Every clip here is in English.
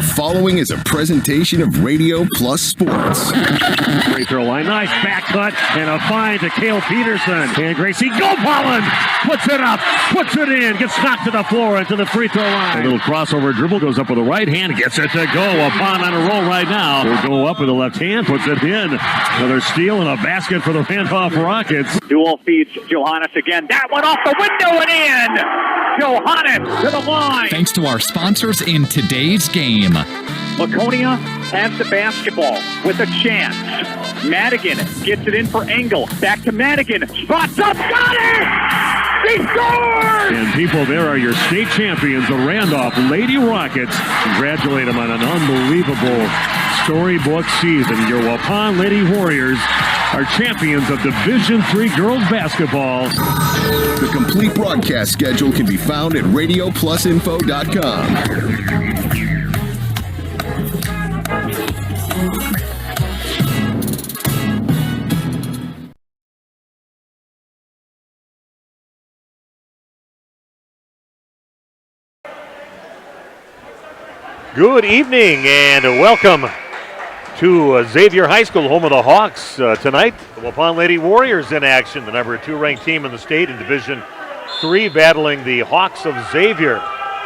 following is a presentation of Radio Plus Sports. Free throw line, nice back cut, and a find to Cale Peterson. And Gracie, go Pollen! Puts it up, puts it in, gets knocked to the floor into the free throw line. A little crossover dribble, goes up with the right hand, gets it to go. Waupun on a roll right now. Will go up with the left hand, puts it in. Another steal and a basket for the Randolph Rockets. Dual feeds Johannes again. That one off the window and in! Johannes to the line! Thanks to our sponsors in today's game. Laconia has the basketball with a chance. Madigan gets it in for Engel. Back to Madigan. Spots up, got it! He scores! And people, there are your state champions, the Randolph Lady Rockets. Congratulate them on an unbelievable storybook season. Your Waupun Lady Warriors are champions of Division III girls basketball. The complete broadcast schedule can be found at radioplusinfo.com. Good evening and welcome to Xavier High School, home of the Hawks. Tonight, the Waupun Lady Warriors in action, the number 2 ranked team in the state in Division III, battling the Hawks of Xavier.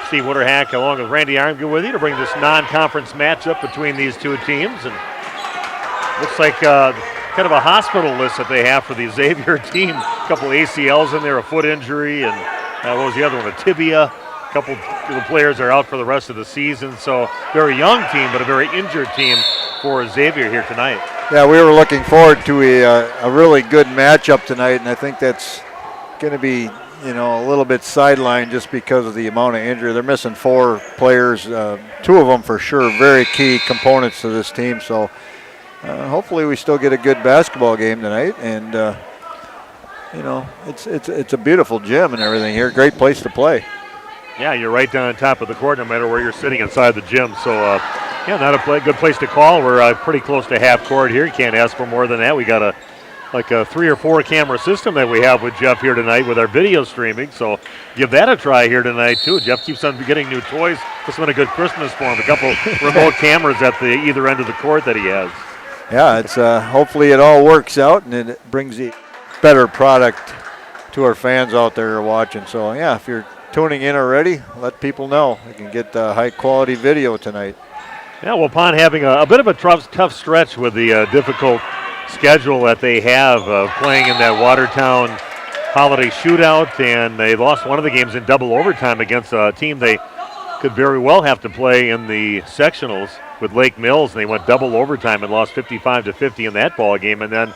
Steve Winterhack along with Randy Armgood with you to bring this non-conference matchup between these two teams. And looks like kind of a hospital list that they have for the Xavier team. A couple ACLs in there, a foot injury, and what was the other one, a tibia. A couple of the players are out for the rest of the season. So very young team, but a very injured team for Xavier here tonight. Yeah, we were looking forward to a really good matchup tonight, and I think that's going to be, a little bit sidelined just because of the amount of injury. They're missing 4 players, 2 of them for sure, very key components to this team. So hopefully we still get a good basketball game tonight, and it's a beautiful gym and everything here. Great place to play. Yeah, you're right down on top of the court no matter where you're sitting inside the gym. So, not a good place to call. We're pretty close to half court here. You can't ask for more than that. We got a 3 or 4 camera system that we have with Jeff here tonight with our video streaming. So give that a try here tonight, too. Jeff keeps on getting new toys. This has been a good Christmas for him. A couple remote cameras at the either end of the court that he has. Yeah, it's hopefully it all works out and it brings a better product to our fans out there watching. So, yeah, if you're tuning in already, let people know. You can get high-quality video tonight. Yeah, Waupun having a bit of a tough stretch with the difficult schedule that they have playing in that Watertown holiday shootout, and they lost one of the games in double overtime against a team they could very well have to play in the sectionals with Lake Mills, and they went double overtime and lost 55-50 in that ball game. And then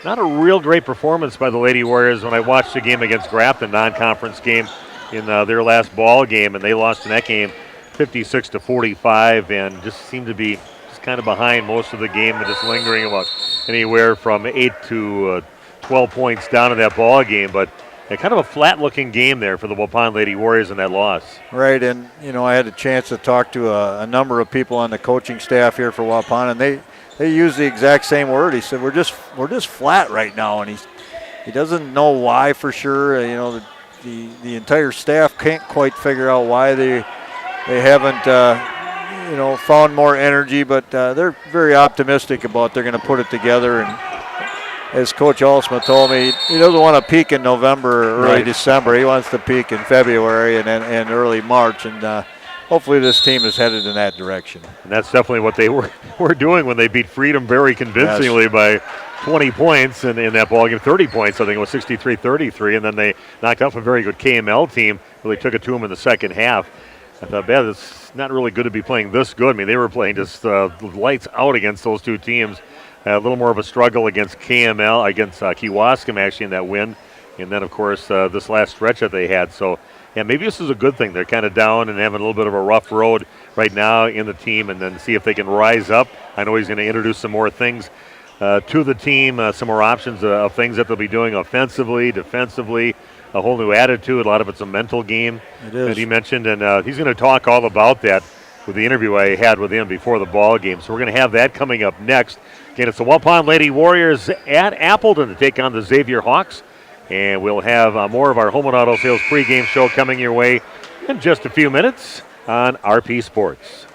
not a real great performance by the Lady Warriors when I watched the game against Grafton, non-conference game, in their last ball game, and they lost in that game 56-45, and just seemed to be just kind of behind most of the game and just lingering about anywhere from 8 to 12 points down in that ball game. But kind of a flat-looking game there for the Waupun Lady Warriors in that loss. Right, and I had a chance to talk to a number of people on the coaching staff here for Waupun, and they used the exact same word. He said we're just flat right now, and he doesn't know why for sure. The entire staff can't quite figure out why they haven't found more energy, but they're very optimistic about they're going to put it together. And as Coach Alsma told me, he doesn't want to peak in November or early December. He wants to peak in February and early March, and hopefully this team is headed in that direction. And that's definitely what they were doing when they beat Freedom very convincingly by 20 points in that ball game, 30 points. I think it was 63-33, and then they knocked off a very good KML team. Really took it to them in the second half. I thought, man, it's not really good to be playing this good. I mean, they were playing just lights out against those two teams. A little more of a struggle against KML, against Kewaskum actually in that win. And then, of course, this last stretch that they had. So, yeah, maybe this is a good thing. They're kind of down and having a little bit of a rough road right now in the team, and then see if they can rise up. I know he's going to introduce some more things to the team, some more options of things that they'll be doing offensively, defensively, a whole new attitude. A lot of it's a mental game that he mentioned, and he's going to talk all about that with the interview I had with him before the ball game. So we're going to have that coming up next. Again, it's the Waupun Lady Warriors at Appleton to take on the Xavier Hawks, and we'll have more of our Home and Auto Sales pregame show coming your way in just a few minutes on RP Sports.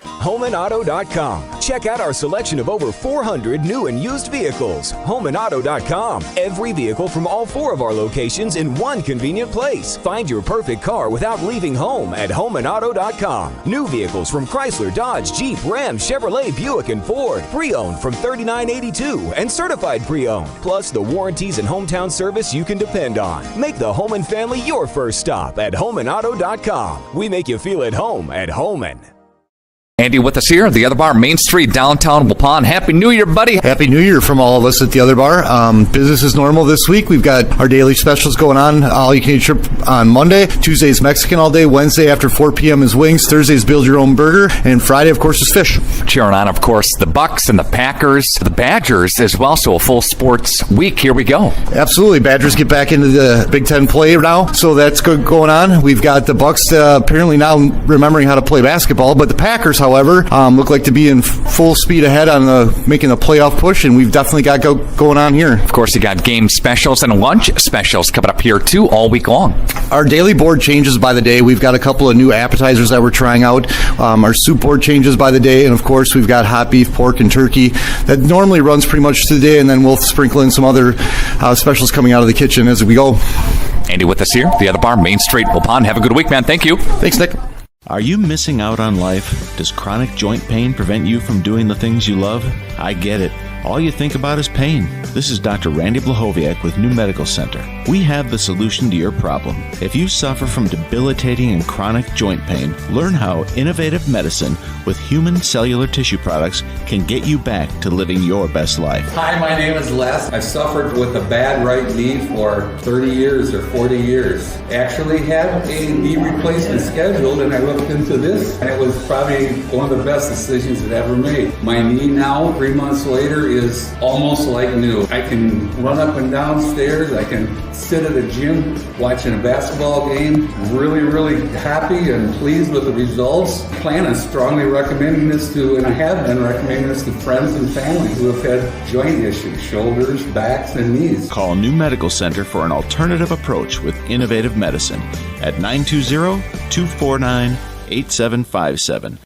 HomeandAuto.com. Check out our selection of over 400 new and used vehicles. HomeandAuto.com. Every vehicle from all 4 of our locations in one convenient place. Find your perfect car without leaving home at HomeandAuto.com. New vehicles from Chrysler, Dodge, Jeep, Ram, Chevrolet, Buick, and Ford. Pre-owned from $39.82 and certified pre-owned. Plus the warranties and hometown service you can depend on. Make the Homan family your first stop at HomeandAuto.com. We make you feel at home at Homan. Andy with us here at the Other Bar, Main Street, downtown Waupun. Happy New Year, buddy. Happy New Year from all of us at the Other Bar. Business is normal this week. We've got our daily specials going on. All you can eat shrimp on Monday. Tuesday is Mexican all day. Wednesday after 4 p.m. is wings. Thursday is build your own burger. And Friday, of course, is fish. Cheering on, of course, the Bucks and the Packers, the Badgers as well. So a full sports week. Here we go. Absolutely. Badgers get back into the Big Ten play now. So that's good going on. We've got the Bucks apparently now remembering how to play basketball. But the Packers, however, look like to be in full speed ahead on making a playoff push, and we've definitely got going on here. Of course, you got game specials and lunch specials coming up here, too, all week long. Our daily board changes by the day. We've got a couple of new appetizers that we're trying out. Our soup board changes by the day, and, of course, we've got hot beef, pork, and turkey that normally runs pretty much through the day, and then we'll sprinkle in some other specials coming out of the kitchen as we go. Andy with us here, the Other Bar, Main Street, Waupun. Have a good week, man. Thank you. Thanks, Nick. Are you missing out on life? Does chronic joint pain prevent you from doing the things you love? I get it. All you think about is pain. This is Dr. Randy Blahoviak with New Medical Center. We have the solution to your problem. If you suffer from debilitating and chronic joint pain, learn how innovative medicine with human cellular tissue products can get you back to living your best life. Hi, my name is Les. I suffered with a bad right knee for 30 years or 40 years. Actually had a knee replacement scheduled, and I looked into this, and it was probably one of the best decisions I've ever made. My knee now, 3 months later, is almost like new. I can run up and down stairs. I can sit at a gym watching a basketball game. Really, really happy and pleased with the results. I plan on strongly recommending this to, and I have been recommending this to friends and family who have had joint issues, shoulders, backs, and knees. Call New Medical Center for an alternative approach with innovative medicine at 920-249-8757.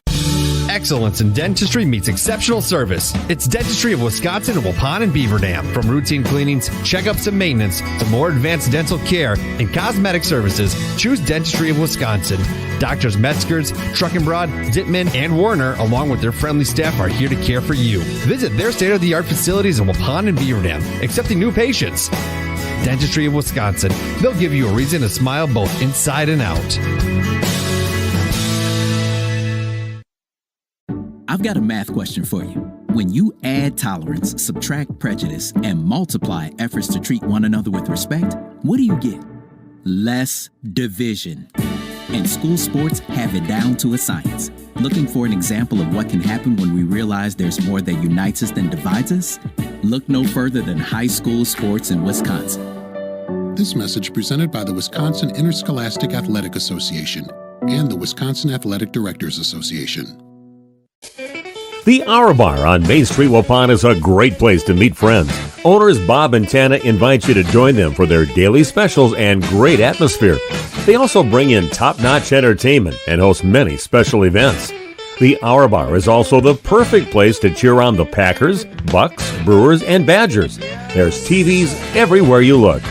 Excellence in dentistry meets exceptional service. It's Dentistry of Wisconsin in Waupun and Beaver Dam. From routine cleanings, checkups, and maintenance to more advanced dental care and cosmetic services, choose Dentistry of Wisconsin. Doctors Metzger's, Truckenbrod, Dittman, and Warner, along with their friendly staff, are here to care for you. Visit their state-of-the-art facilities in Waupun and Beaver Dam, accepting new patients. Dentistry of Wisconsin. They'll give you a reason to smile both inside and out. I've got a math question for you. When you add tolerance, subtract prejudice, and multiply efforts to treat one another with respect, what do you get? Less division. And school sports have it down to a science. Looking for an example of what can happen when we realize there's more that unites us than divides us? Look no further than high school sports in Wisconsin. This message presented by the Wisconsin Interscholastic Athletic Association and the Wisconsin Athletic Directors Association. The Hour Bar on Main Street, Waupun is a great place to meet friends. Owners Bob and Tana invite you to join them for their daily specials and great atmosphere. They also bring in top-notch entertainment and host many special events. The Hour Bar is also the perfect place to cheer on the Packers, Bucks, Brewers, and Badgers. There's TVs everywhere you look.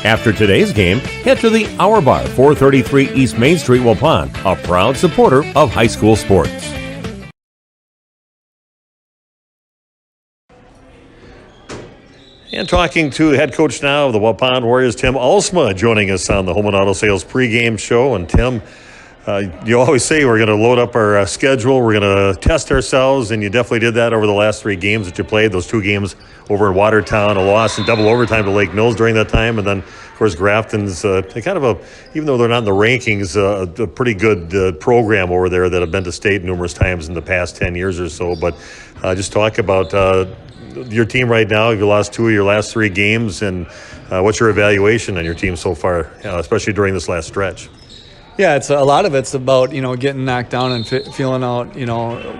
After today's game, head to the Hour Bar, 433 East Main Street, Waupun, a proud supporter of high school sports. And talking to head coach now of the Waupun Warriors, Tim Alsma, joining us on the Home and Auto Sales pregame show. And Tim, you always say we're going to load up our schedule, we're going to test ourselves, and you definitely did that over the last 3 games that you played. Those 2 games over in Watertown, a loss in double overtime to Lake Mills during that time, and then, of course, Grafton's kind of even though they're not in the rankings, a pretty good program over there that have been to state numerous times in the past 10 years or so. But just talk about your team right now. You lost 2 of your last 3 games, and what's your evaluation on your team so far, especially during this last stretch? Yeah, it's a lot of it's about, getting knocked down and feeling out,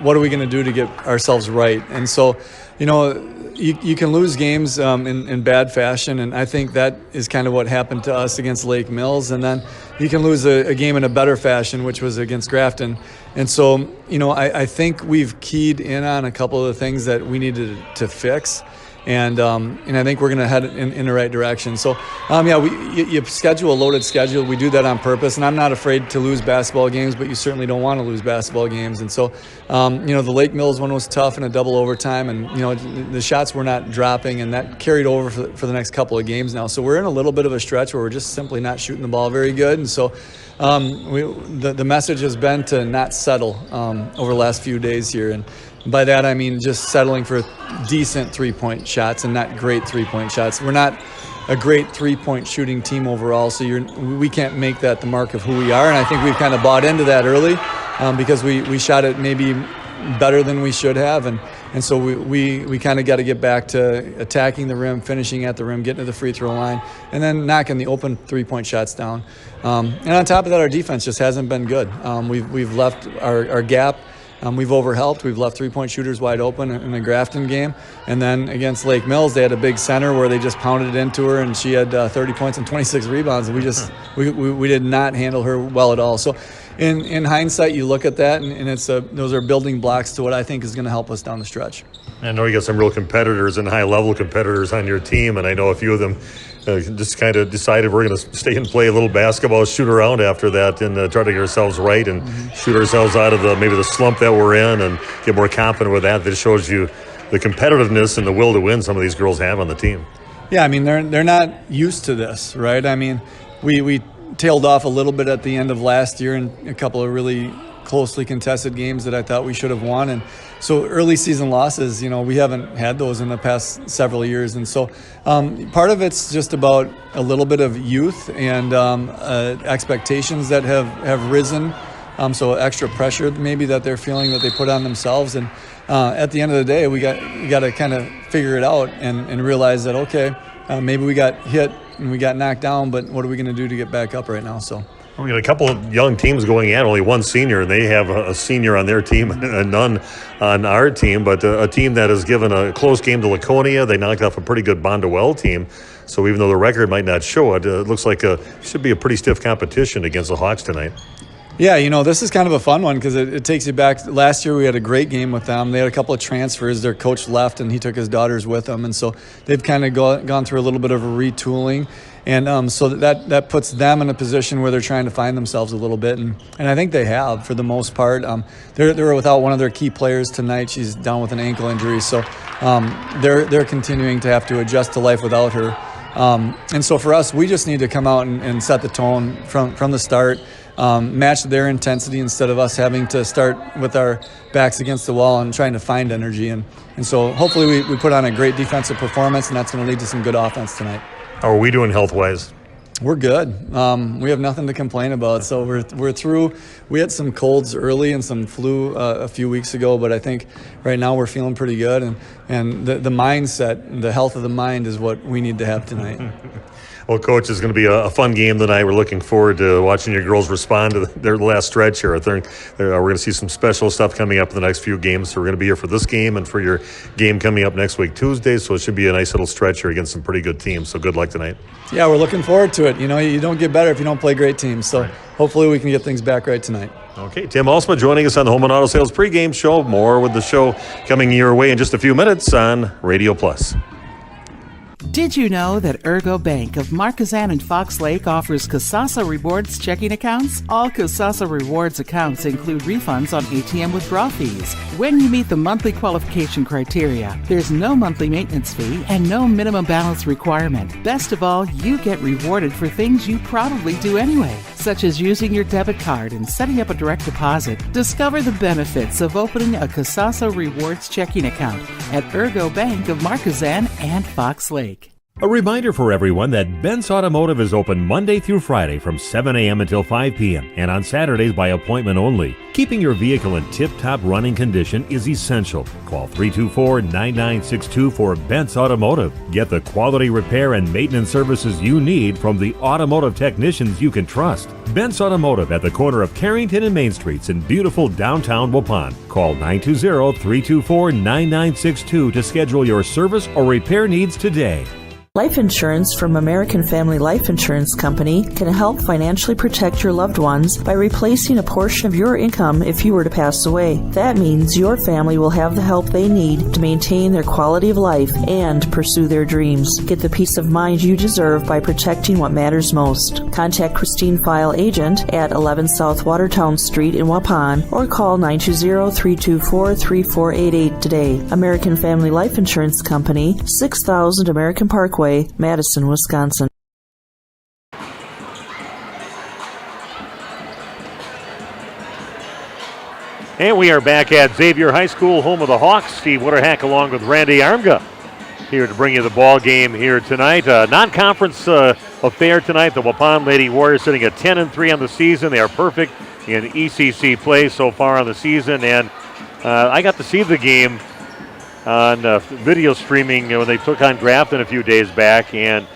what are we going to do to get ourselves right? And so, you can lose games in bad fashion, and I think that is kind of what happened to us against Lake Mills. And then you can lose a game in a better fashion, which was against Grafton. And so, I think we've keyed in on a couple of the things that we needed to fix. And I think we're going to head in the right direction. So, you schedule a loaded schedule. We do that on purpose, and I'm not afraid to lose basketball games, but you certainly don't want to lose basketball games. And so, the Lake Mills one was tough in a double overtime, and, the shots were not dropping, and that carried over for the next couple of games now. So we're in a little bit of a stretch where we're just simply not shooting the ball very good. And so the message has been to not settle over the last few days here. And by that, I mean just settling for decent three-point shots and not great three-point shots. We're not a great three-point shooting team overall, so we can't make that the mark of who we are. And I think we've kind of bought into that early because we shot it maybe better than we should have. And so we kind of got to get back to attacking the rim, finishing at the rim, getting to the free throw line, and then knocking the open three-point shots down. And on top of that, our defense just hasn't been good. We've left our gap. We've overhelped. We've left three-point shooters wide open in the Grafton game. And then against Lake Mills, they had a big center where they just pounded it into her, and she had 30 points and 26 rebounds. And we did not handle her well at all. So in hindsight, you look at that, and those are building blocks to what I think is going to help us down the stretch. I know you got some real competitors and high-level competitors on your team, and I know a few of them just kind of decided we're going to stay and play a little basketball, shoot around after that, and try to get ourselves right and shoot ourselves out of maybe the slump that we're in and get more confident with that. That shows you the competitiveness and the will to win some of these girls have on the team. Yeah, I mean, they're not used to this, right? I mean, we tailed off a little bit at the end of last year in a couple of really closely contested games that I thought we should have won. And so early season losses, we haven't had those in the past several years. And so part of it's just about a little bit of youth and expectations that have risen. So extra pressure maybe that they're feeling that they put on themselves. And at the end of the day, we got to kind of figure it out and realize that, okay, maybe we got hit and we got knocked down, but what are we going to do to get back up right now? So. We got a couple of young teams going in, only one senior, and they have a senior on their team and none on our team, but a team that has given a close game to Laconia. They knocked off a pretty good Bondwell team, so even though the record might not show it, it looks like it should be a pretty stiff competition against the Hawks tonight. Yeah, this is kind of a fun one because it takes you back. Last year we had a great game with them. They had a couple of transfers. Their coach left and he took his daughters with him. And so they've kind of gone through a little bit of a retooling. And so that puts them in a position where they're trying to find themselves a little bit. And I think they have for the most part. They're without one of their key players tonight. She's down with an ankle injury. So they're continuing to have to adjust to life without her. And so for us, we just need to come out and set the tone from the start. Match their intensity instead of us having to start with our backs against the wall and trying to find energy. And so hopefully we put on a great defensive performance, and that's going to lead to some good offense tonight. How are we doing health-wise? We're good. We have nothing to complain about. So we're through. We had some colds early and some flu a few weeks ago, but I think right now we're feeling pretty good. And the mindset, the health of the mind is what we need to have tonight. Well, Coach, it's going to be a fun game tonight. We're looking forward to watching your girls respond to their last stretch here. I think we're going to see some special stuff coming up in the next few games. So we're going to be here for this game and for your game coming up next week, Tuesday. So it should be a nice little stretch here against some pretty good teams. So good luck tonight. Yeah, we're looking forward to it. You don't get better if you don't play great teams. So hopefully we can get things back right tonight. Okay, Tim Alsma joining us on the Home and Auto Sales pregame show. More with the show coming your way in just a few minutes on Radio Plus. Did you know that Ergo Bank of Marquezan and Fox Lake offers Casasa Rewards checking accounts? All Casasa Rewards accounts include refunds on ATM withdrawal fees. When you meet the monthly qualification criteria, there's no monthly maintenance fee and no minimum balance requirement. Best of all, you get rewarded for things you probably do anyway, such as using your debit card and setting up a direct deposit. Discover the benefits of opening a Casasa Rewards checking account at Ergo Bank of Marquezan and Fox Lake. A reminder for everyone that Bent's Automotive is open Monday through Friday from 7 a.m. until 5 p.m. and on Saturdays by appointment only. Keeping your vehicle in tip-top running condition is essential. Call 324-9962 for Bent's Automotive. Get the quality repair and maintenance services you need from the automotive technicians you can trust. Bent's Automotive at the corner of Carrington and Main Streets in beautiful downtown Waupun. Call 920-324-9962 to schedule your service or repair needs today. Life insurance from American Family Life Insurance Company can help financially protect your loved ones by replacing a portion of your income if you were to pass away. That means your family will have the help they need to maintain their quality of life and pursue their dreams. Get the peace of mind you deserve by protecting what matters most. Contact Christine File Agent at 11 South Watertown Street in Waupun or call 920-324-3488 today. American Family Life Insurance Company, 6000 American Parkway, Madison, Wisconsin. And we are back at Xavier High School, home of the Hawks. Steve Witterhack along with Randy Armga here to bring you the ball game here tonight. Non-conference affair tonight. The Waupun Lady Warriors sitting at 10-3 on the season. They are perfect in ECC play so far on the season. And I got to see the game on video streaming when they took on Grafton a few days back, and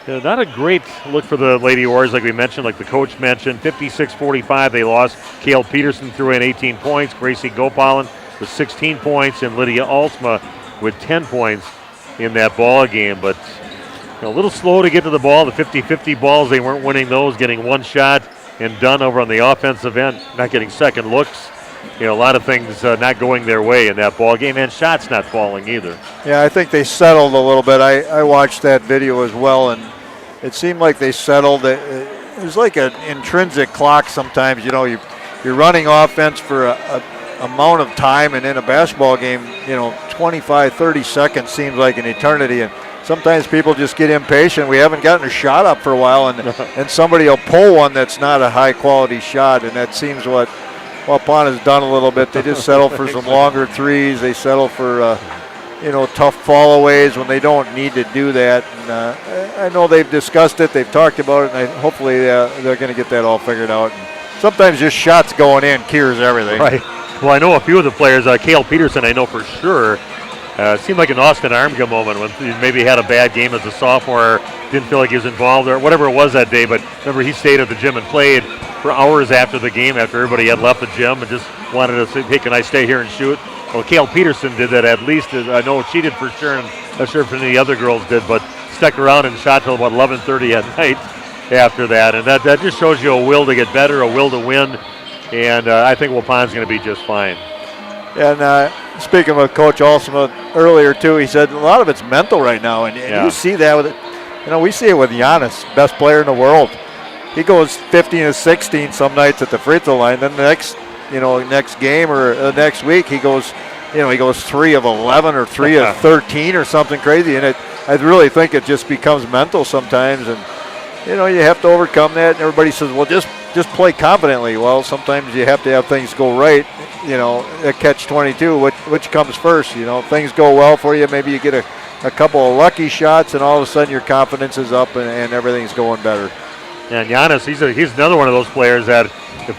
not a great look for the Lady Warriors, like we mentioned, like the coach mentioned. 56-45, they lost. Kale Peterson threw in 18 points, Gracie Gopalan with 16 points, and Lydia Alsma with 10 points in that ball game. But a little slow to get to the ball. The 50-50 balls, they weren't winning those, getting one shot and done over on the offensive end, not getting second looks. A lot of things not going their way in that ball game, and shots not falling either. Yeah, I think they settled a little bit. I watched that video as well, and it seemed like they settled. It was like an intrinsic clock sometimes. You're running offense for a amount of time, and in a basketball game, 25, 30 seconds seems like an eternity, and sometimes people just get impatient. We haven't gotten a shot up for a while, and somebody will pull one that's not a high-quality shot, and that seems what Waupun has done a little bit. They just settle for some longer threes. They settle for, tough fall-aways when they don't need to do that. And I know they've discussed it. They've talked about it, and hopefully they're going to get that all figured out. And sometimes just shots going in cures everything. Right. Well, I know a few of the players. Kale Peterson, I know for sure. It seemed like an Austin Armga moment when he maybe had a bad game as a sophomore, didn't feel like he was involved or whatever it was that day. But remember, he stayed at the gym and played for hours after the game, after everybody had left the gym, and just wanted to say, hey, can I stay here and shoot? Well, Kale Peterson did that at least. I know she did for sure, and I'm not sure if any of the other girls did, but stuck around and shot till about 11:30 at night after that. And that just shows you a will to get better, a will to win, and I think Waupun's going to be just fine. And speaking of Coach Alsma earlier, too, he said a lot of it's mental right now, and you see that with it. We see it with Giannis, best player in the world. He goes 15-16 some nights at the free throw line. Then the next game or next week he goes 3 of 11 or 3 of 13 or something crazy. And I really think it just becomes mental sometimes. And you have to overcome that. And everybody says, well, just play confidently. Well, sometimes you have to have things go right. At catch-22, which comes first? Things go well for you. Maybe you get a couple of lucky shots, and all of a sudden your confidence is up and everything's going better. And Giannis, he's another one of those players that if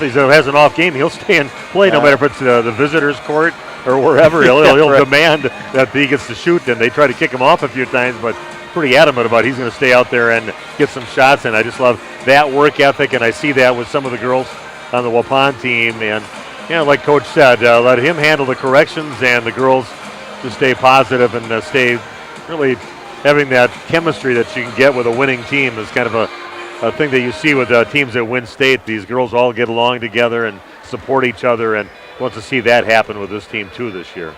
he has an off game, he'll stay and play no matter if it's the visitors' court or wherever. He'll right. demand that he gets to shoot, and they try to kick him off a few times, but pretty adamant about he's going to stay out there and get some shots. And I just love that work ethic, and I see that with some of the girls on the Waupun team. And like Coach said, let him handle the corrections, and the girls just stay positive and stay really having that chemistry that you can get with a winning team is kind of a thing that you see with teams that win state. These girls all get along together and support each other, and want to see that happen with this team too this year.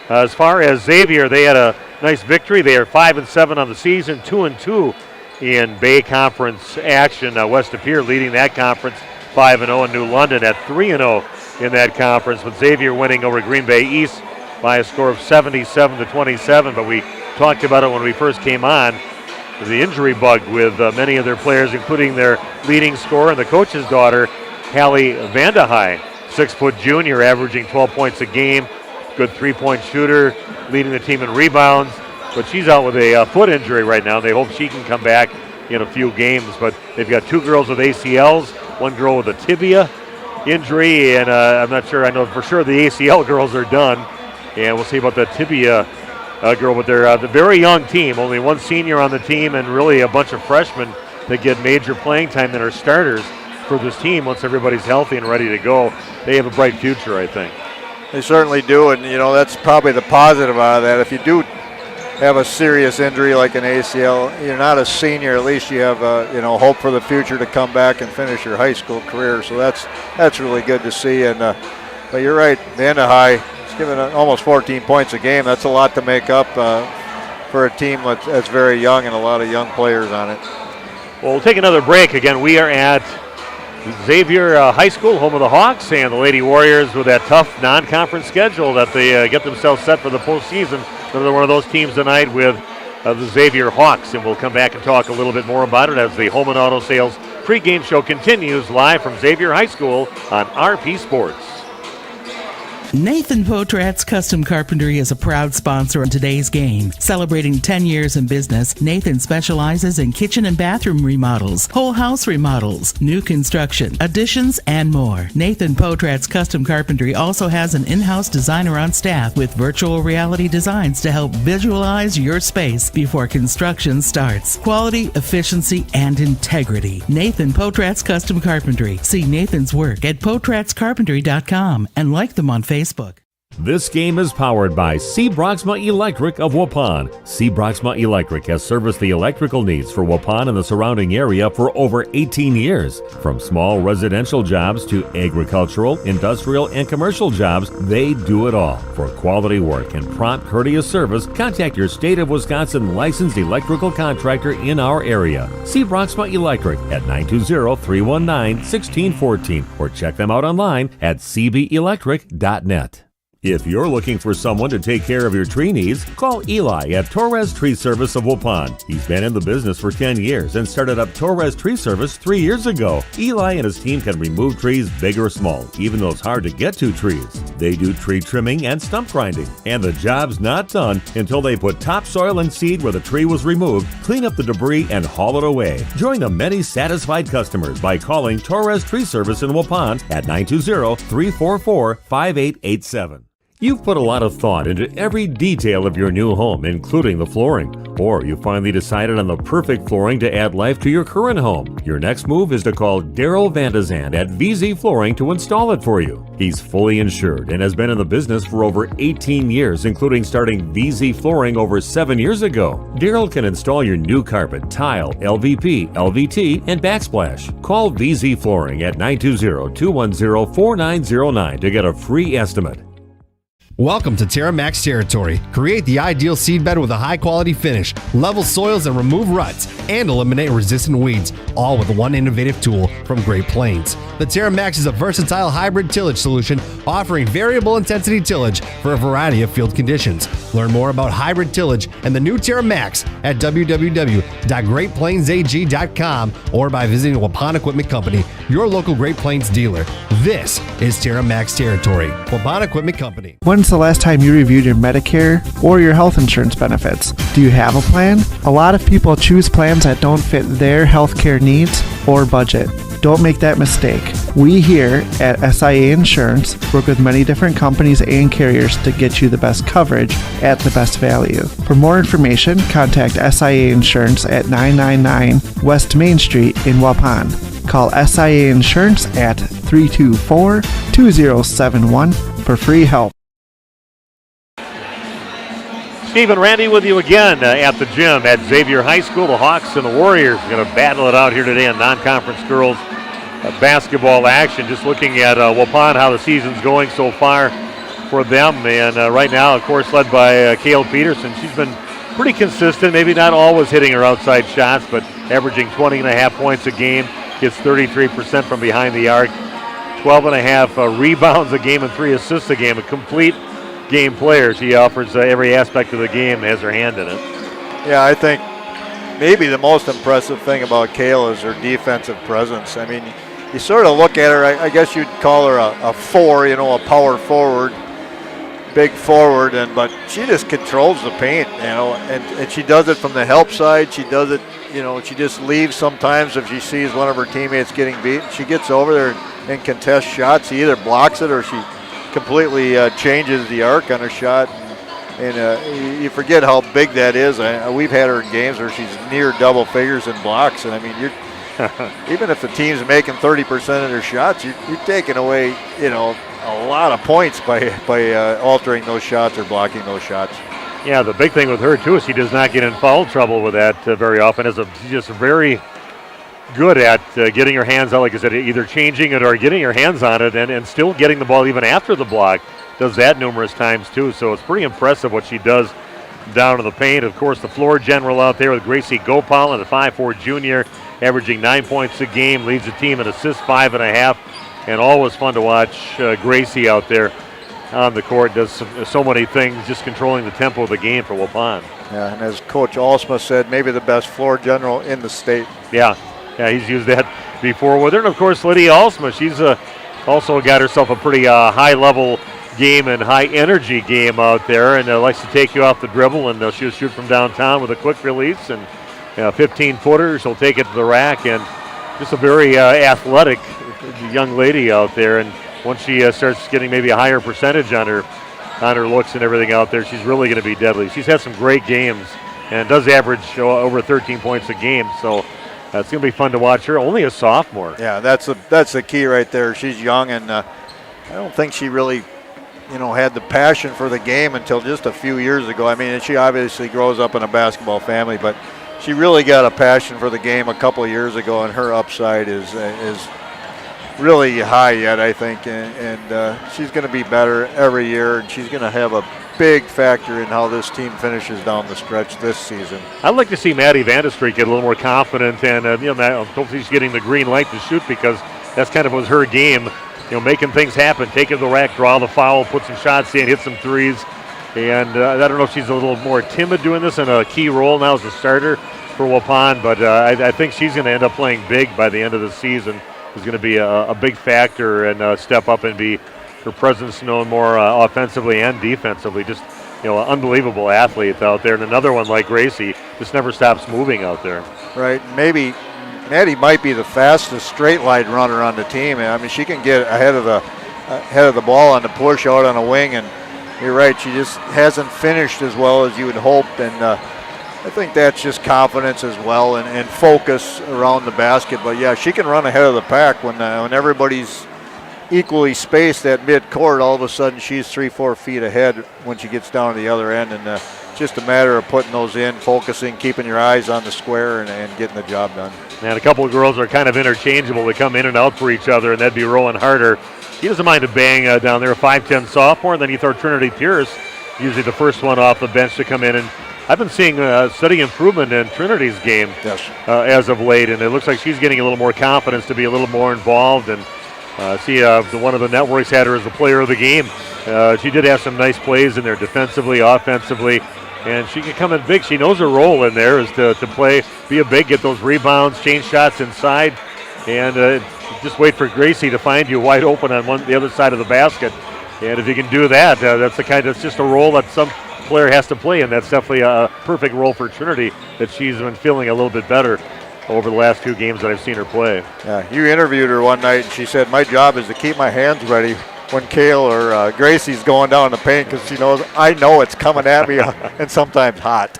As far as Xavier, they had a nice victory. They are 5-7 on the season, 2-2 in Bay Conference action. West of Pier leading that conference 5-0, and New London at 3-0 in that conference, with Xavier winning over Green Bay East by a score of 77-27. But we talked about it when we first came on. The injury bug with many of their players, including their leading scorer and the coach's daughter, Hallie Vandehei, 6-foot junior, averaging 12 points a game, good three-point shooter, leading the team in rebounds. but she's out with a foot injury right now. They hope she can come back in a few games, but they've got 2 girls with ACLs, 1 girl with a tibia injury, and I'm not sure. I know for sure the ACL girls are done, and we'll see about the tibia girl. But they're the very young team, only 1 senior on the team, and really a bunch of freshmen that get major playing time that are starters for this team once everybody's healthy and ready to go. They have a bright future, I think. They certainly do, and that's probably the positive out of that. If you do have a serious injury like an ACL, you're not a senior. At least you have hope for the future to come back and finish your high school career. So that's really good to see. And but you're right, the end of high, it's given almost 14 points a game. That's a lot to make up for a team that's very young and a lot of young players on it. Well, we'll take another break. Again, we are at Xavier High School, home of the Hawks, and the Lady Warriors with that tough non-conference schedule that they get themselves set for the postseason. Another one of those teams tonight with the Xavier Hawks, and we'll come back and talk a little bit more about it as the Home and Auto Sales pregame show continues live from Xavier High School on RP Sports. Nathan Potrat's Custom Carpentry is a proud sponsor of today's game. Celebrating 10 years in business, Nathan specializes in kitchen and bathroom remodels, whole house remodels, new construction, additions, and more. Nathan Potrat's Custom Carpentry also has an in-house designer on staff with virtual reality designs to help visualize your space before construction starts. Quality, efficiency, and integrity. Nathan Potrat's Custom Carpentry. See Nathan's work at potratscarpentry.com and like them on Facebook. This game is powered by C. Broxma Electric of Waupun. C. Broxma Electric has serviced the electrical needs for Waupun and the surrounding area for over 18 years. From small residential jobs to agricultural, industrial, and commercial jobs, they do it all. For quality work and prompt, courteous service, contact your State of Wisconsin licensed electrical contractor in our area. C. Broxma Electric at 920-319-1614 or check them out online at cbelectric.net. If you're looking for someone to take care of your tree needs, call Eli at Torres Tree Service of Waupun. He's been in the business for 10 years and started up Torres Tree Service 3 years ago. Eli and his team can remove trees big or small, even those hard to get to trees. They do tree trimming and stump grinding, and the job's not done until they put topsoil and seed where the tree was removed, clean up the debris, and haul it away. Join the many satisfied customers by calling Torres Tree Service in Waupun at 920-344-5887. You've put a lot of thought into every detail of your new home, including the flooring. Or you finally decided on the perfect flooring to add life to your current home. Your next move is to call Daryl Vandezand at VZ Flooring to install it for you. He's fully insured and has been in the business for over 18 years, including starting VZ Flooring over 7 years ago. Daryl can install your new carpet, tile, LVP, LVT, and backsplash. Call VZ Flooring at 920-210-4909 to get a free estimate. Welcome to Terra Max territory. Create the ideal seedbed with a high-quality finish, level soils and remove ruts, and eliminate resistant weeds, all with one innovative tool from Great Plains. The Terra Max is a versatile hybrid tillage solution offering variable intensity tillage for a variety of field conditions. Learn more about hybrid tillage and the new Terra Max at www.greatplainsag.com or by visiting Waupun Equipment Company, your local Great Plains dealer. This is Terra Max territory. Waupun Equipment Company. When's the last time you reviewed your Medicare or your health insurance benefits? Do you have a plan? A lot of people choose plans that don't fit their healthcare needs or budget. Don't make that mistake. We here at SIA Insurance work with many different companies and carriers to get you the best coverage at the best value. For more information, contact SIA Insurance at 999 West Main Street in Waupun. Call SIA Insurance at 324-2071 for free help. Steve and Randy with you again at the gym at Xavier High School. The Hawks and the Warriors are going to battle it out here today in non-conference girls basketball action. Just looking at Waupun, how the season's going so far for them. And right now, of course, led by Cale Peterson. She's been pretty consistent, maybe not always hitting her outside shots, but averaging 20.5 points a game, gets 33% from behind the arc, 12.5 rebounds a game and 3 assists a game, a complete game player. She offers every aspect of the game, has her hand in it. Yeah, I think maybe the most impressive thing about Cale is her defensive presence. I mean, you sort of look at her, I guess you'd call her a 4, a power forward. big forward, but she just controls the paint, and she does it from the help side. She does it, she just leaves sometimes if she sees one of her teammates getting beat. She gets over there and contests shots. She either blocks it or she completely changes the arc on her shot. And you forget how big that is. We've had her in games where she's near double figures in blocks, and I mean, even if the team's making 30% of their shots, you're taking away, a lot of points by altering those shots or blocking those shots. Yeah, the big thing with her, too, is she does not get in foul trouble with that very often. She's just very good at getting her hands on, like I said, either changing it or getting her hands on it and still getting the ball even after the block. Does that numerous times, too. So it's pretty impressive what she does down in the paint. Of course, the floor general out there with Gracie Gopal, the 5'4 junior, averaging 9 points a game, leads the team in assists 5.5. And always fun to watch Gracie out there on the court. Does so many things, just controlling the tempo of the game for Waupun. Yeah, and as Coach Alsma said, maybe the best floor general in the state. Yeah, he's used that before with her. And, of course, Lydia Alsma, she's also got herself a pretty high-level game and high-energy game out there, and likes to take you off the dribble, and she'll shoot from downtown with a quick release, and 15-footer. She'll take it to the rack, and just a very athletic young lady out there, and once she starts getting maybe a higher percentage on her looks and everything out there, she's really going to be deadly. She's had some great games and does average over 13 points a game, so it's going to be fun to watch her. Only a sophomore. Yeah, that's the key right there. She's young, and I don't think she really had the passion for the game until just a few years ago. I mean, she obviously grows up in a basketball family, but she really got a passion for the game a couple of years ago, and her upside is really high yet, I think, and she's going to be better every year, and she's going to have a big factor in how this team finishes down the stretch this season. I'd like to see Maddie Vandestreek get a little more confident, and hopefully she's getting the green light to shoot, because that's kind of was her game, making things happen, take it to the rack, draw the foul, put some shots in, hit some threes, and I don't know if she's a little more timid doing this in a key role now as a starter for Waupun, but I think she's going to end up playing big by the end of the season. Is going to be a big factor and step up and be her presence known more offensively and defensively. Just, unbelievable athlete out there. And another one like Gracie just never stops moving out there. Right. Maybe Maddie might be the fastest straight line runner on the team. I mean, she can get ahead of the ball on the push out on a wing, and you're right, she just hasn't finished as well as you would hope, and I think that's just confidence as well and focus around the basket. But, yeah, she can run ahead of the pack when everybody's equally spaced at midcourt. All of a sudden she's 3-4 feet ahead when she gets down to the other end. And just a matter of putting those in, focusing, keeping your eyes on the square, and getting the job done. And a couple of girls are kind of interchangeable. They come in and out for each other, and that'd be Rowan Harder. He doesn't mind a bang down there, a 5'10 sophomore. And then you throw Trinity Pierce, usually the first one off the bench to come in, and I've been seeing steady improvement in Trinity's game as of late, and it looks like she's getting a little more confidence to be a little more involved. And one of the networks had her as the player of the game. She did have some nice plays in there defensively, offensively, and she can come in big. She knows her role in there is to play, be a big, get those rebounds, change shots inside, and just wait for Gracie to find you wide open on the other side of the basket. And if you can do that, that's just a role that some player has to play, and that's definitely a perfect role for Trinity that she's been feeling a little bit better over the last few games that I've seen her play. Yeah, you interviewed her one night, and she said, my job is to keep my hands ready when Kale or Gracie's going down the paint, because she knows I know it's coming at me and sometimes hot.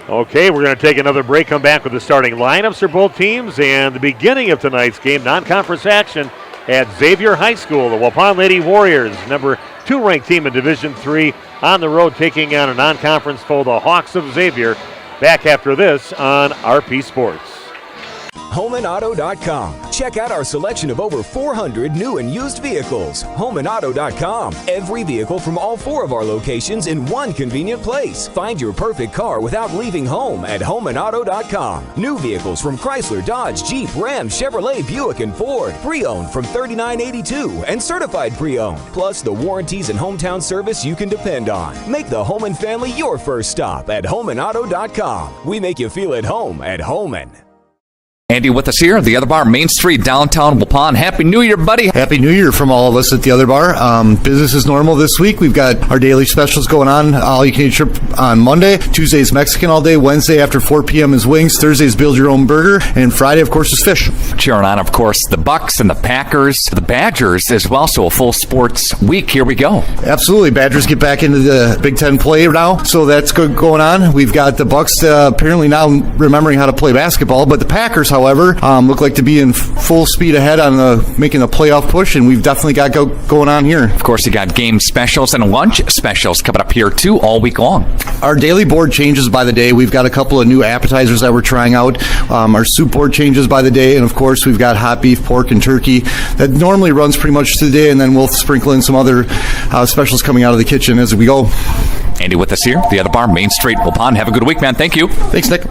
Okay, we're going to take another break, come back with the starting lineups for both teams, and the beginning of tonight's game, non-conference action at Xavier High School. The Waupun Lady Warriors, number 2 ranked team in Division III, on the road taking on a non-conference foe, the Hawks of Xavier. Back after this on RP Sports. HomeandAuto.com. Check out our selection of over 400 new and used vehicles. HomeandAuto.com. Every vehicle from all 4 of our locations in one convenient place. Find your perfect car without leaving home at HomeandAuto.com. New vehicles from Chrysler, Dodge, Jeep, Ram, Chevrolet, Buick, and Ford. Pre-owned from $39.82 and certified pre-owned. Plus the warranties and hometown service you can depend on. Make the Homan family your first stop at HomeandAuto.com. We make you feel at home at Homan. Andy with us here at the Other Bar, Main Street, downtown Waupun. Happy New Year, buddy. Happy New Year from all of us at the Other Bar. Business is normal this week. We've got our daily specials going on. All you can eat shrimp on Monday. Tuesday's Mexican all day. Wednesday after 4 p.m. is wings. Thursday's build your own burger. And Friday, of course, is fish. Cheering on, of course, the Bucks and the Packers, the Badgers as well. So a full sports week. Here we go. Absolutely. Badgers get back into the Big Ten play now. So that's good going on. We've got the Bucks apparently now remembering how to play basketball. But the Packers, however, look like to be in full speed ahead on making a playoff push, and we've definitely got going on here. Of course, you got game specials and lunch specials coming up here, too, all week long. Our daily board changes by the day. We've got a couple of new appetizers that we're trying out. Our soup board changes by the day, and, of course, we've got hot beef, pork, and turkey. That normally runs pretty much today, and then we'll sprinkle in some other specials coming out of the kitchen as we go. Andy with us here, the Other Bar, Main Street, Waupun. Have a good week, man. Thank you. Thanks, Nick.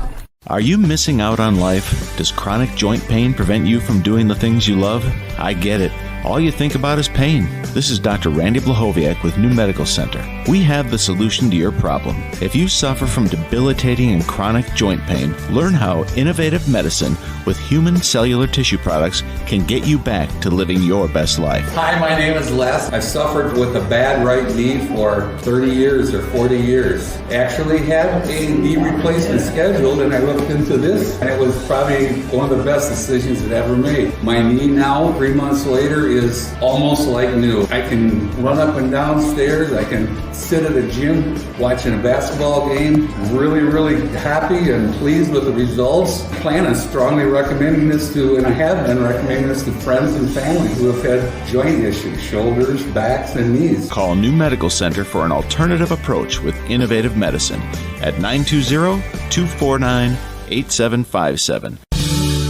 Are you missing out on life? Does chronic joint pain prevent you from doing the things you love? I get it. All you think about is pain. This is Dr. Randy Blahoviak with New Medical Center. We have the solution to your problem. If you suffer from debilitating and chronic joint pain, learn how innovative medicine with human cellular tissue products can get you back to living your best life. Hi, my name is Les. I've suffered with a bad right knee for 30 years or 40 years. Actually had a knee replacement scheduled, and I looked into this, and it was probably one of the best decisions I've ever made. My knee now, 3 months later, is almost like new. I can run up and down stairs. I can sit at a gym watching a basketball game. Really, really happy and pleased with the results. I plan on strongly recommending this to, and I have been recommending this to friends and family who have had joint issues, shoulders, backs, and knees. Call New Medical Center for an alternative approach with innovative medicine at 920-249-8757.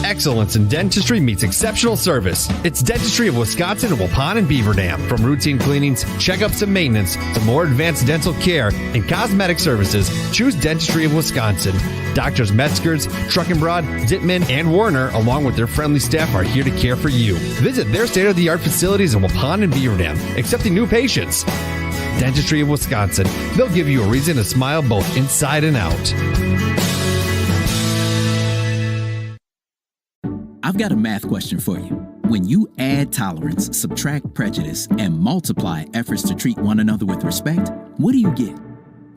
Excellence in dentistry meets exceptional service. It's Dentistry of Wisconsin in Waupun and Beaver Dam. From routine cleanings, checkups, and maintenance to more advanced dental care and cosmetic services, choose Dentistry of Wisconsin. Doctors Metzger's, Truckenbrod, Dittman, and Warner, along with their friendly staff, are here to care for you. Visit their state-of-the-art facilities in Waupun and Beaver Dam, accepting new patients. Dentistry of Wisconsin. They'll give you a reason to smile both inside and out. I've got a math question for you. When you add tolerance, subtract prejudice, and multiply efforts to treat one another with respect, what do you get?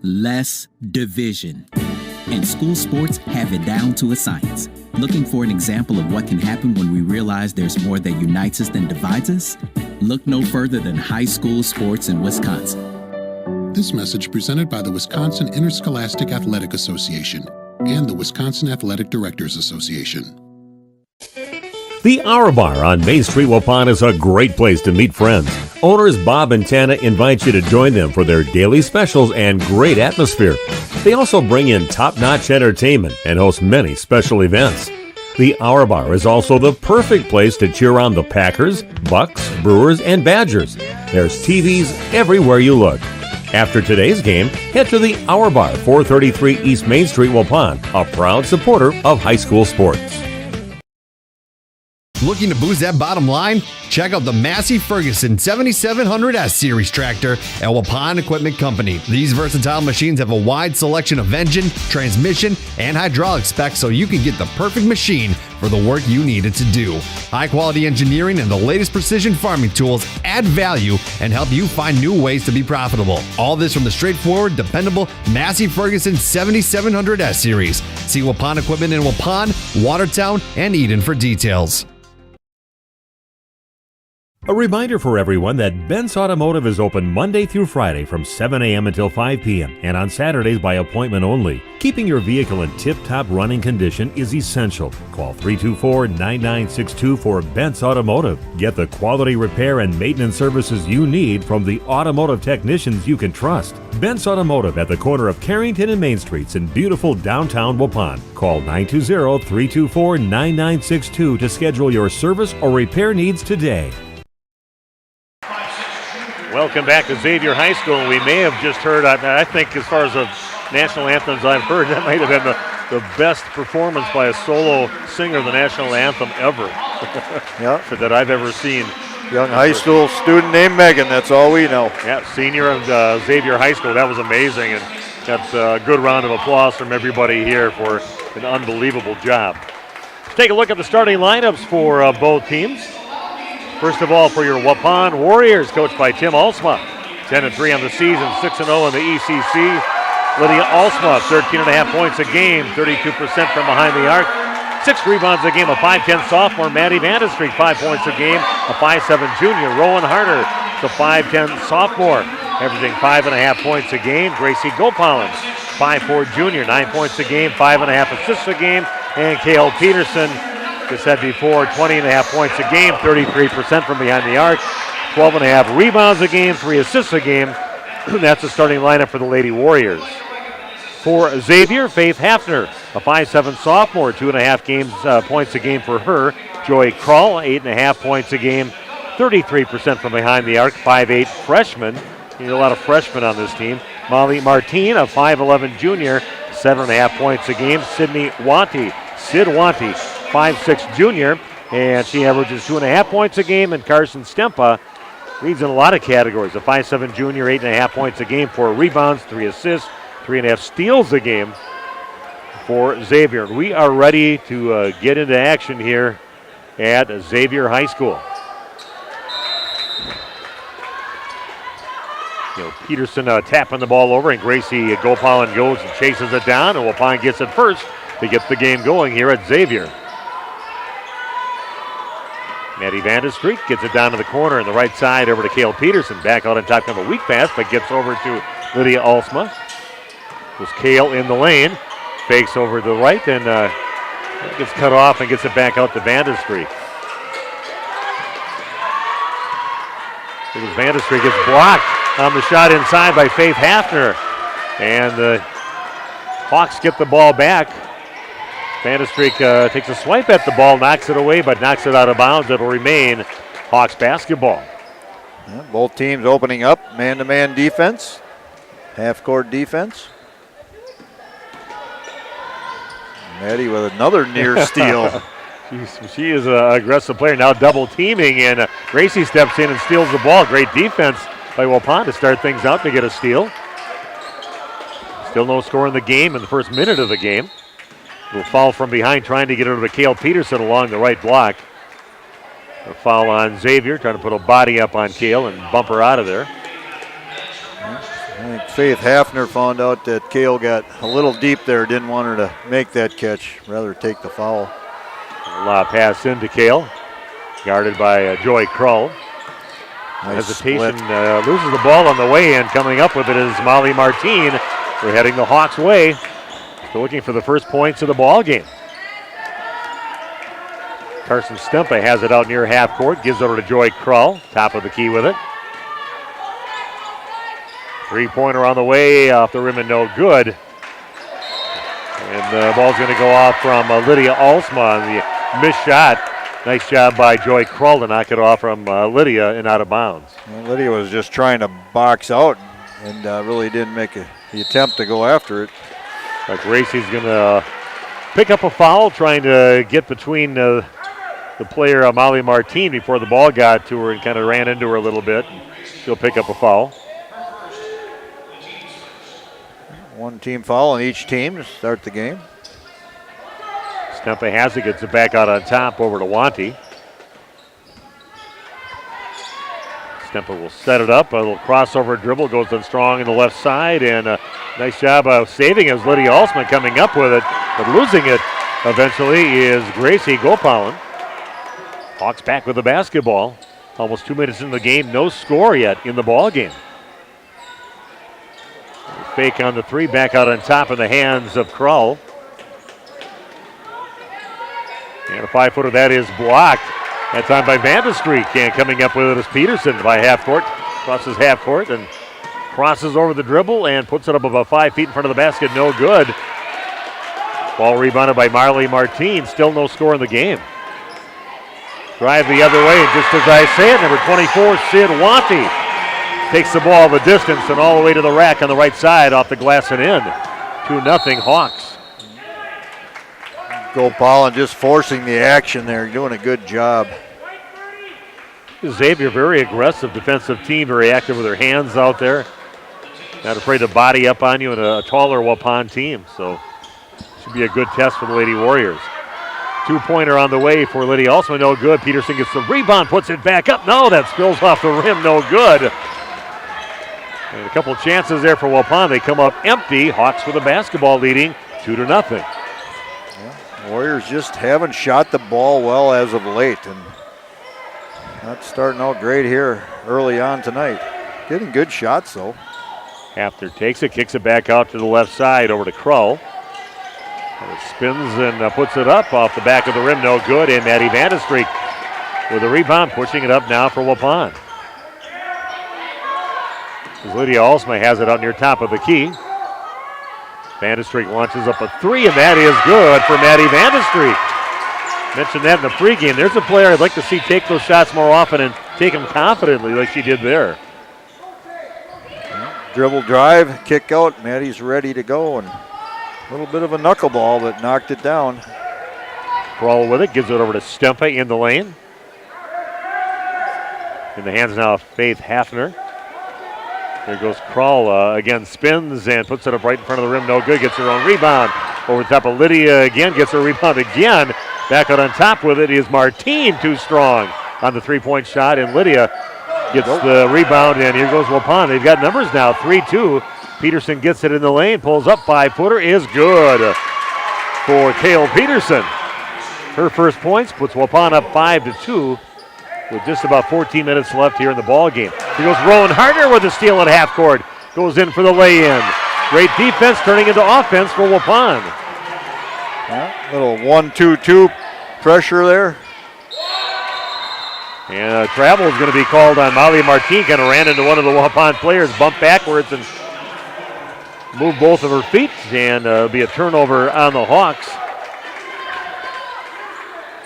Less division. And school sports have it down to a science. Looking for an example of what can happen when we realize there's more that unites us than divides us? Look no further than high school sports in Wisconsin. This message presented by the Wisconsin Interscholastic Athletic Association and the Wisconsin Athletic Directors Association. The Hour Bar on Main Street, Waupun is a great place to meet friends. Owners Bob and Tana invite you to join them for their daily specials and great atmosphere. They also bring in top-notch entertainment and host many special events. The Hour Bar is also the perfect place to cheer on the Packers, Bucks, Brewers, and Badgers. There's TVs everywhere you look. After today's game, head to the Hour Bar, 433 East Main Street, Waupun, a proud supporter of high school sports. Looking to boost that bottom line? Check out the Massey Ferguson 7700S Series tractor at Waupun Equipment Company. These versatile machines have a wide selection of engine, transmission, and hydraulic specs so you can get the perfect machine for the work you need it to do. High-quality engineering and the latest precision farming tools add value and help you find new ways to be profitable. All this from the straightforward, dependable Massey Ferguson 7700S Series. See Waupun Equipment in Waupun, Watertown, and Eden for details. A reminder for everyone that Bent's Automotive is open Monday through Friday from 7 a.m. until 5 p.m. and on Saturdays by appointment only. Keeping your vehicle in tip-top running condition is essential. Call 324-9962 for Bent's Automotive. Get the quality repair and maintenance services you need from the automotive technicians you can trust. Bent's Automotive at the corner of Carrington and Main Streets in beautiful downtown Waupun. Call 920-324-9962 to schedule your service or repair needs today. Welcome back to Xavier High School. We may have just heard, I think as far as the national anthems I've heard, that might have been the best performance by a solo singer of the national anthem ever that I've ever seen. Young high school student named Megan, that's all we know. Yeah, senior of Xavier High School. That was amazing, and that's a good round of applause from everybody here for an unbelievable job. Let's take a look at the starting lineups for both teams. First of all, for your Waupun Warriors, coached by Tim Alsma. 10-3 on the season, 6-0 in the ECC. Lydia Alsma, 13.5 points a game, 32% from behind the arc. 6 rebounds a game, a 5'10 sophomore. Maddie Vandestreek, 5 points a game, a 5'7 junior. Rowan Harder, the 5'10 sophomore, averaging 5.5 points a game. Gracie Gopalin, 5'4 junior, 9 points a game, 5.5 assists a game. And Kale Peterson, just said before, 20.5 points a game, 33% from behind the arc. 12.5 rebounds a game, 3 assists a game. That's the starting lineup for the Lady Warriors. For Xavier, Faith Hafner, a 5'7 sophomore, 2.5 points a game for her. Joy Krull, 8.5 points a game, 33% from behind the arc. 5'8 freshman. You need a lot of freshmen on this team. Molly Martin, a 5'11 junior, 7.5 points a game. Sydney Wanty, Sid Wanty, 5'6 junior, and she averages 2.5 points a game. And Carson Stempa leads in a lot of categories. A 5'7 junior, 8.5 points a game, 4 rebounds, 3 assists, 3.5 steals a game for Xavier. We are ready to get into action here at Xavier High School. Peterson tapping the ball over, and Gracie Gopalin goes and chases it down, and Waupun gets it first to get the game going here at Xavier. Maddie Vandestreek gets it down to the corner on the right side over to Kale Peterson. Back out on top, kind of a weak pass, but gets over to Lydia Alsma. Was Kale in the lane, fakes over to the right, and gets cut off and gets it back out to Vandestreek. Vandestreek gets blocked on the shot inside by Faith Hafner, and the Hawks get the ball back. Vandestreek takes a swipe at the ball, knocks it away, but knocks it out of bounds. It'll remain Hawks basketball. Yeah, both teams opening up, man-to-man defense, half-court defense. Maddie with another near steal. She is an aggressive player, now double teaming, and Gracie steps in and steals the ball. Great defense by Waupun to start things out to get a steal. Still no score in the game in the first minute of the game. Will foul from behind, trying to get it over to Kale Peterson along the right block. A foul on Xavier, trying to put a body up on Kale and bump her out of there. I think Faith Hafner found out that Kale got a little deep there, didn't want her to make that catch, rather take the foul. Pass into Kale, guarded by Joy Krull. Nice hesitation, loses the ball on the way, and coming up with it is Molly Martin. We're heading the Hawks' way. Still looking for the first points of the ball game. Carson Stempa has it out near half court, gives it over to Joy Krull, top of the key with it. Three-pointer on the way, off the rim and no good. And the ball's going to go off from Lydia Alsma on the missed shot. Nice job by Joy Krull to knock it off from Lydia and out of bounds. Well, Lydia was just trying to box out and really didn't make the attempt to go after it. But Gracie's going to pick up a foul, trying to get between the player Molly Martin before the ball got to her and kind of ran into her a little bit. She'll pick up a foul. One team foul on each team to start the game. Stempa has it, gets it back out on top over to Wanty. Stempa will set it up. A little crossover dribble, goes in strong in the left side, and a nice job of saving as Lydia Alsman coming up with it, but losing it eventually is Gracie Gopalin. Hawks back with the basketball. Almost 2 minutes in the game, no score yet in the ball game. Fake on the three, back out on top in the hands of Krull. And a 5-footer that is blocked. That time by Vandestreek, and coming up with it is Peterson by half court. Crosses half court and crosses over the dribble and puts it up about 5 feet in front of the basket. No good. Ball rebounded by Marley Martin. Still no score in the game. Drive the other way, and just as I say it, number 24, Sid Wanty, takes the ball the distance and all the way to the rack on the right side off the glass and in. 2-0 Hawks. Gopalin just forcing the action there, doing a good job. Xavier, very aggressive defensive team, very active with their hands out there. Not afraid to body up on you in a taller Waupun team, so should be a good test for the Lady Warriors. Two-pointer on the way for Lydia. Also no good. Peterson gets the rebound, puts it back up. No, that spills off the rim. No good. And a couple chances there for Waupun. They come up empty. Hawks with the basketball leading 2-0. Yeah, Warriors just haven't shot the ball well as of late, and not starting out great here early on tonight. Getting good shots though. Hafner takes it, kicks it back out to the left side over to Krull. And it spins and puts it up off the back of the rim. No good. And Maddie Vandestreek with a rebound, pushing it up now for Waupun. As Lydia Alsma has it out near top of the key. Vandestreek launches up a three, and that is good for Maddie Vandestreek. Mentioned that in the pregame. There's a player I'd like to see take those shots more often and take them confidently like she did there. Dribble drive, kick out. Maddie's ready to go, and a little bit of a knuckleball, but knocked it down. Krull with it, gives it over to Stempa in the lane. In the hands now of Faith Hafner. There goes Krull, again spins and puts it up right in front of the rim. No good, gets her own rebound. Over the top of Lydia again, gets her rebound again. Back out on top with it is Martine, too strong on the three-point shot, and Lydia gets the rebound, and here goes Waupun. They've got numbers now, 3-2. Peterson gets it in the lane, pulls up, five-footer is good for Kale Peterson. Her first points puts Waupun up 5-2 with just about 14 minutes left here in the ball game. Here goes Rowan Harder with a steal at half court. Goes in for the lay-in. Great defense turning into offense for Waupun. Yeah, little 1-2-2 pressure there. And travel is going to be called on Molly Martine. Kind of ran into one of the Waupun players, bumped backwards and moved both of her feet. And it'll be a turnover on the Hawks.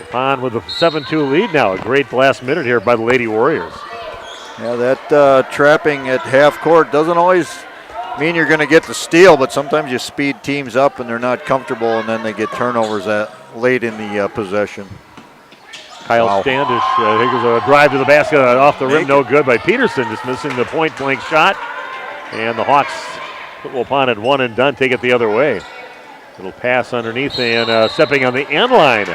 Waupun with a 7-2 lead now. A great last minute here by the Lady Warriors. Yeah, that trapping at half court doesn't always mean you're going to get the steal, but sometimes you speed teams up and they're not comfortable, and then they get turnovers late in the possession. Kyle Standish, here goes a drive to the basket off the rim, no good by Peterson, just missing the point-blank shot. And the Hawks put Waupun at one and done, take it the other way. Little pass underneath and stepping on the end line.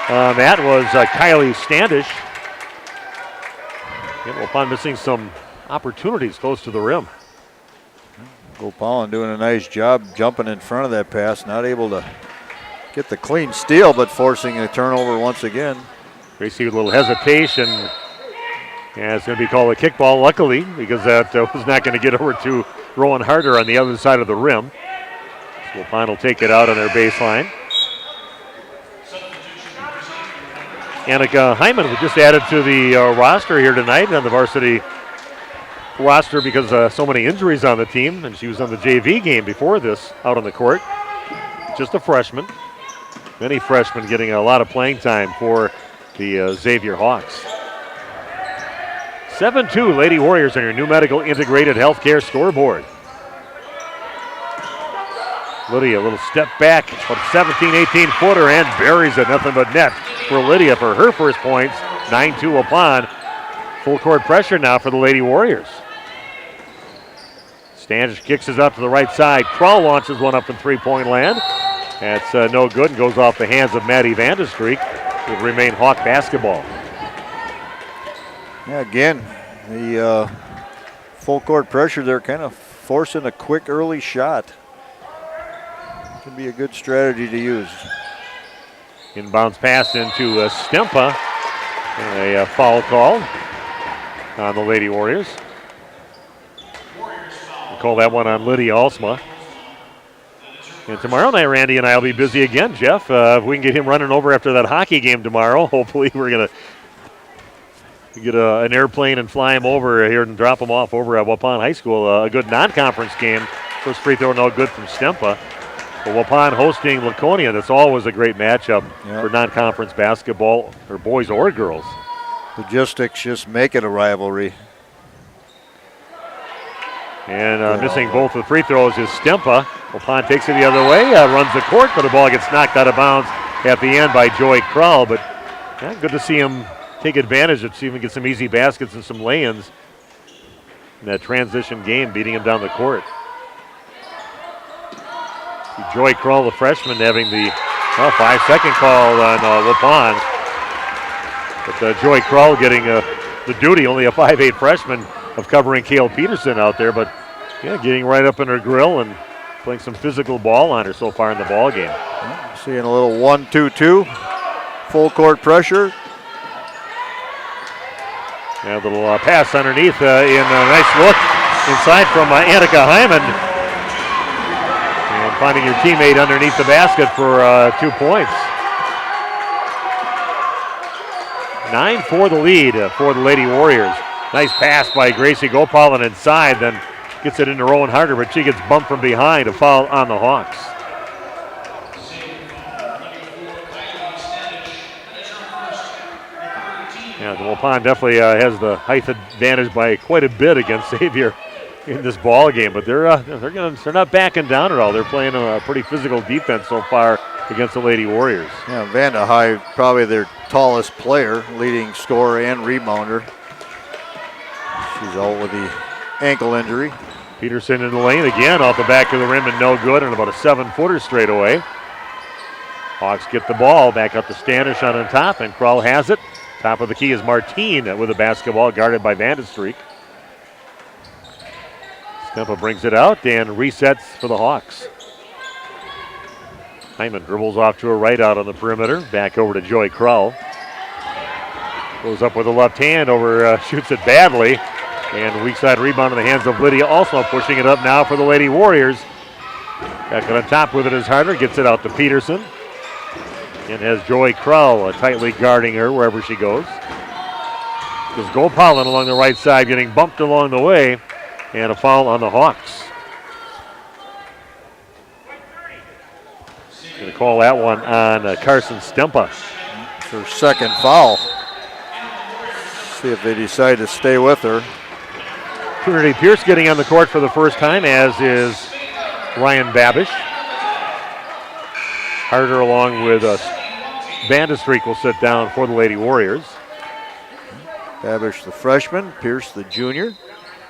That was Kylie Standish. And Waupun missing some opportunities close to the rim. Waupun doing a nice job jumping in front of that pass, not able to get the clean steal, but forcing a turnover once again. Gracie with a little hesitation. And it's going to be called a kickball, luckily, because that was not going to get over to Rowan Harder on the other side of the rim. So Waupun will take it out on their baseline. Annika Hyman was just added to the roster here tonight on the varsity roster because so many injuries on the team, and she was on the JV game before this out on the court. Just a freshman. Many freshmen getting a lot of playing time for the Xavier Hawks. 7-2 Lady Warriors on your new medical integrated healthcare scoreboard. Lydia, a little step back, about 17-18 footer, and buries it. Nothing but net for Lydia for her first points. 9-2 Waupun. Full court pressure now for the Lady Warriors. Standish kicks it up to the right side. Krull launches one up in three-point land. That's no good and goes off the hands of Maddie Vandestreek. It will remain Hawk basketball. Yeah, again, the full court pressure there, kind of forcing a quick early shot. Could be a good strategy to use. Inbounds pass into Stempa. And a foul call on the Lady Warriors. We'll call that one on Lydia Alsma. And tomorrow night, Randy and I will be busy again, Jeff. If we can get him running over after that hockey game tomorrow, hopefully we're going to get an airplane and fly him over here and drop him off over at Waupun High School. A good non-conference game. First free throw, no good from Stempa. But Waupun hosting Laconia. That's always a great matchup for non-conference basketball, or boys or girls. Logistics just make it a rivalry. And missing both the free throws is Stempa. Waupun takes it the other way, runs the court, but the ball gets knocked out of bounds at the end by Joy Krull. But good to see him take advantage of, see him get some easy baskets and some lay-ins in that transition game, beating him down the court. Joy Krull, the freshman, having the Well, 5-second call on Waupun. But Joy Krull getting the duty, only a 5'8 freshman, of covering Cale Peterson out there. But, yeah, getting right up in her grill and playing some physical ball on her so far in the ball game. Seeing a little 1-2-2. Full court pressure. Yeah, a little pass underneath in a nice look inside from Annika Hyman. And finding your teammate underneath the basket for 2 points. 9-4 the lead for the Lady Warriors. Nice pass by Gracie Gopal and inside, then gets it into Rowan Harder, but she gets bumped from behind. A foul on the Hawks. Yeah, the Waupun definitely has the height advantage by quite a bit against Xavier in this ball game, but they're not backing down at all. They're playing a pretty physical defense so far against the Lady Warriors. Yeah, Vanda High, probably their tallest player, leading scorer and rebounder. She's out with the ankle injury. Peterson in the lane again off the back of the rim and no good, and about a 7-footer straight away. Hawks get the ball back up to Stanish on top, and Krull has it. Top of the key is Martine with the basketball, guarded by Vandestreek. Stempa brings it out and resets for the Hawks. Hyman dribbles off to a right out on the perimeter. Back over to Joy Krull. Goes up with the left hand over, shoots it badly. And weak side rebound in the hands of Lydia, also pushing it up now for the Lady Warriors. Back on top with it is Harder, gets it out to Peterson. And has Joy Krull tightly guarding her wherever she goes. There's Gopalin along the right side getting bumped along the way. And a foul on the Hawks. Going to call that one on Carson Stempa. It's her second foul. See if they decide to stay with her. Trinity Pierce getting on the court for the first time, as is Ryan Babish. Harder along with Vandestreek will sit down for the Lady Warriors. Babish the freshman, Pierce the junior.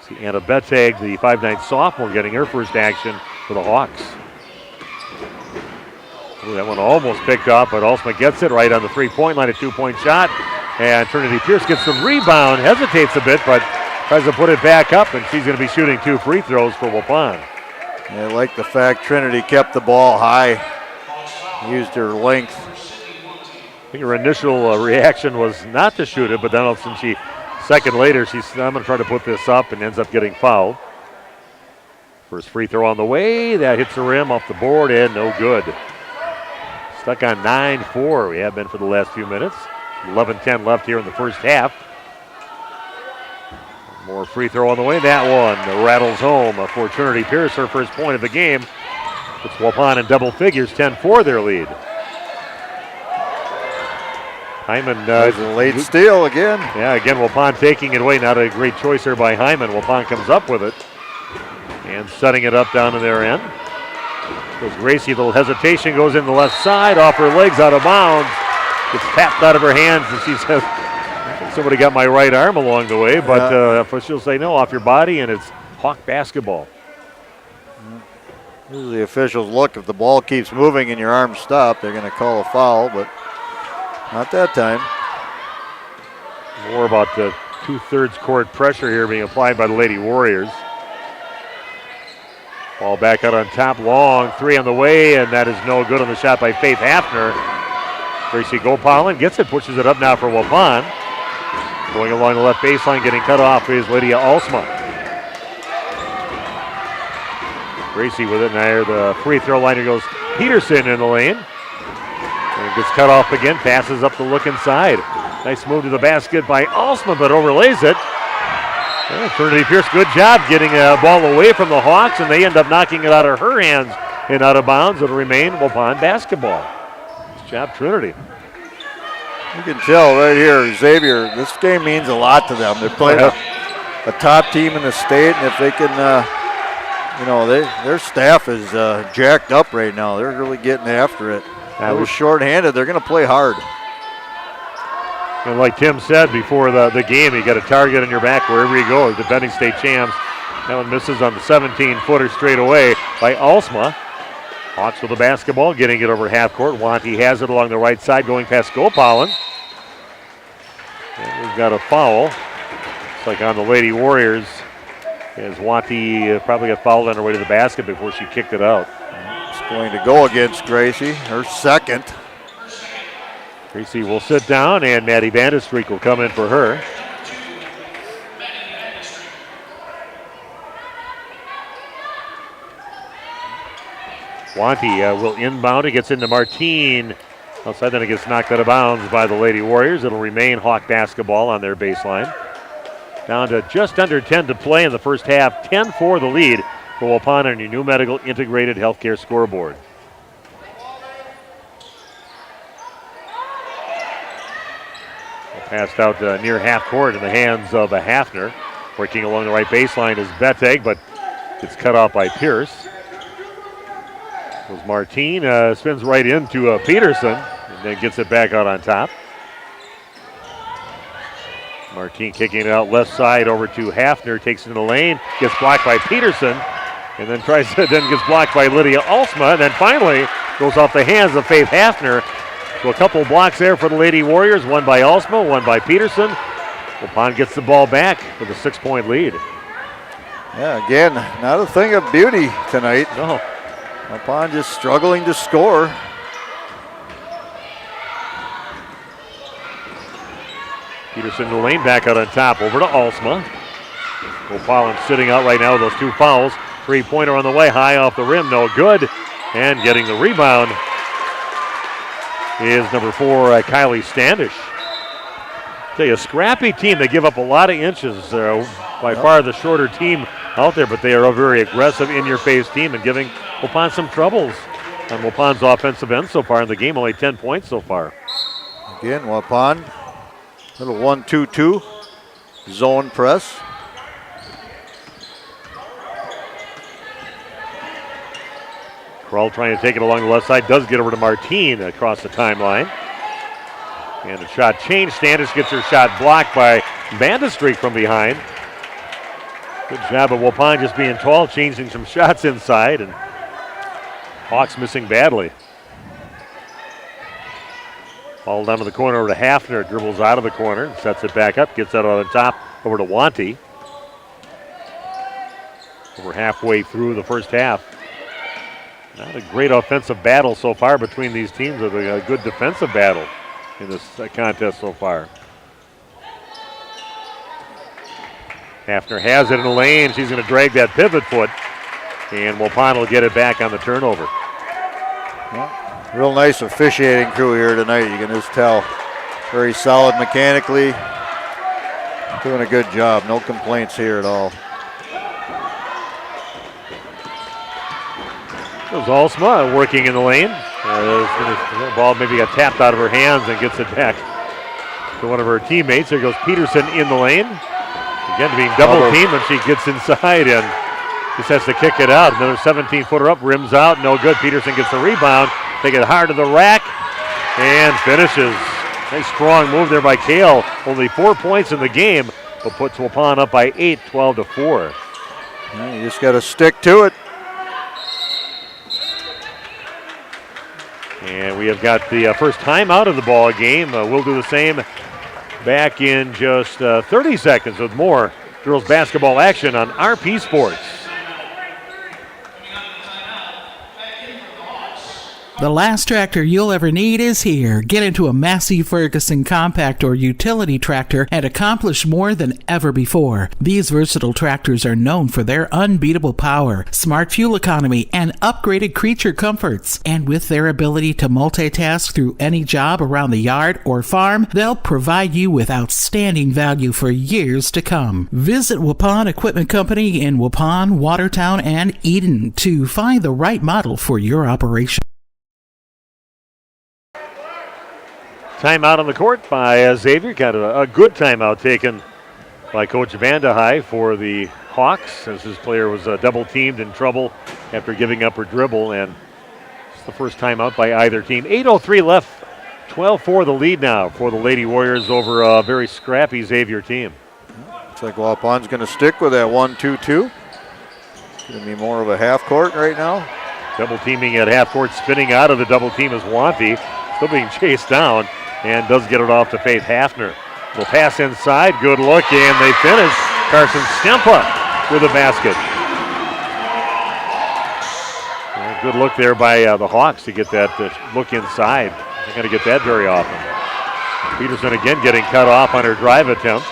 See Anna Bettag, the 5'9 sophomore, getting her first action for the Hawks. Ooh, that one almost picked up, but Alsma gets it right on the three-point line, a two-point shot. And Trinity Pierce gets the rebound, hesitates a bit, but tries to put it back up, and she's going to be shooting 2 free throws for Waupun. I like the fact Trinity kept the ball high, used her length. I think her initial reaction was not to shoot it, but then all of a sudden second later, she's, I'm going to try to put this up, and ends up getting fouled. First free throw on the way, that hits the rim off the board, and no good. Stuck on 9-4, we have been for the last few minutes. 11-10 left here in the first half. More free throw on the way. That one rattles home for Trinity Pierce, her first point of the game. Puts Waupun in double figures, 10-4 their lead. Hyman. There's a late steal again. Yeah, again, Waupun taking it away. Not a great choice there by Hyman. Waupun comes up with it. And setting it up down to their end. Goes Gracie, a little hesitation, goes in the left side, off her legs, out of bounds. Gets tapped out of her hands, and she says, I think somebody got my right arm along the way, but officials say no, off your body, and it's Hawk basketball. This is the officials look. If the ball keeps moving and your arm stopped, they're going to call a foul, but not that time. More about the 2/3 court pressure here being applied by the Lady Warriors. Ball back out on top, long three on the way, and that is no good on the shot by Faith Hafner. Gracie Gopalin gets it, pushes it up now for Waupun. Going along the left baseline, getting cut off is Lydia Alsma. Gracie with it now. The free throw line, here goes Peterson in the lane. And gets cut off again, passes up the look inside. Nice move to the basket by Alsma, but overlays it. Yeah, Trinity Pierce, good job getting a ball away from the Hawks, and they end up knocking it out of her hands and out of bounds. It'll remain Waupun basketball. Nice job, Trinity. You can tell right here, Xavier, this game means a lot to them. They're playing a top team in the state, and if they can, their staff is jacked up right now. They're really getting after it. They were shorthanded. They're going to play hard. And like Tim said before the game, you got a target on your back wherever you go. The defending state champs. That one misses on the 17-footer straight away by Alsma. Hawks with the basketball, getting it over half court. Wanty has it along the right side, going past Gopalin. And we've got a foul. It's like on the Lady Warriors, as Wanty probably got fouled on her way to the basket before she kicked it out. It's going to go against Gracie, her second. Gracie will sit down, and Maddie Vandestreek will come in for her. Wanty will inbound. It gets into Martine. Outside, then it gets knocked out of bounds by the Lady Warriors. It'll remain Hawk basketball on their baseline. Down to just under 10 to play in the first half. 10-4 the lead for Waupun on your New Medical Integrated Healthcare scoreboard. Passed out near half court in the hands of Hafner. Working along the right baseline is Bettig, but gets cut off by Pierce. Martine spins right into Peterson and then gets it back out on top. Martine kicking it out left side over to Hafner, takes it in the lane, gets blocked by Peterson, and then gets blocked by Lydia Alsma, and then finally goes off the hands of Faith Hafner. So a couple blocks there for the Lady Warriors, one by Alsma, one by Peterson. Waupun gets the ball back with a 6-point lead. Yeah, again, not a thing of beauty tonight. No. Waupun just struggling to score. Peterson in the lane, back out on top, over to Alsma. Waupun sitting out right now with those two fouls. Three-pointer on the way, high off the rim, no good. And getting the rebound is number 4, Kylie Standish. Tell you, a scrappy team. They give up a lot of inches. By far the shorter team out there, but they are a very aggressive, in-your-face team and giving Waupun some troubles on Waupun's offensive end so far in the game. Only 10 points so far. Again, Waupun, little 1-2-2 zone press. Krull trying to take it along the left side, does get over to Martine across the timeline. And a shot change. Standish gets her shot blocked by Vandestreek from behind. Good job of Waupun just being tall, changing some shots inside, and Hawks missing badly. Ball down to the corner over to Hafner, dribbles out of the corner, sets it back up, gets that on the top over to Wanty. Over halfway through the first half. Not a great offensive battle so far between these teams, but a good defensive battle in this contest so far. Hafner has it in the lane. She's going to drag that pivot foot, and Waupun will get it back on the turnover. Yeah, real nice officiating crew here tonight. You can just tell. Very solid mechanically. Doing a good job. No complaints here at all. Goes Alsma working in the lane. The ball maybe got tapped out of her hands and gets it back to one of her teammates. There goes Peterson in the lane. Again, being double teamed when she gets inside and just has to kick it out. Another 17-footer up, rims out, no good. Peterson gets the rebound, take it hard to the rack, and finishes. Nice strong move there by Kale. Only 4 points in the game, but puts Waupun up by 8, 12-4. Yeah, you just got to stick to it. And we have got the first timeout of the ball game. We'll do the same back in just 30 seconds with more girls basketball action on RP Sports. The last tractor you'll ever need is here. Get into a Massey Ferguson compact or utility tractor and accomplish more than ever before. These versatile tractors are known for their unbeatable power, smart fuel economy, and upgraded creature comforts. And with their ability to multitask through any job around the yard or farm, they'll provide you with outstanding value for years to come. Visit Waupun Equipment Company in Waupun, Watertown, and Eden to find the right model for your operation. Timeout on the court by Xavier. Kind of a good timeout taken by Coach Vandehei for the Hawks, as his player was double teamed in trouble after giving up her dribble, and it's the first timeout by either team. 8:03 left, 12-4 the lead now for the Lady Warriors over a very scrappy Xavier team. Looks like Waupun's going to stick with that 1-2-2. It's going to be more of a half court right now. Double teaming at half court, spinning out of the double team is Wanty. Still being chased down and does get it off to Faith Hafner. Will pass inside, good look, and they finish. Carson Stempa with a basket. And good look there by the Hawks to get that look inside. They're going to get that very often. Peterson again getting cut off on her drive attempt.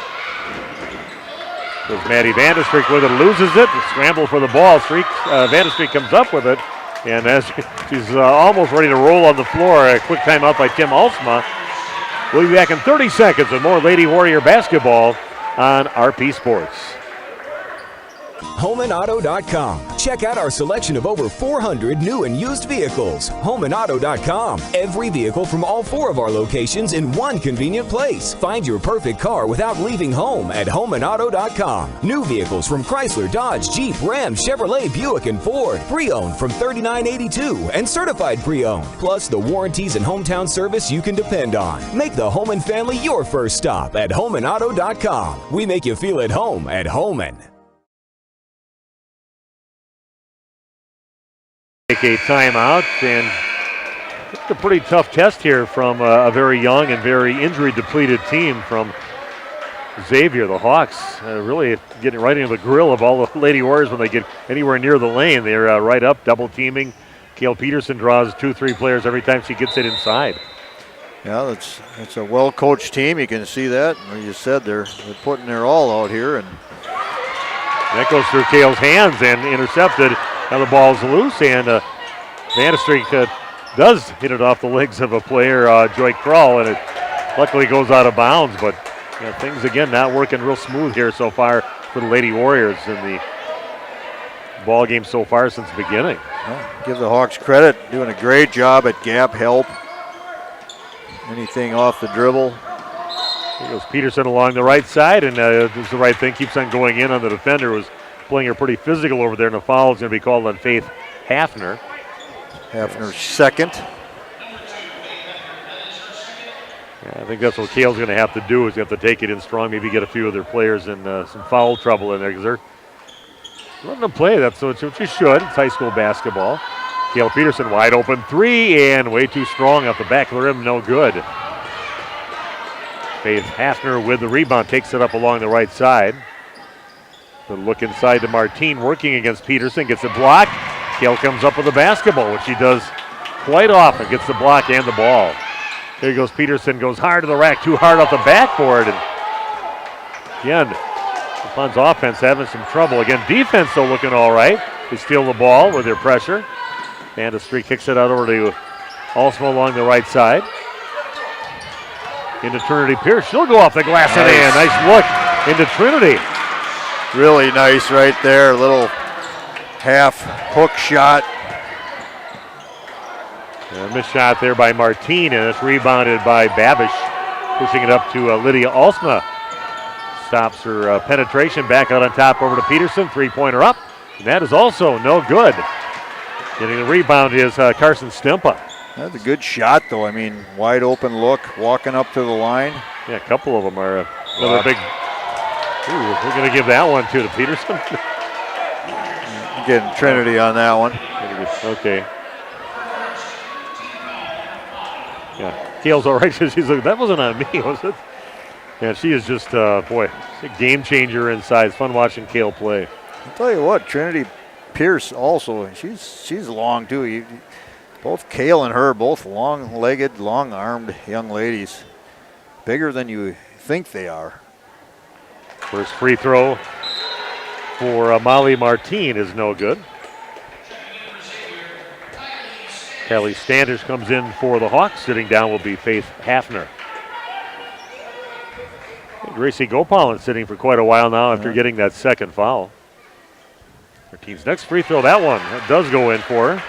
Goes Maddie Vanderstreek with it, loses it. Scramble for the ball. Vanderstreek comes up with it. And as she's almost ready to roll on the floor, a quick timeout by Tim Alsma. We'll be back in 30 seconds with more Lady Warrior basketball on RP Sports. HomeandAuto.com. Check out our selection of over 400 new and used vehicles. HomeandAuto.com. Every vehicle from all 4 of our locations in one convenient place. Find your perfect car without leaving home at HomeandAuto.com. New vehicles from Chrysler, Dodge, Jeep, Ram, Chevrolet, Buick, and Ford. Pre-owned from $39.82 and certified pre-owned. Plus the warranties and hometown service you can depend on. Make the Home and Family your first stop at HomeandAuto.com. We make you feel at home at Homan. Take a timeout, and it's a pretty tough test here from a very young and very injury-depleted team from Xavier. The Hawks really getting right into the grill of all the Lady Warriors when they get anywhere near the lane. They're right up, double-teaming. Kale Peterson draws 2-3 players every time she gets it inside. Yeah, it's a well-coached team. You can see that. Like you said, they're putting their all out here, and that goes through Kale's hands and intercepted. Now the ball's loose, and Vanderstreek does hit it off the legs of a player, Joy Krull, and it luckily goes out of bounds. But things, again, not working real smooth here so far for the Lady Warriors in the ball game so far since the beginning. Well, give the Hawks credit, doing a great job at gap help. Anything off the dribble. Here goes Peterson along the right side, and it's the right thing. Keeps on going in on the defender. Was playing her pretty physical over there, and the foul is going to be called on Faith Hafner. Hafner's second. Yeah, I think that's what Kale's going to have to do, is you have to take it in strong, maybe get a few of their players in some foul trouble in there, because they're letting them play. That's what you should. It's high school basketball. Kale Peterson wide open 3, and way too strong off the back of the rim, no good. Faith Hafner with the rebound, takes it up along the right side. The look inside to Martine, working against Peterson, gets a block. Kale comes up with the basketball, which she does quite often, gets the block and the ball. There goes Peterson, goes hard to the rack, too hard off the backboard. And again, the Fun's offense having some trouble. Again, defense though looking all right. They steal the ball with their pressure. Vanderstreek kicks it out over to Alsma along the right side. Into Trinity Pierce, she'll go off the glass and in. Nice look into Trinity. Really nice right there, a little half hook shot. A missed shot there by Martine, and it's rebounded by Babish, pushing it up to Lydia Alsma. Stops her penetration, back out on top over to Peterson, three-pointer up, and that is also no good. Getting the rebound is Carson Stempa. That's a good shot, though. I mean, wide open look, walking up to the line. Yeah, a couple of them are another big. Ooh, we're going to give that one to Peterson. Getting Trinity on that one. Okay. Yeah, Kale's all right. She's like, that wasn't on me, was it? Yeah, she is just, boy, a game changer inside. It's fun watching Kale play. I'll tell you what, Trinity Pierce also, she's long too. Both Kale and her, both long-legged, long-armed young ladies. Bigger than you think they are. First free throw for Molly Martine is no good. Kelly Standish comes in for the Hawks. Sitting down will be Faith Hafner. Gracie Gopalin sitting for quite a while now after getting that second foul. Martine's next free throw, that one does go in for her.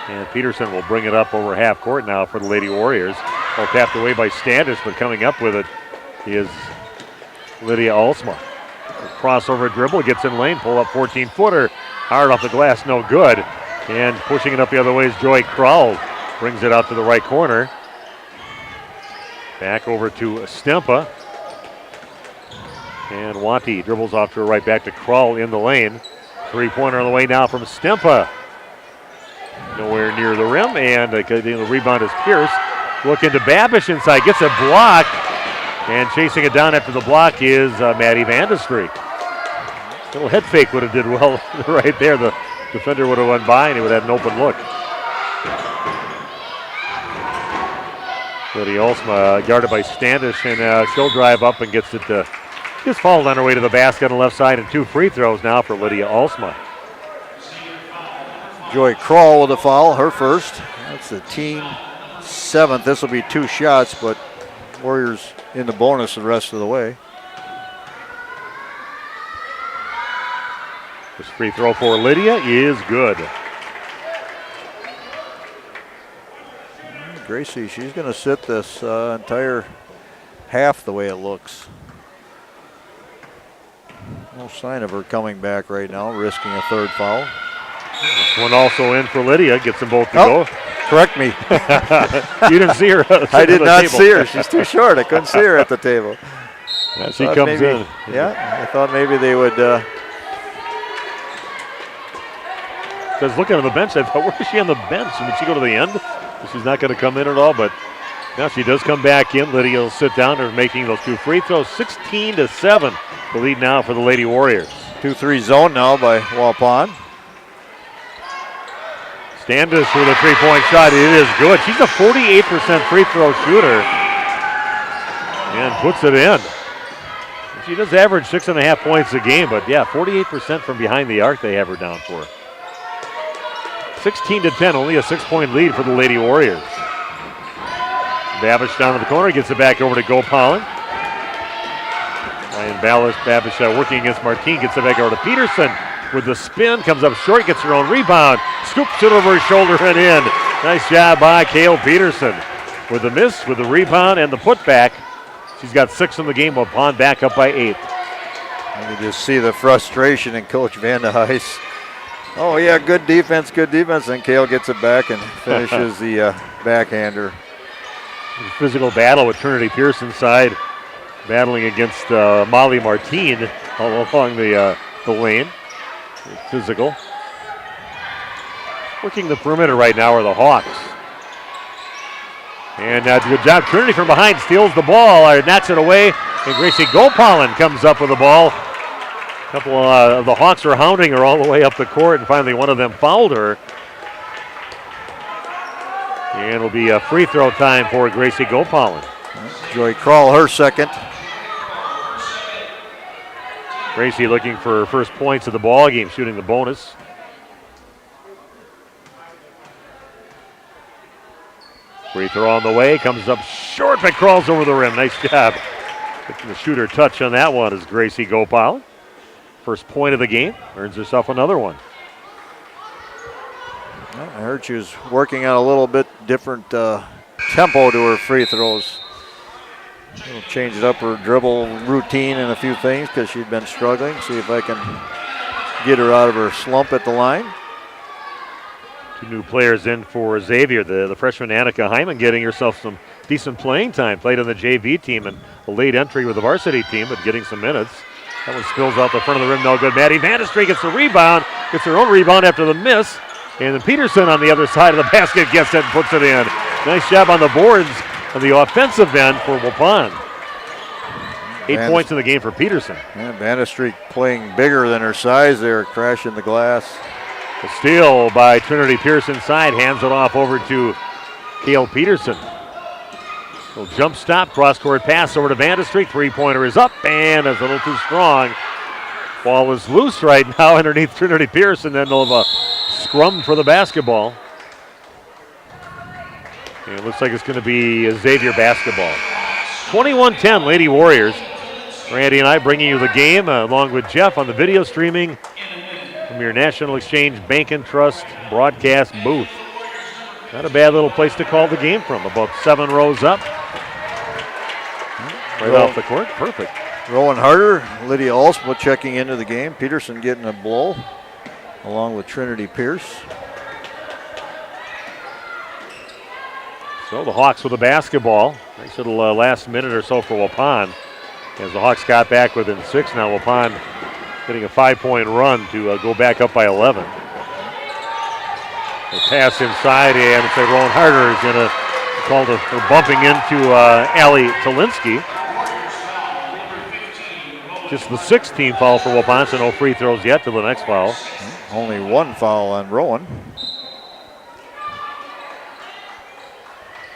And Peterson will bring it up over half court now for the Lady Warriors. Well, tapped away by Standish, but coming up with it is Lydia Alsma. Crossover dribble, gets in lane, pull up 14-footer. Hard off the glass, no good. And pushing it up the other way is Joy Krull. Brings it out to the right corner. Back over to Stempa. And Wanty dribbles off to her right back to Krull in the lane. Three-pointer on the way now from Stempa. Nowhere near the rim, and the rebound is Pierce. Look into Babish inside, gets a block, and chasing it down after the block is Maddie Vandestreek. Little head fake would have did well right there. The defender would have went by, and he would have had an open look. Lydia Olsma guarded by Standish, and she'll drive up and gets it to just fouled on her way to the basket on the left side, and 2 free throws now for Lydia Olsma. Joy Krull with a foul, her first. That's the team 7th. This will be 2 shots, but Warriors in the bonus the rest of the way. This free throw for Lydia is good. Gracie, she's going to sit this entire half the way it looks. No sign of her coming back right now, risking a 3rd foul. This one also in for Lydia, gets them both to go. Correct me. You didn't see her. I did not see her. She's too short. I couldn't see her at the table. Yeah, she comes in. Yeah, I thought maybe they would. Because looking on the bench, I thought, where is she on the bench? And did she go to the end? She's not going to come in at all, but now she does come back in. Lydia will sit down. They're making those 2 free throws. 16-7. The lead now for the Lady Warriors. 2-3 zone now by Waupun. Standish with a 3-point shot. It is good. She's a 48% free throw shooter. And puts it in. She does average 6.5 points a game, but yeah, 48% from behind the arc they have her down for. 16-10, only a 6-point lead for the Lady Warriors. Babish down in the corner, gets it back over to Gopalin. Ryan Babish working against Martin, gets it back over to Peterson with the spin, comes up short, gets her own rebound, scoops it over her shoulder and in. Nice job by Cale Peterson with the miss, with the rebound and the putback. She's got 6 in the game, Waupun back up by 8. You can just see the frustration in Coach Van de Heijs. Oh yeah, good defense, and Cale gets it back and finishes the backhander. Physical battle with Trinity Pearson's side, battling against Molly Martin all along the lane. Physical. Working the perimeter right now are the Hawks. And good job. Trinity from behind steals the ball, knocks it away, and Gracie Gopalin comes up with the ball. A couple of the Hawks are hounding her all the way up the court, and finally one of them fouled her. And it'll be a free throw time for Gracie Gopalin. Joy Krull, her second. Gracie looking for her first points of the ball game, shooting the bonus. Free throw on the way, comes up short, but crawls over the rim. Nice job. Getting the shooter touch on that one is Gracie Gopal. First point of the game, earns herself another one. I heard she was working on a little bit different tempo to her free throws. She'll change it up her dribble routine and a few things because she'd been struggling. See if I can get her out of her slump at the line. 2 new players in for Xavier. The freshman Annika Hyman getting herself some decent playing time. Played on the JV team and a late entry with the varsity team, but getting some minutes. That one spills out the front of the rim. No good. Maddie Vandestreek gets the rebound. Gets her own rebound after the miss. And then Peterson on the other side of the basket gets it and puts it in. Nice job on the boards on the offensive end for Waupun. 8 points in the game for Peterson. Yeah, Vandestreek playing bigger than her size there, crashing the glass. A steal by Trinity Pearson's side, hands it off over to Cale Peterson. Little jump stop, cross-court pass over to Vandestreek. 3-pointer is up, and it's a little too strong. Ball is loose right now underneath Trinity Pearson. Then they'll have a scrum for the basketball. And it looks like it's going to be a Xavier basketball. 21-10, Lady Warriors. Randy and I bringing you the game along with Jeff on the video streaming from your National Exchange Bank and Trust broadcast booth. Not a bad little place to call the game from. About 7 rows up. Right off the court. Perfect. Rowan Harder, Lydia Olsma checking into the game. Peterson getting a blow along with Trinity Pierce. So the Hawks with the basketball. Nice little last minute or so for Waupun. As the Hawks got back within 6 now, Waupun getting a 5-point run to go back up by 11. They pass inside, and it's Rowan Harder is going to call for bumping into Allie Talinsky. Just the 6th team foul for Waupun, so no free throws yet to the next foul. Only one foul on Rowan.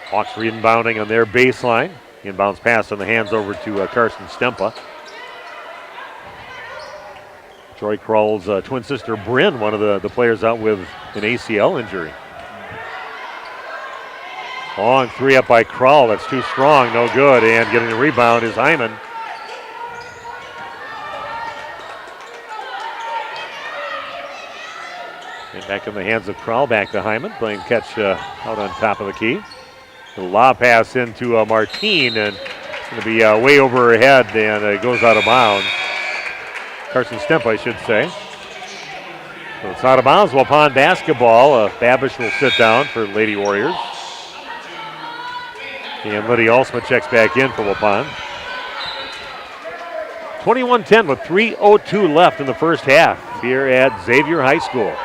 Hawks rebounding on their baseline. Inbounds pass on the hands over to Carson Stempa. Troy Krull's twin sister Bryn, one of the players out with an ACL injury. Long three up by Krull. That's too strong, no good. And getting the rebound is Hyman. And back in the hands of Krull, back to Hyman, playing catch out on top of the key. The lob pass into Martine, and it's going to be way over her head, and it goes out of bounds. Carson Stemp, I should say. So it's out of bounds. Waupun basketball. Babish will sit down for Lady Warriors. And Lydia Alsma checks back in for Waupun. 21-10 with 3:02 left in the first half here at Xavier High School.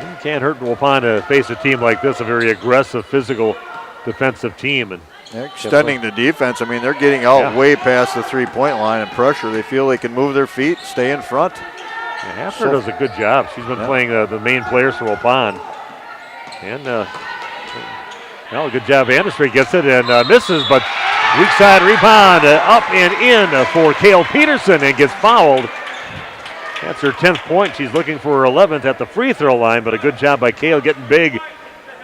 It can't hurt Waupun to face a team like this, a very aggressive, physical, defensive team. And extending the defense. I mean, they're getting out way past the three-point line and pressure. They feel they can move their feet, stay in front. Yeah, Hafner does a good job. She's been playing the main players for Waupun. And a good job. Vanderstreet gets it and misses, but weak side rebound up and in for Kale Peterson and gets fouled. That's her 10th point. She's looking for her 11th at the free throw line, but a good job by Kale getting big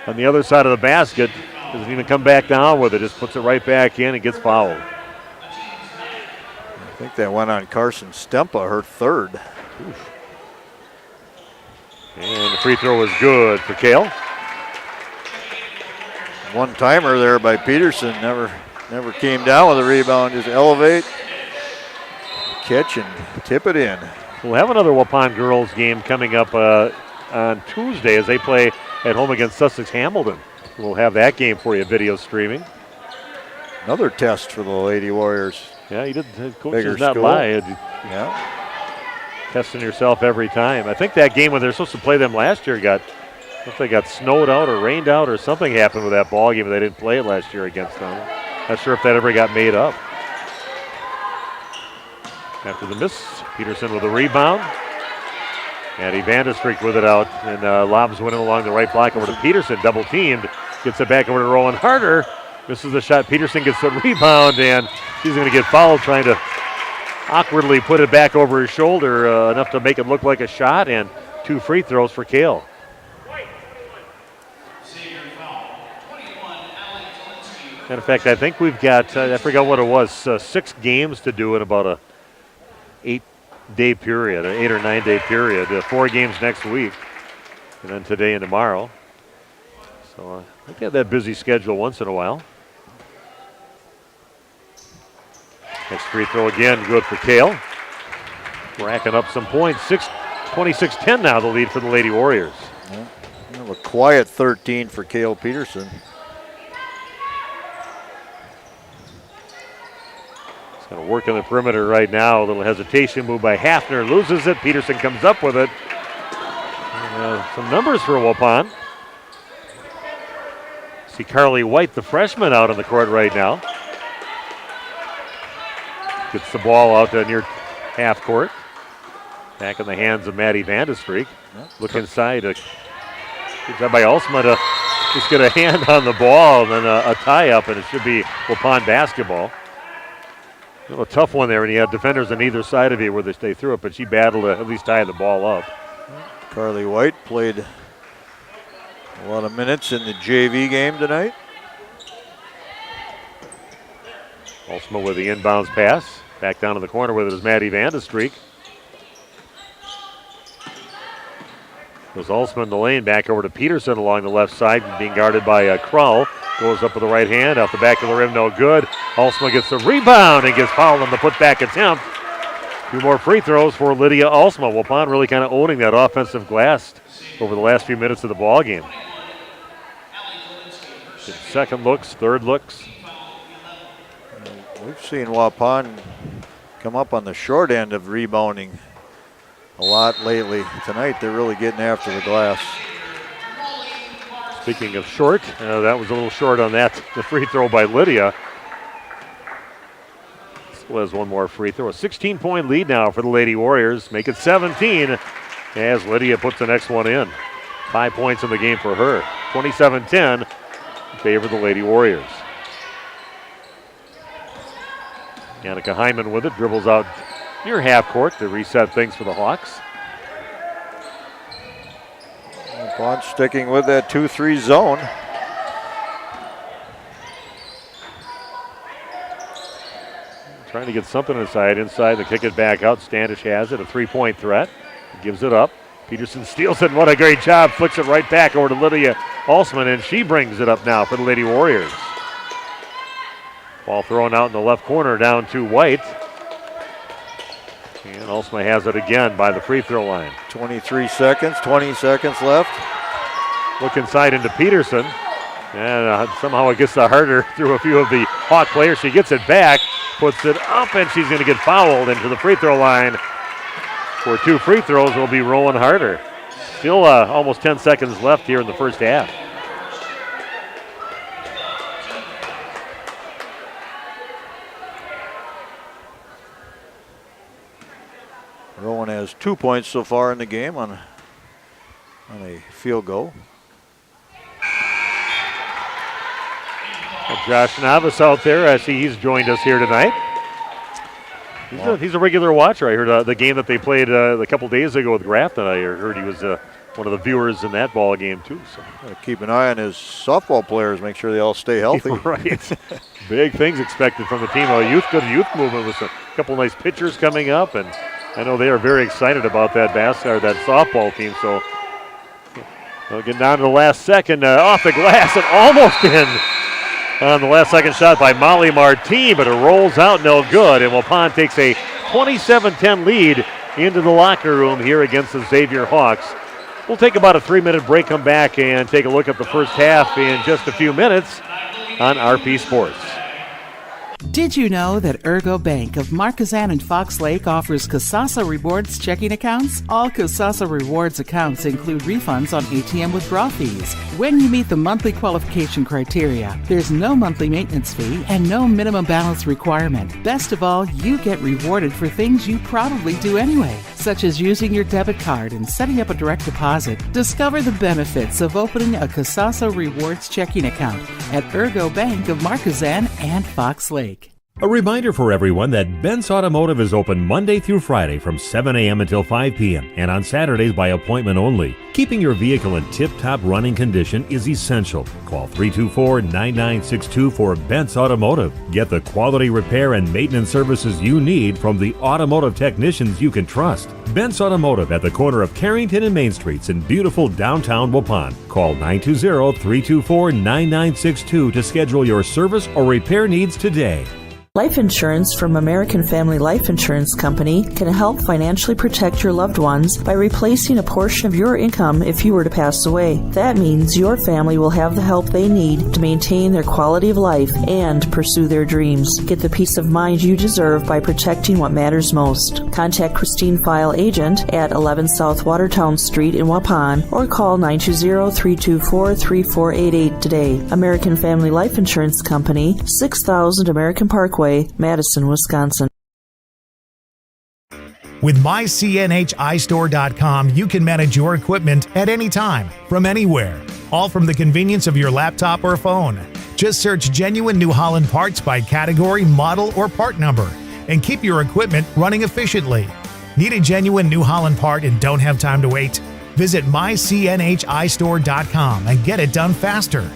on the other side of the basket. Doesn't even come back down with it, just puts it right back in and gets fouled. I think that went on Carson Stempa, her 3rd. Oof. And the free throw was good for Kale. One-timer there by Peterson, never came down with a rebound, just elevate, catch, and tip it in. We'll have another Waupun girls game coming up on Tuesday as they play at home against Sussex Hamilton. We'll have that game for you, video streaming. Another test for the Lady Warriors. Yeah, you did. Coach Bigger does not school. lie. Yeah. Testing yourself every time. I think that game when they were supposed to play them last year if they got snowed out or rained out or something happened with that ball game, but they didn't play it last year against them. Not sure if that ever got made up. After the miss, Peterson with a rebound. Maddie Vanderstreek with it out, and lobs went in along the right block over to Peterson, double teamed, gets it back over to Rowan Harder, misses the shot. Peterson gets the rebound, and she's going to get fouled trying to awkwardly put it back over his shoulder, enough to make it look like a shot, and 2 free throws for Kale. Matter of fact, I think we've got, I forgot what it was, 6 games to do in about a 8-day period, an 8 or 9 day period. 4 games next week, and then today and tomorrow. So I think they have that busy schedule once in a while. Next free throw again, good for Kale. Racking up some points. 26-10 now, the lead for the Lady Warriors. A quiet 13 for Kale Peterson. Going to work on the perimeter right now. A little hesitation move by Hafner. Loses it. Peterson comes up with it. And, some numbers for Waupun. See Carly White, the freshman, out on the court right now. Gets the ball out near half court. Back in the hands of Maddie Vanderstreek. Look inside. Good job by Alsma to just get a hand on the ball and then a tie-up, and it should be Waupun basketball. A tough one there, and you had defenders on either side of you where they threw it, but she battled to at least tie the ball up. Carly White played a lot of minutes in the JV game tonight. Alsma with the inbounds pass. Back down to the corner with it is Maddie Vanderstreek. Goes Alsma in the lane, back over to Peterson along the left side, being guarded by Krull. Goes up with the right hand, off the back of the rim, no good. Alsma gets the rebound and gets fouled on the putback attempt. 2 more free throws for Lydia Alsma. Waupun really kind of owning that offensive glass over the last few minutes of the ball game. Second looks, third looks. We've seen Waupun come up on the short end of rebounding a lot lately. Tonight they're really getting after the glass. Speaking of short, that was a little short on that. The free throw by Lydia. Still has one more free throw. A 16-point lead now for the Lady Warriors. Make it 17 as Lydia puts the next one in. 5 points in the game for her. 27-10 in favor of the Lady Warriors. Annika Hyman with it, dribbles out near half court to reset things for the Hawks. Waupun sticking with that 2-3 zone. Trying to get something inside to kick it back out. Standish has it, a 3-point threat. Gives it up. Peterson steals it, and what a great job. Flicks it right back over to Lydia Alsman, and she brings it up now for the Lady Warriors. Ball thrown out in the left corner down to White. And Alsma has it again by the free throw line. 20 seconds left. Look inside into Peterson. And somehow it gets the harder through a few of the Hawk players. She gets it back, puts it up, and she's going to get fouled into the free throw line. For 2 free throws, will be Rowan Harder. Still almost 10 seconds left here in the first half. Rowan has 2 points so far in the game on a field goal. Josh Navas out there. I see he's joined us here tonight. He's a regular watcher. I heard the game that they played a couple days ago with Grafton. I heard he was one of the viewers in that ball game too. So keep an eye on his softball players. Make sure they all stay healthy. Right. Big things expected from the team. Good youth movement with a couple nice pitchers coming up, and I know they are very excited about that that softball team. So they'll get down to the last second, off the glass and almost in on the last second shot by Molly Martine, but it rolls out no good, and Waupun takes a 27-10 lead into the locker room here against the Xavier Hawks. We'll take about a 3-minute break, come back and take a look at the first half in just a few minutes on RP Sports. Did you know that Ergo Bank of Marquezan and Fox Lake offers Kasasa Rewards checking accounts? All Kasasa Rewards accounts include refunds on ATM withdrawal fees. When you meet the monthly qualification criteria, there's no monthly maintenance fee and no minimum balance requirement. Best of all, you get rewarded for things you probably do anyway, such as using your debit card and setting up a direct deposit. Discover the benefits of opening a Kasasa Rewards checking account at Ergo Bank of Marquezan and Fox Lake. A reminder for everyone that Bent's Automotive is open Monday through Friday from 7 a.m. until 5 p.m. and on Saturdays by appointment only. Keeping your vehicle in tip-top running condition is essential. Call 324-9962 for Bent's Automotive. Get the quality repair and maintenance services you need from the automotive technicians you can trust. Bent's Automotive at the corner of Carrington and Main Streets in beautiful downtown Waupun. Call 920-324-9962 to schedule your service or repair needs today. Life insurance from American Family Life Insurance Company can help financially protect your loved ones by replacing a portion of your income if you were to pass away. That means your family will have the help they need to maintain their quality of life and pursue their dreams. Get the peace of mind you deserve by protecting what matters most. Contact Christine File Agent at 11 South Watertown Street in Waupun or call 920-324-3488 today. American Family Life Insurance Company, 6000 American Parkway, Madison, Wisconsin. With mycnhistore.com, you can manage your equipment at any time, from anywhere, all from the convenience of your laptop or phone. Just search genuine New Holland parts by category, model, or part number, and keep your equipment running efficiently. Need a genuine New Holland part and don't have time to wait? Visit mycnhistore.com and get it done faster.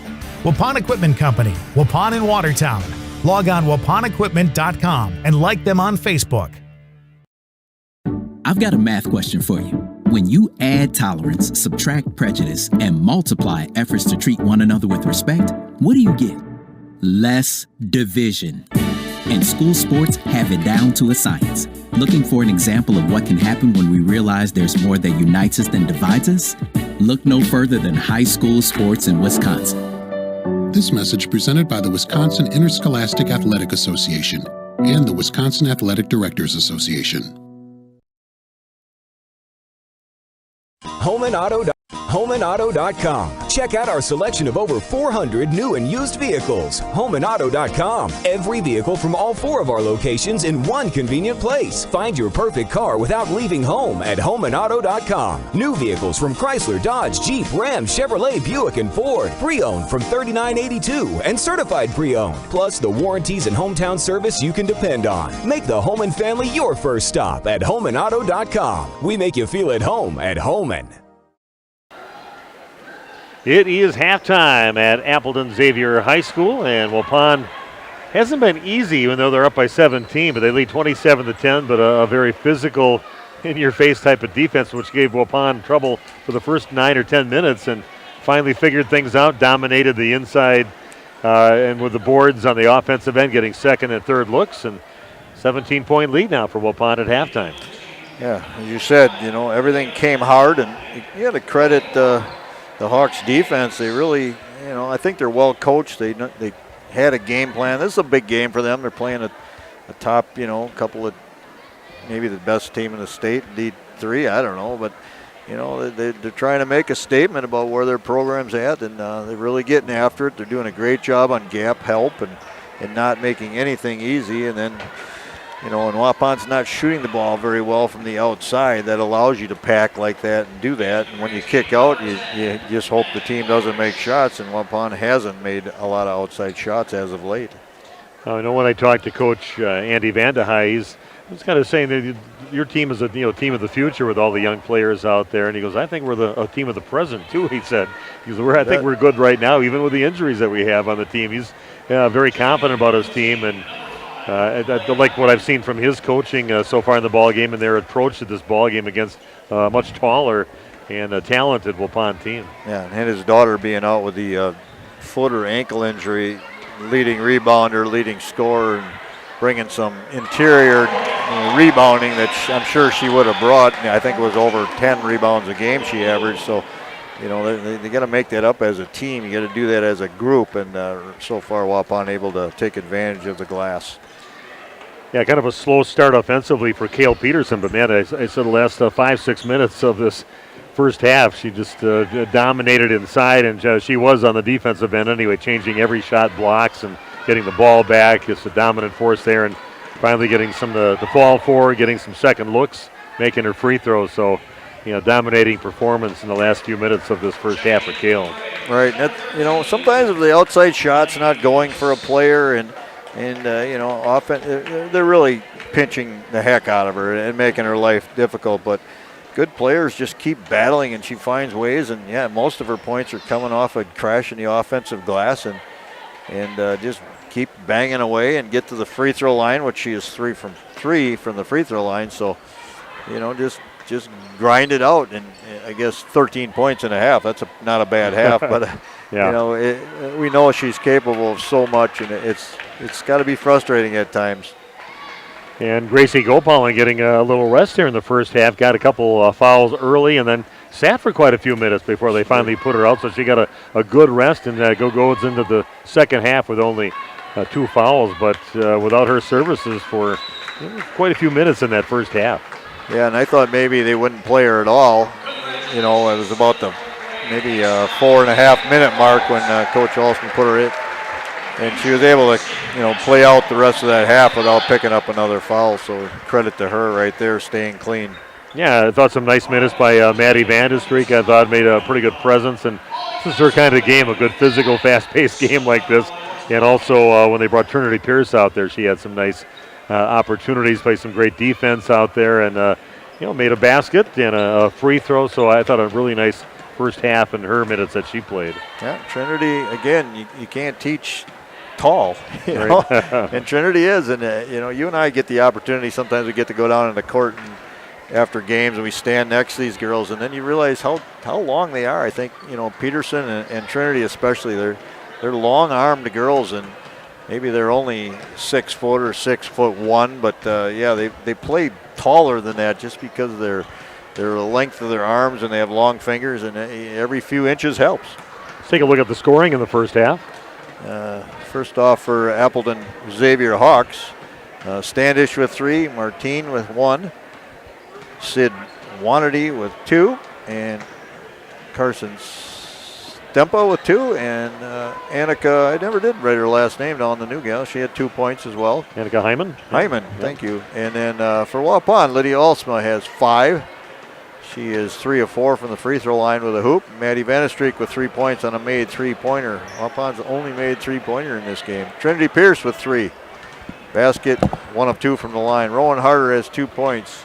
Waupun Equipment Company, Waupun and Watertown. Log on waupunequipment.com and like them on Facebook. I've got a math question for you. When you add tolerance, subtract prejudice, and multiply efforts to treat one another with respect, what do you get? Less division. And school sports have it down to a science. Looking for an example of what can happen when we realize there's more that unites us than divides us? Look no further than high school sports in Wisconsin. This message presented by the Wisconsin Interscholastic Athletic Association and the Wisconsin Athletic Directors Association. HomeandAuto.com. Check out our selection of over 400 new and used vehicles. HomeandAuto.com. Every vehicle from all 4 of our locations in one convenient place. Find your perfect car without leaving home at HomeandAuto.com. New vehicles from Chrysler, Dodge, Jeep, Ram, Chevrolet, Buick, and Ford. Pre-owned from $39.82 and certified pre-owned. Plus the warranties and hometown service you can depend on. Make the home and family your first stop at HomeandAuto.com. We make you feel at home at Homan. It is halftime at Appleton Xavier High School, and Waupun hasn't been easy, even though they're up by 17, but they lead 27-10, but a very physical, in-your-face type of defense, which gave Waupun trouble for the first 9 or 10 minutes, and finally figured things out, dominated the inside, and with the boards on the offensive end, getting second and third looks, and 17-point lead now for Waupun at halftime. Yeah, as you said, everything came hard, and you got to credit the Hawks defense. They really, I think they're well coached. They had a game plan. This is a big game for them. They're playing a top, couple of, maybe the best team in the state, D3, I don't know. But, they're trying to make a statement about where their program's at, and they're really getting after it. They're doing a great job on gap help and not making anything easy. And then, and Waupun's not shooting the ball very well from the outside. That allows you to pack like that and do that. And when you kick out, you just hope the team doesn't make shots, and Waupun hasn't made a lot of outside shots as of late. I know when I talked to Coach Andy Vandehei, he's kind of saying that your team is a team of the future with all the young players out there. And he goes, I think we're a team of the present, too, he said. He goes, I think we're good right now, even with the injuries that we have on the team. He's very confident about his team, and I like what I've seen from his coaching so far in the ball game and their approach to this ball game against a much taller and talented Waupun team. Yeah, and his daughter being out with the foot or ankle injury, leading rebounder, leading scorer, and bringing some interior rebounding that I'm sure she would have brought. I think it was over 10 rebounds a game she averaged. So, they got to make that up as a team. You got to do that as a group, and so far Waupun able to take advantage of the glass. Yeah, kind of a slow start offensively for Cale Peterson, but man, I said the last 5-6 minutes of this first half, she just dominated inside, and she was on the defensive end anyway, changing every shot, blocks, and getting the ball back. It's a dominant force there, and finally getting some to fall for, getting some second looks, making her free throws. So, dominating performance in the last few minutes of this first half for Cale. Right, sometimes if the outside shot's not going for a player, and often they're really pinching the heck out of her and making her life difficult. But good players just keep battling, and she finds ways. And yeah, most of her points are coming off a crash in the offensive glass, and just keep banging away and get to the free throw line, which she is 3 from the free throw line. So, just grind it out, and I guess 13 points and a half. That's not a bad half, but yeah. We know she's capable of so much, and it's got to be frustrating at times. And Gracie Gopalin getting a little rest here in the first half. Got a couple fouls early, and then sat for quite a few minutes before they finally put her out. So she got a good rest, and goes into the second half with only 2 fouls, but without her services for quite a few minutes in that first half. Yeah, and I thought maybe they wouldn't play her at all. It was about the maybe 4.5 minute mark when Coach Olson put her in. And she was able to, play out the rest of that half without picking up another foul. So credit to her right there, staying clean. Yeah, I thought some nice minutes by Maddie Vandestreek. I thought made a pretty good presence. And this is her kind of game, a good physical, fast-paced game like this. And also when they brought Trinity Pierce out there, she had some nice opportunities, played some great defense out there, and made a basket and a free throw. So I thought a really nice first half in her minutes that she played. Yeah, Trinity, again, you can't teach tall, and Trinity is. And, you and I get the opportunity, sometimes we get to go down in the court and after games and we stand next to these girls, and then you realize how long they are. I think, Peterson and Trinity especially, they're long-armed girls, and maybe they're only 6 foot or 6'1", but they play taller than that just because of their length of their arms, and they have long fingers, and every few inches helps. Let's take a look at the scoring in the first half. First off, for Appleton Xavier Hawks, Standish with 3, Martine with 1, Sid Wanity with 2, and Carson Stempa with 2, and Annika, I never did write her last name down, the new gal. She had 2 points as well. Annika Hyman. Hyman, thank you. And then for Waupun, Lydia Alsma has 5. She is 3 of 4 from the free throw line with a hoop. Maddie Vanestreek with 3 points on a made 3-pointer. Waupun's only made 3-pointer in this game. Trinity Pierce with 3. Basket, 1 of 2 from the line. Rowan Harder has 2 points.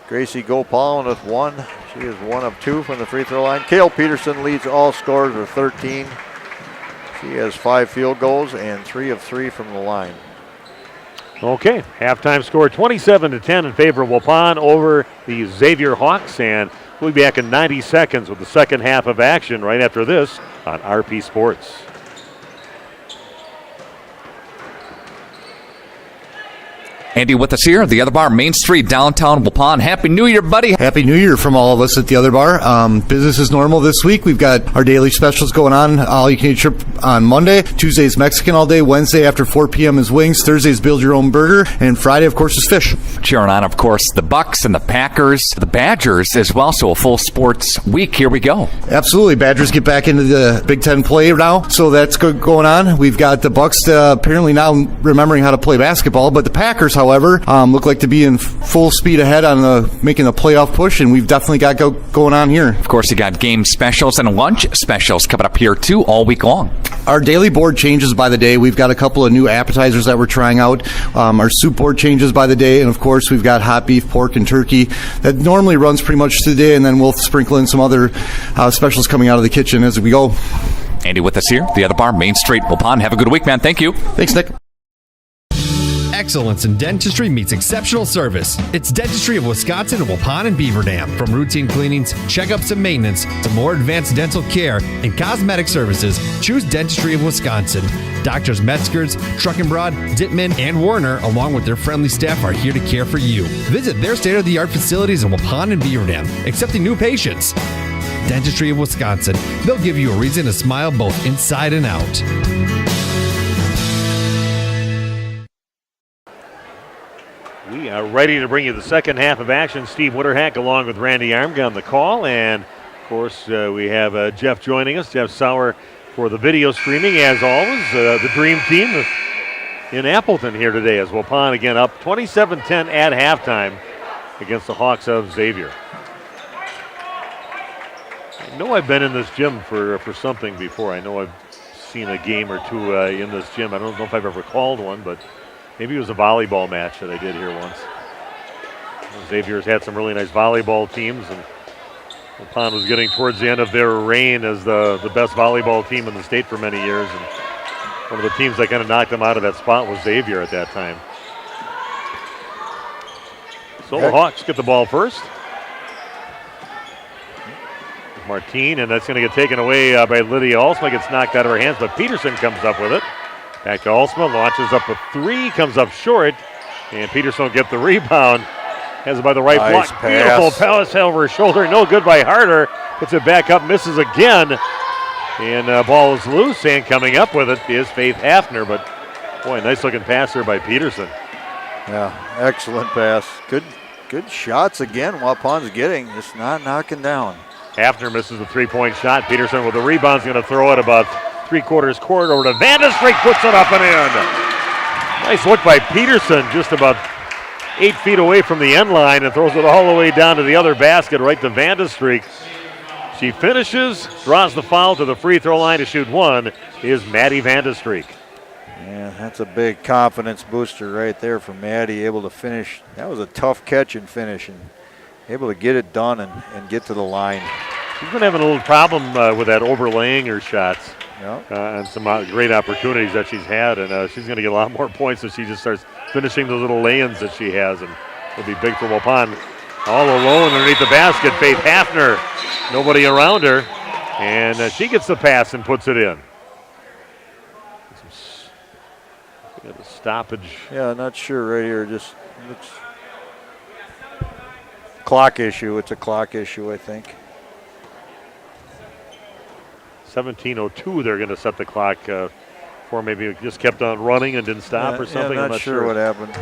Gracie Gopal with 1. She is 1 of 2 from the free throw line. Kale Peterson leads all scorers with 13. She has 5 field goals and 3 of 3 from the line. Okay, halftime score 27-10 in favor of Waupun over the Xavier Hawks, and we'll be back in 90 seconds with the second half of action right after this on RP Sports. Andy with us here at the Other Bar, Main Street, downtown Waupun. Happy New Year, buddy. Happy New Year from all of us at the Other Bar. Business is normal this week. We've got our daily specials going on. All you can eat trip on Monday. Tuesday's Mexican all day. Wednesday after 4 p.m. is wings. Thursday's build your own burger. And Friday, of course, is fish. Cheering on, of course, the Bucks and the Packers, the Badgers as well. So a full sports week. Here we go. Absolutely. Badgers get back into the Big Ten play now. So that's good going on. We've got the Bucks apparently now remembering how to play basketball. But the Packers, however, look like to be in full speed ahead on making the playoff push, and we've definitely got going on here. Of course, you got game specials and lunch specials coming up here, too, all week long. Our daily board changes by the day. We've got a couple of new appetizers that we're trying out. Our soup board changes by the day, and, of course, we've got hot beef, pork, and turkey. That normally runs pretty much today, and then we'll sprinkle in some other specials coming out of the kitchen as we go. Andy with us here, the Other Bar, Main Street, Waupun. Have a good week, man. Thank you. Thanks, Nick. Excellence in dentistry meets exceptional service. It's Dentistry of Wisconsin in Waupun and Beaver Dam. From routine cleanings, checkups, and maintenance to more advanced dental care and cosmetic services, choose Dentistry of Wisconsin. Doctors Metzger's, Truckenbrod, Dittman, and Warner, along with their friendly staff, are here to care for you. Visit their state-of-the-art facilities in Waupun and Beaver Dam, accepting new patients. Dentistry of Wisconsin. They'll give you a reason to smile both inside and out. We are ready to bring you the second half of action. Steve Winterhack along with Randy Armga on the call. And, of course, we have Jeff joining us, Jeff Sauer, for the video streaming. As always, the Dream Team in Appleton here today as Waupun again up 27-10 at halftime against the Hawks of Xavier. I know I've been in this gym for something before. I know I've seen a game or two in this gym. I don't know if I've ever called one, but maybe it was a volleyball match that I did here once. Xavier's had some really nice volleyball teams, and Waupun was getting towards the end of their reign as the best volleyball team in the state for many years. And one of the teams that kind of knocked them out of that spot was Xavier at that time. So the Hawks get the ball first. Martine, and that's going to get taken away by Lydia Alsma. Gets knocked out of her hands, but Peterson comes up with it. Back to Alsma, launches up a 3, comes up short, and Peterson will get the rebound. Has it by the right block. Pass. Beautiful pass over her shoulder. No good by Harder. Puts it back up, misses again. And ball is loose, and coming up with it is Faith Hafner. But, boy, nice looking pass there by Peterson. Yeah, excellent pass. Good shots again. Waupun's getting, just not knocking down. Hafner misses the 3-point shot. Peterson with the rebound is going to throw it about 3/4 court over to Vanderstreek, puts it up and in. Nice look by Peterson, just about 8 feet away from the end line, and throws it all the way down to the other basket, right to Vanderstreek. She finishes, draws the foul to the free throw line to shoot 1, is Maddie Vanderstreek. Yeah, that's a big confidence booster right there for Maddie, able to finish. That was a tough catch and finish, and able to get it done and get to the line. She's been having a little problem with that overlaying her shots. Yep. And some great opportunities that she's had, and she's going to get a lot more points if she just starts finishing those little lay-ins that she has, and it'll be big for Waupun. All alone underneath the basket, Faith Hafner, nobody around her, and she gets the pass and puts it in. Got a stoppage. Yeah, not sure right here. Just looks clock issue. It's a clock issue, I think. 17:02, they're going to set the clock for. Maybe it just kept on running and didn't stop or something. Yeah, I'm not sure what happened.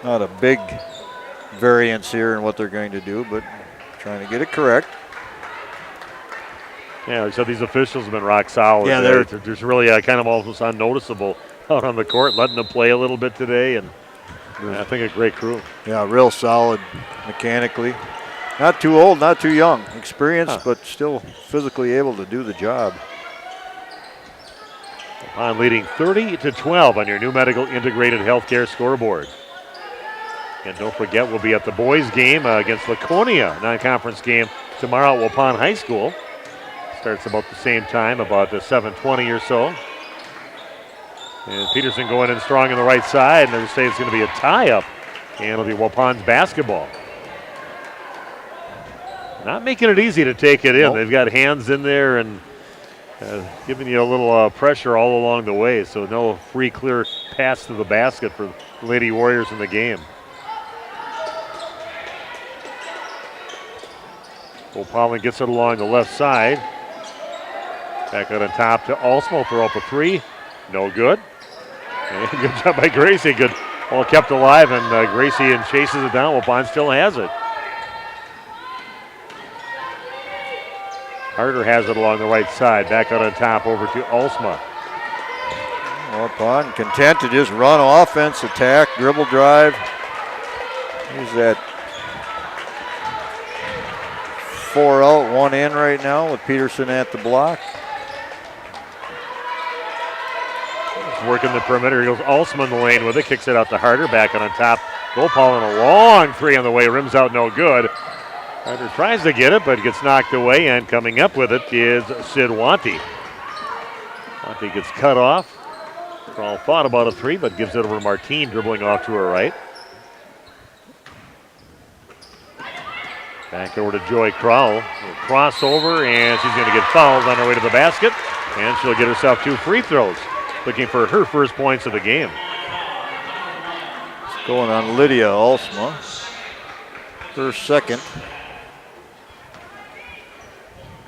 Not a big variance here in what they're going to do, but trying to get it correct. Yeah, so these officials have been rock solid. Yeah, they're just really kind of almost unnoticeable out on the court, letting them play a little bit today, and I think a great crew. Yeah, real solid mechanically. Not too old, not too young. Experienced, but still physically able to do the job. On leading 30-12 on your new medical integrated healthcare scoreboard. And don't forget, we'll be at the boys' game against Laconia, non-conference game tomorrow at Waupun High School. Starts about the same time, about 7:20 or so. And Peterson going in strong on the right side, and they're saying it's going to be a tie-up, and it'll be Waupun's basketball. Not making it easy to take it in. Nope. They've got hands in there and giving you a little pressure all along the way, so no free clear pass to the basket for the Lady Warriors in the game. Waupun gets it along the left side. Back out on top to Alsmo, throw up a three. No good. And good job by Gracie. Good ball kept alive, and Gracie chases it down. Waupun still has it. Harder has it along the right side. Back out on top over to Alsma. Waupun content to just run offense, attack, dribble drive. He's that 4 out, 1 in right now with Peterson at the block. Working the perimeter. Here goes Alsma in the lane with it. Kicks it out to Harder. Back on top. Gopal in a long three on the way. Rims out no good. Harder tries to get it, but gets knocked away. And coming up with it is Sid Wanty. Wanty gets cut off. Kroll thought about a three, but gives it over to Martine, dribbling off to her right. Back over to Joy Kroll. Crossover, and she's going to get fouled on her way to the basket. And she'll get herself 2 free throws. Looking for her first points of the game. It's going on Lydia Alsma. Her second.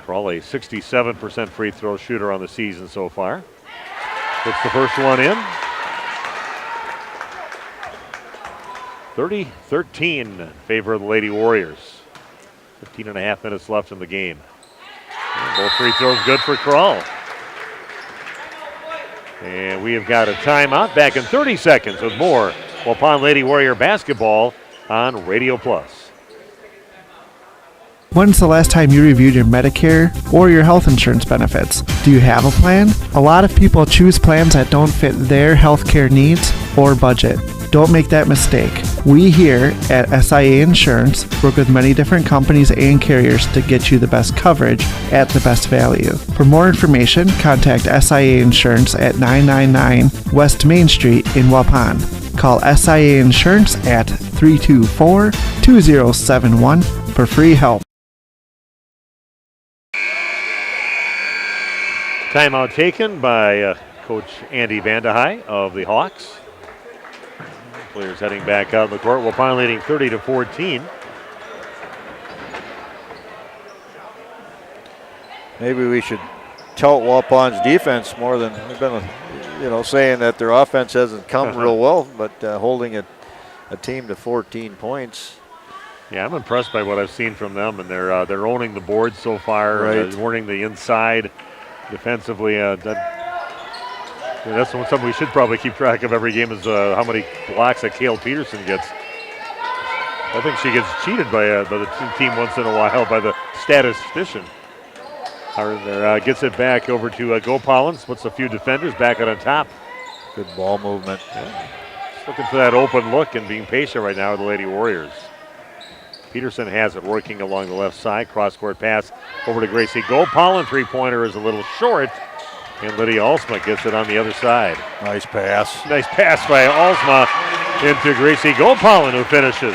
Kroll, a 67% free throw shooter on the season so far. Puts the first one in. 30-13 in favor of the Lady Warriors. 15.5 minutes left in the game. And both free throws good for Kroll. And we have got a timeout. Back in 30 seconds with more Waupun Lady Warrior basketball on Radio Plus. When's the last time you reviewed your Medicare or your health insurance benefits? Do you have a plan? A lot of people choose plans that don't fit their healthcare needs or budget. Don't make that mistake. We here at SIA Insurance work with many different companies and carriers to get you the best coverage at the best value. For more information, contact SIA Insurance at 999 West Main Street in Waupun. Call SIA Insurance at 324-2071 for free help. Timeout taken by Coach Andy Vandehei of the Hawks. Players heading back out on the court. Waupun leading 30-14. Maybe we should tout Waupun's defense more than we've been, saying that their offense hasn't come real well, but holding a team to 14 points. Yeah, I'm impressed by what I've seen from them, and they're owning the board so far, right. Owning the inside defensively. That's something we should probably keep track of every game is how many blocks that Cale Peterson gets. I think she gets cheated by the team once in a while by the statistician. Harder gets it back over to Gopalin, puts a few defenders back out on top. Good ball movement. Yeah. Just looking for that open look and being patient right now with the Lady Warriors. Peterson has it working along the left side. Cross-court pass over to Gracie Gopalin. Three-pointer is a little short. And Lydia Alsma gets it on the other side. Nice pass. Nice pass by Alsma into Gracie Gopalin, who finishes.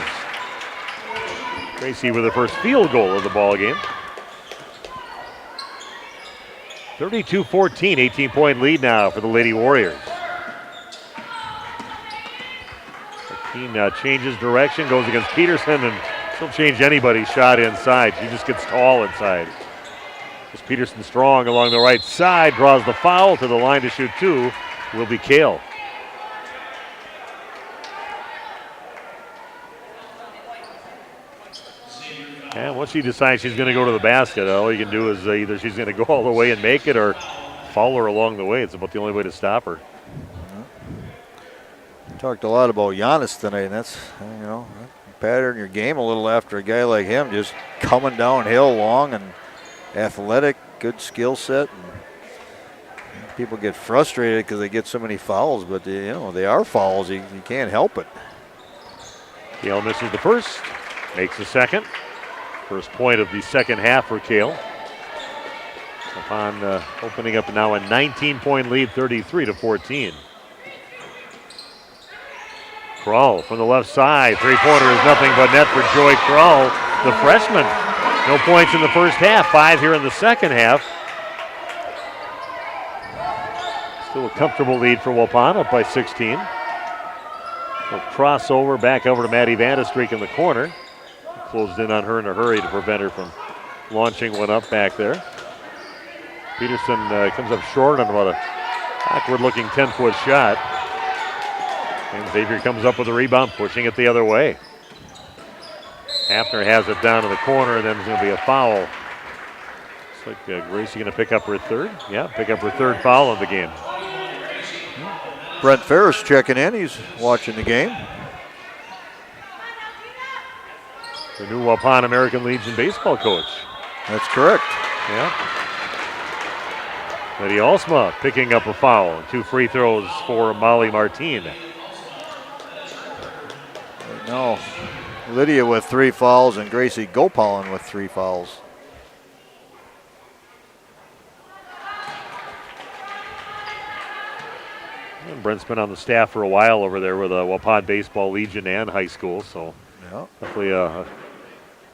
Gracie with the first field goal of the ball game. 32-14, 18-point lead now for the Lady Warriors. The team changes direction, goes against Peterson, and she'll change anybody's shot inside. She just gets tall inside. As Peterson strong along the right side, draws the foul to the line to shoot 2, will be Cale. And once she decides she's going to go to the basket, all you can do is either she's going to go all the way and make it or follow her along the way. It's about the only way to stop her. Talked a lot about Giannis tonight, and that's, pattern your game a little after a guy like him, just coming downhill long and athletic, good skill set. And people get frustrated because they get so many fouls, but they are fouls. You can't help it. Kale misses the first, makes the second. First point of the second half for Kale. Upon opening up now a 19-point lead, 33-14. Krull from the left side. Three-pointer is nothing but net for Joy Krull, the freshman. No points in the first half, 5 here in the second half. Still a comfortable lead for Waupun, up by 16. A crossover back over to Maddie Vandestreek in the corner. Closed in on her in a hurry to prevent her from launching one up back there. Peterson comes up short on about a awkward-looking 10-foot shot. And Xavier comes up with a rebound, pushing it the other way. Hafner has it down to the corner, and then there's going to be a foul. Looks like Gracie going to pick up her third. Yeah, pick up her third foul of the game. Brent Ferris checking in. He's watching the game. The new Waupun American Legion baseball coach. That's correct. Yeah. Lydia Alsma picking up a foul. 2 free throws for Molly Martin. No, Lydia with 3 fouls and Gracie Gopalin with 3 fouls. And Brent's been on the staff for a while over there with Waupun Baseball Legion and high school, so definitely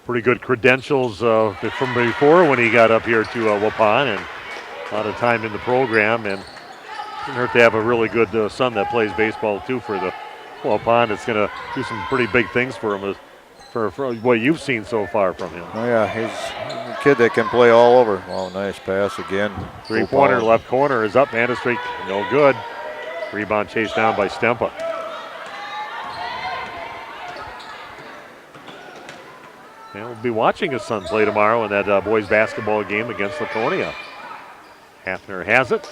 pretty good credentials from before when he got up here to Waupun, and a lot of time in the program, and it doesn't hurt to have a really good son that plays baseball too for the Waupun. It's going to do some pretty big things for him for what you've seen so far from him. Oh yeah, he's a kid that can play all over. Oh, nice pass again. Three-pointer left corner is up. Vandestreek, no good. Rebound chased down by Stempa. And we'll be watching his son play tomorrow in that boys basketball game against Laconia. Hafner has it.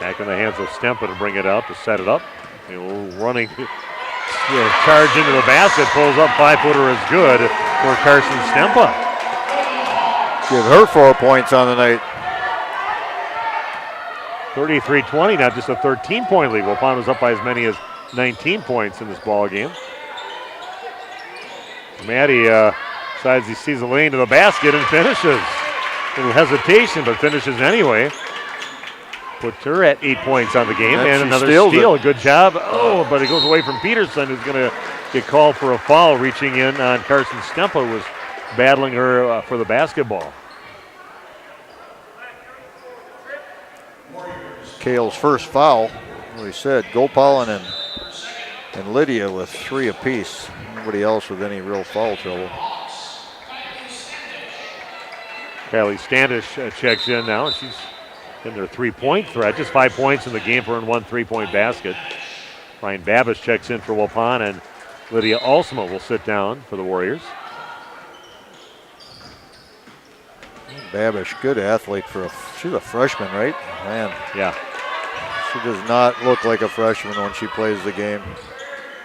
Back in the hands of Stempa to bring it out, to set it up. Running charge into the basket, pulls up, 5-footer is good for Carson Stempa. Give her 4 points on the night. 33-20, not just a 13-point lead. Waupun was up by as many as 19 points in this ball game. Maddie decides he sees a lane to the basket and finishes. A little hesitation, but finishes anyway. Puts her at 8 points on the game, and another steal. Good job. Oh, but it goes away from Peterson, who's going to get called for a foul, reaching in on Carson Stempa, who was battling her for the basketball. Kale's first foul. We said Gopalin and Lydia with 3 apiece. Nobody else with any real foul trouble. Kylie Standish checks in now, and she's in their 3-point threat. Just 5 points in the game for her and 1 3-point basket. Ryan Babish checks in for Waupun, and Lydia Alsma will sit down for the Warriors. Babish, good athlete she's a freshman, right? Man. Yeah. She does not look like a freshman when she plays the game.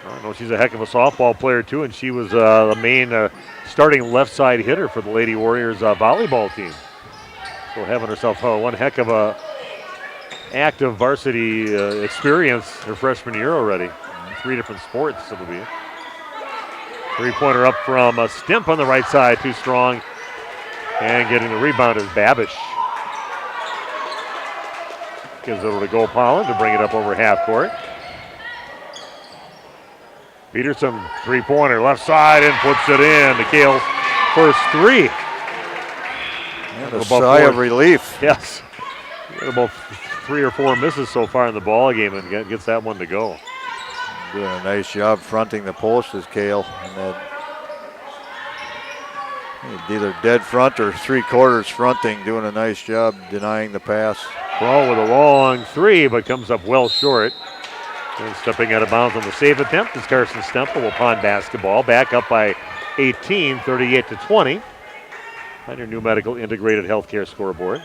I know she's a heck of a softball player too, and she was the main starting left side hitter for the Lady Warriors volleyball team. So having herself one heck of a active varsity experience her freshman year already. 3 different sports it'll be. 3-pointer up from Stimp on the right side, too strong. And getting the rebound is Babish. Gives it over to Gopalin to bring it up over half court. Peterson, 3-pointer, left side, and puts it in. The Kale's first 3. And a sigh of relief. Yes. About 3 or 4 misses so far in the ball game, and gets that one to go. Doing a nice job fronting the post as Kale. And either dead front or 3/4 fronting, doing a nice job denying the pass. Ball with a long 3, but comes up well short. And stepping out of bounds on the save attempt is Carson Stemple. Waupun basketball back up by 18, 38-20 on your new medical integrated healthcare scoreboard.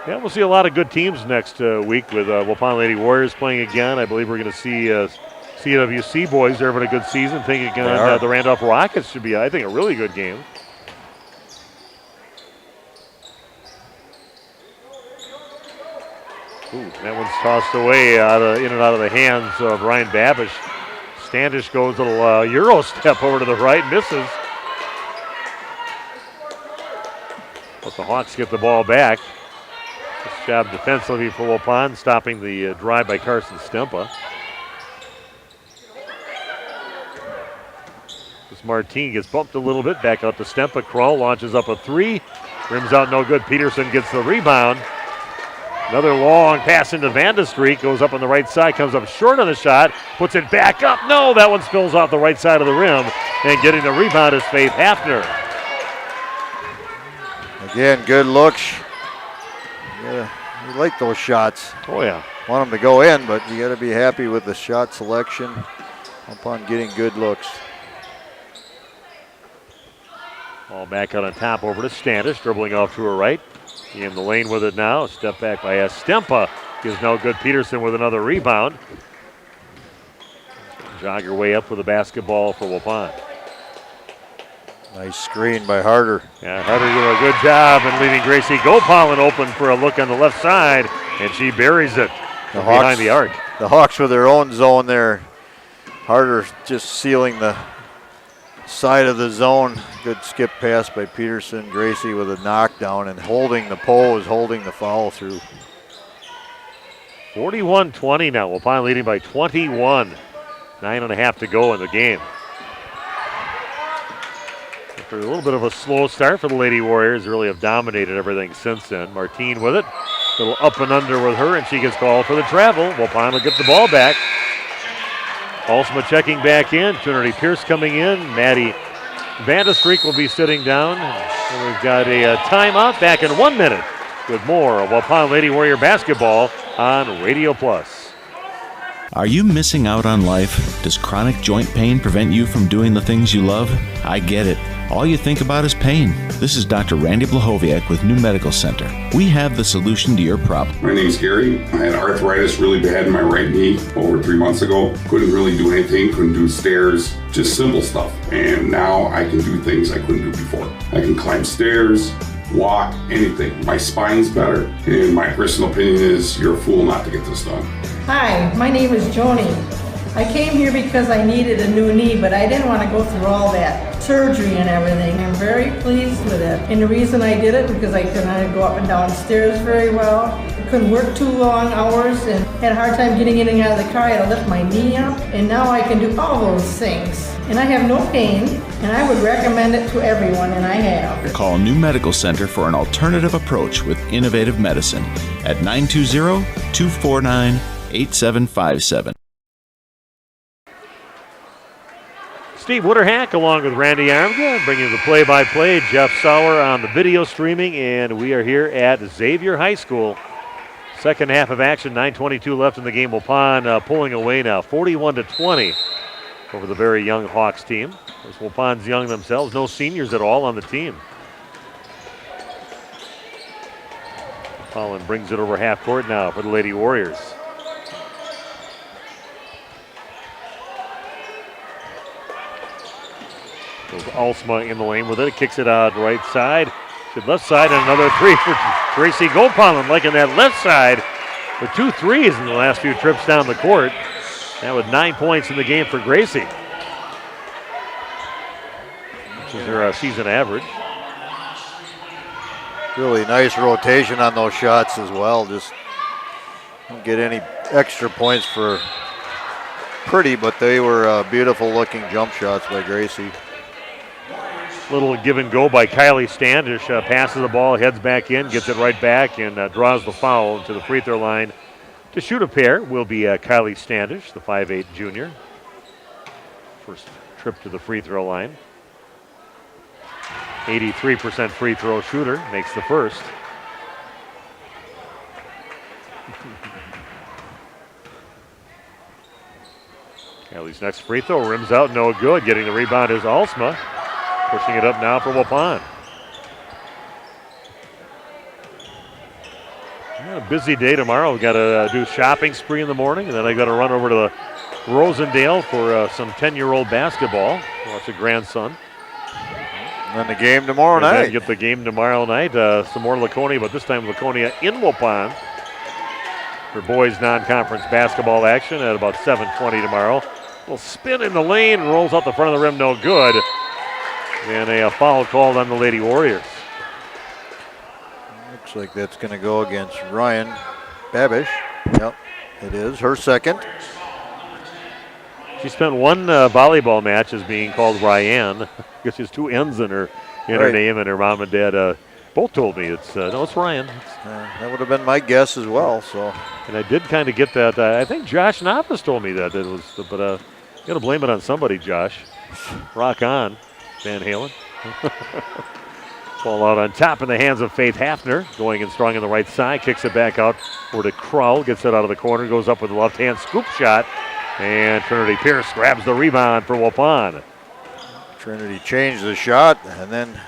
Yeah, we'll see a lot of good teams next week with Waupun Lady Warriors playing again. I believe we're going to see CWC boys. They're having a good season. Thinking the Randolph Rockets should be, I think, a really good game. Ooh, that one's tossed away in and out of the hands of Ryan Babish. Standish goes a little Euro step over to the right, misses. But the Hawks get the ball back. Nice job defensively for Waupun, stopping the drive by Carson Stempa. This Martin gets bumped a little bit, back out to Stempa. Krull launches up a three, rims out no good. Peterson gets the rebound. Another long pass into Vandestreek, goes up on the right side, comes up short on the shot, puts it back up. No, that one spills off the right side of the rim, and getting the rebound is Faith Hafner. Again, good looks. You like those shots. Oh, yeah. Want them to go in, but you got to be happy with the shot selection upon getting good looks. Ball back out on top over to Standish, dribbling off to her right. In the lane with it now. Step back by Stempa. Gives no good. Peterson with another rebound. Jog your way up with the basketball for Waupun. Nice screen by Harder. Yeah, Harder doing a good job and leaving Gracie Gopalin open for a look on the left side, and she buries it behind the arc. The Hawks with their own zone there. Harder just sealing the side of the zone. Good skip pass by Peterson. Gracie with a knockdown and holding the pose, holding the follow through. 41-20 now. Waupun leading by 21. 9.5 to go in the game. After a little bit of a slow start for the Lady Warriors, really have dominated everything since then. Martine with it. A little up and under with her, and she gets called for the travel. Waupun will get the ball back. Alsma checking back in. Trinity Pierce coming in. Maddie Vandestreek will be sitting down. And we've got a timeout back in 1 minute with more of Waupun Lady Warrior basketball on Radio Plus. Are you missing out on life? Does chronic joint pain prevent you from doing the things you love? I get it. All you think about is pain. This is Dr. Randy Blahoviak with New Medical Center. We have the solution to your problem. My name's Gary. I had arthritis really bad in my right knee over 3 months ago. Couldn't really do anything, couldn't do stairs, just simple stuff. And now I can do things I couldn't do before. I can climb stairs, walk, anything. My spine's better. And my personal opinion is you're a fool not to get this done. Hi, my name is Joni. I came here because I needed a new knee, but I didn't want to go through all that surgery and everything. I'm very pleased with it. And the reason I did it because I couldn't go up and down stairs very well. I couldn't work too long hours and had a hard time getting in and out of the car. I had to lift my knee up. And now I can do all those things. And I have no pain, and I would recommend it to everyone, and I have. Call New Medical Center for an alternative approach with innovative medicine at 920-249-8757. Steve Witterhack along with Randy Armgren bringing you the play-by-play. Jeff Sauer on the video streaming, and we are here at Xavier High School. Second half of action, 9:22 left in the game. Waupun pulling away now, 41-20 over the very young Hawks team. As Waupun's young themselves, no seniors at all on the team. Collin brings it over half court now for the Lady Warriors. Goes Alsma in the lane with it. Kicks it out right side to left side, and another three for Gracie Gopalin, liking that left side with 2 threes in the last few trips down the court. Now with 9 points in the game for Gracie, which is her season average. Really nice rotation on those shots as well. Just don't get any extra points for pretty, but they were beautiful looking jump shots by Gracie. Little give and go by Kylie Standish. Passes the ball, heads back in, gets it right back, and draws the foul to the free throw line. To shoot a pair will be Kylie Standish, the 5'8" junior. First trip to the free throw line. 83% free throw shooter, makes the first. Alley's next free throw rims out, no good. Getting the rebound is Alsma. Pushing it up now for Waupun. A busy day tomorrow. We've got to do shopping spree in the morning, and then I got to run over to the Rosendale for some 10-year-old basketball. Watch a grandson. And then the game tomorrow night. Then get the game tomorrow night. Some more Laconia, but this time Laconia in Waupun for boys non-conference basketball action at about 7:20 tomorrow. Little spin in the lane, rolls out the front of the rim, no good. And a foul called on the Lady Warriors. Looks like that's going to go against Ryan Babish. Yep, it is her second. She spent one volleyball match as being called Ryan. Because she has two N's in her name, and her mom and dad both told me it's Ryan. That would have been my guess as well. So, and I did kind of get that. I think Josh Knopfus told me that it was, but got to blame it on somebody, Josh. Rock on, Van Halen. Ball out on top in the hands of Faith Hafner. Going in strong on the right side. Kicks it back out over to Crowell. Gets it out of the corner. Goes up with the left-hand scoop shot. And Trinity Pierce grabs the rebound for Waupun. Trinity changed the shot and then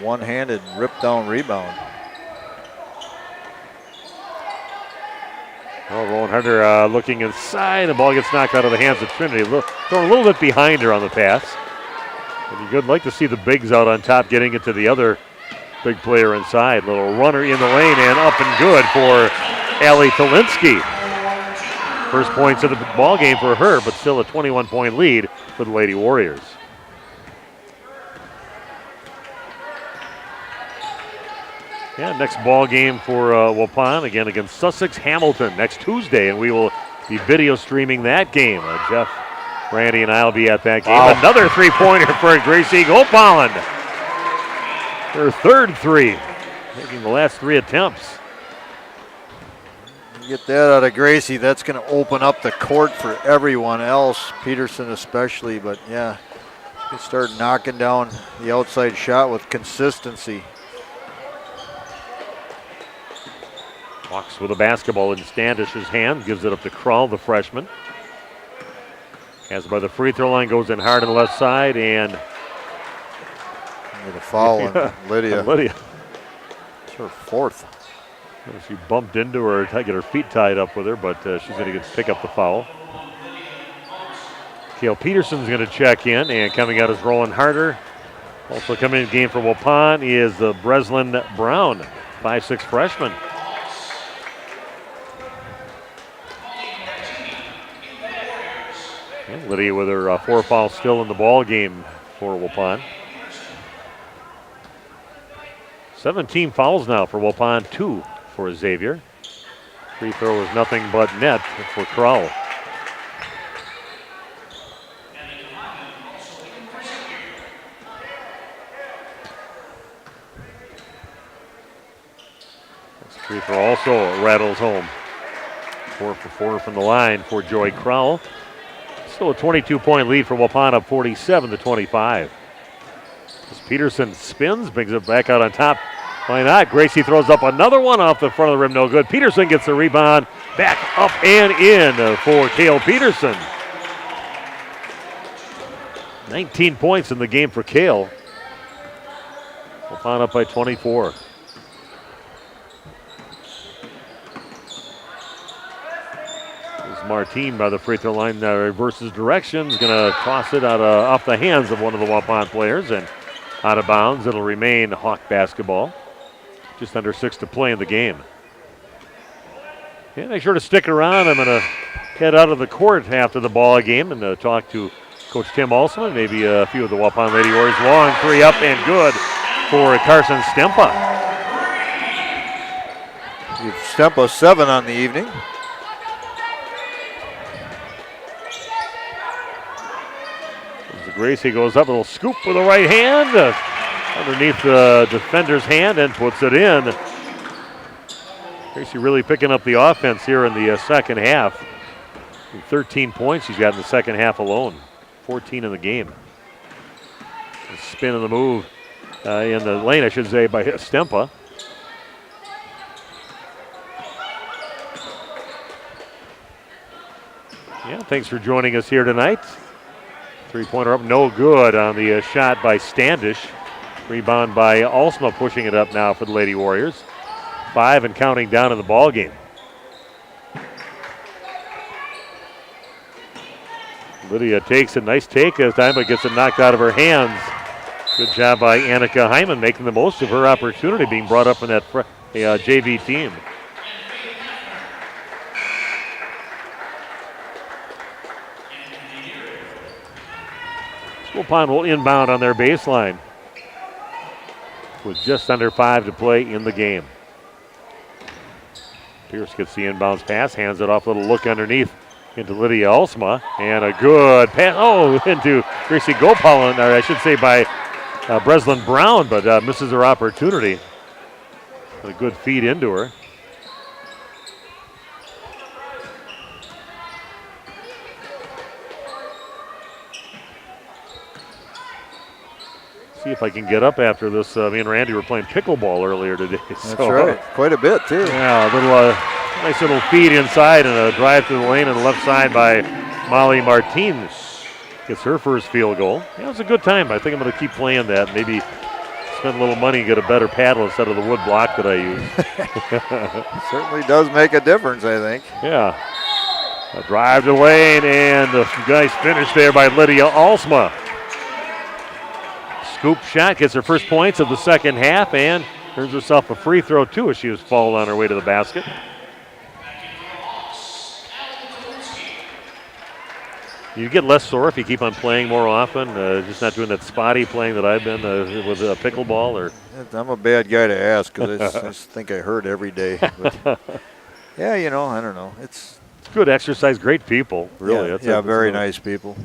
one-handed rip-down rebound. Well, Rowan Hunter looking inside. The ball gets knocked out of the hands of Trinity. Thrown a little bit behind her on the pass. You'd like to see the bigs out on top getting it to the other big player inside. Little runner in the lane and up and good for Allie Tolinsky. First points of the ball game for her, but still a 21-point lead for the Lady Warriors. Yeah, next ball game for Waupun, again against Sussex Hamilton next Tuesday, and we will be video streaming that game. Jeff, Randy, and I will be at that game. Wow. Another three-pointer for Gracie Gopaland. Her third three, making the last three attempts. Get that out of Gracie, that's going to open up the court for everyone else, Peterson especially, but yeah, you start knocking down the outside shot with consistency. Walks with a basketball in Standish's hand, gives it up to Krull, the freshman. Has it by the free throw line, goes in hard on the left side, and with a foul on Lydia. Lydia. It's her fourth. She bumped into her, get her feet tied up with her, but she's going to pick up the foul. Cale Peterson's going to check in, and coming out is Rowan Harder. Also coming in the game for Waupun is Breslin Brown, 5'6" freshman. And Lydia with her 4 fouls still in the ball game for Waupun. 17 fouls now for Waupun, 2 for Xavier. Free throw is nothing but net for Crowell. This free throw also rattles home. 4 for 4 from the line for Joy Crowell. Still a 22-point lead for Waupun, up 47-25. As Peterson spins, brings it back out on top. Why not? Gracie throws up another one off the front of the rim, no good. Peterson gets the rebound, back up and in for Cale Peterson. 19 points in the game for Cale. Waupun up by 24. Martine by the free throw line reverses direction. Is going to toss it out off the hands of one of the Waupun players and out of bounds. It'll remain Hawk basketball. Just under 6 to play in the game. Yeah, make sure to stick around. I'm going to head out of the court after the ball game and talk to Coach Tim Alsman, maybe a few of the Waupun Lady Warriors. Long three up and good for Carson Stempa. Stempa 7 on the evening. Gracie goes up, a little scoop with the right hand underneath the defender's hand and puts it in. Gracie really picking up the offense here in the second half. 13 points she's got in the second half alone. 14 in the game. The spin of the move in the lane, I should say, by Stempa. Yeah, thanks for joining us here tonight. Three-pointer up, no good on the shot by Standish. Rebound by Alsma, pushing it up now for the Lady Warriors. 5 and counting down in the ball game. Lydia takes a nice take this time, but gets it knocked out of her hands. Good job by Annika Hyman, making the most of her opportunity, being brought up in that JV team. Waupun will inbound on their baseline with just under 5 to play in the game. Pierce gets the inbounds pass, hands it off, a little look underneath into Lydia Alsma, and a good pass, into Gracie Gopal, or I should say by Breslin Brown, but misses her opportunity. A good feed into her. See if I can get up after this. Me and Randy were playing pickleball earlier today. That's right. Quite a bit, too. Yeah, a little nice little feed inside and a drive to the lane on the left side by Molly Martinez. Gets her first field goal. Yeah, it was a good time. I think I'm going to keep playing that. Maybe spend a little money and get a better paddle instead of the wood block that I use. Certainly does make a difference, I think. Yeah. A drive to the lane and a nice finish there by Lydia Alsma. Scoop shot, gets her first points of the second half and earns herself a free throw too as she was fouled on her way to the basket. You get less sore if you keep on playing more often, just not doing that spotty playing that I've been with pickleball. Or I'm a bad guy to ask because I just think I hurt every day. But yeah, I don't know. It's good exercise, great people, really. Yeah, very nice people.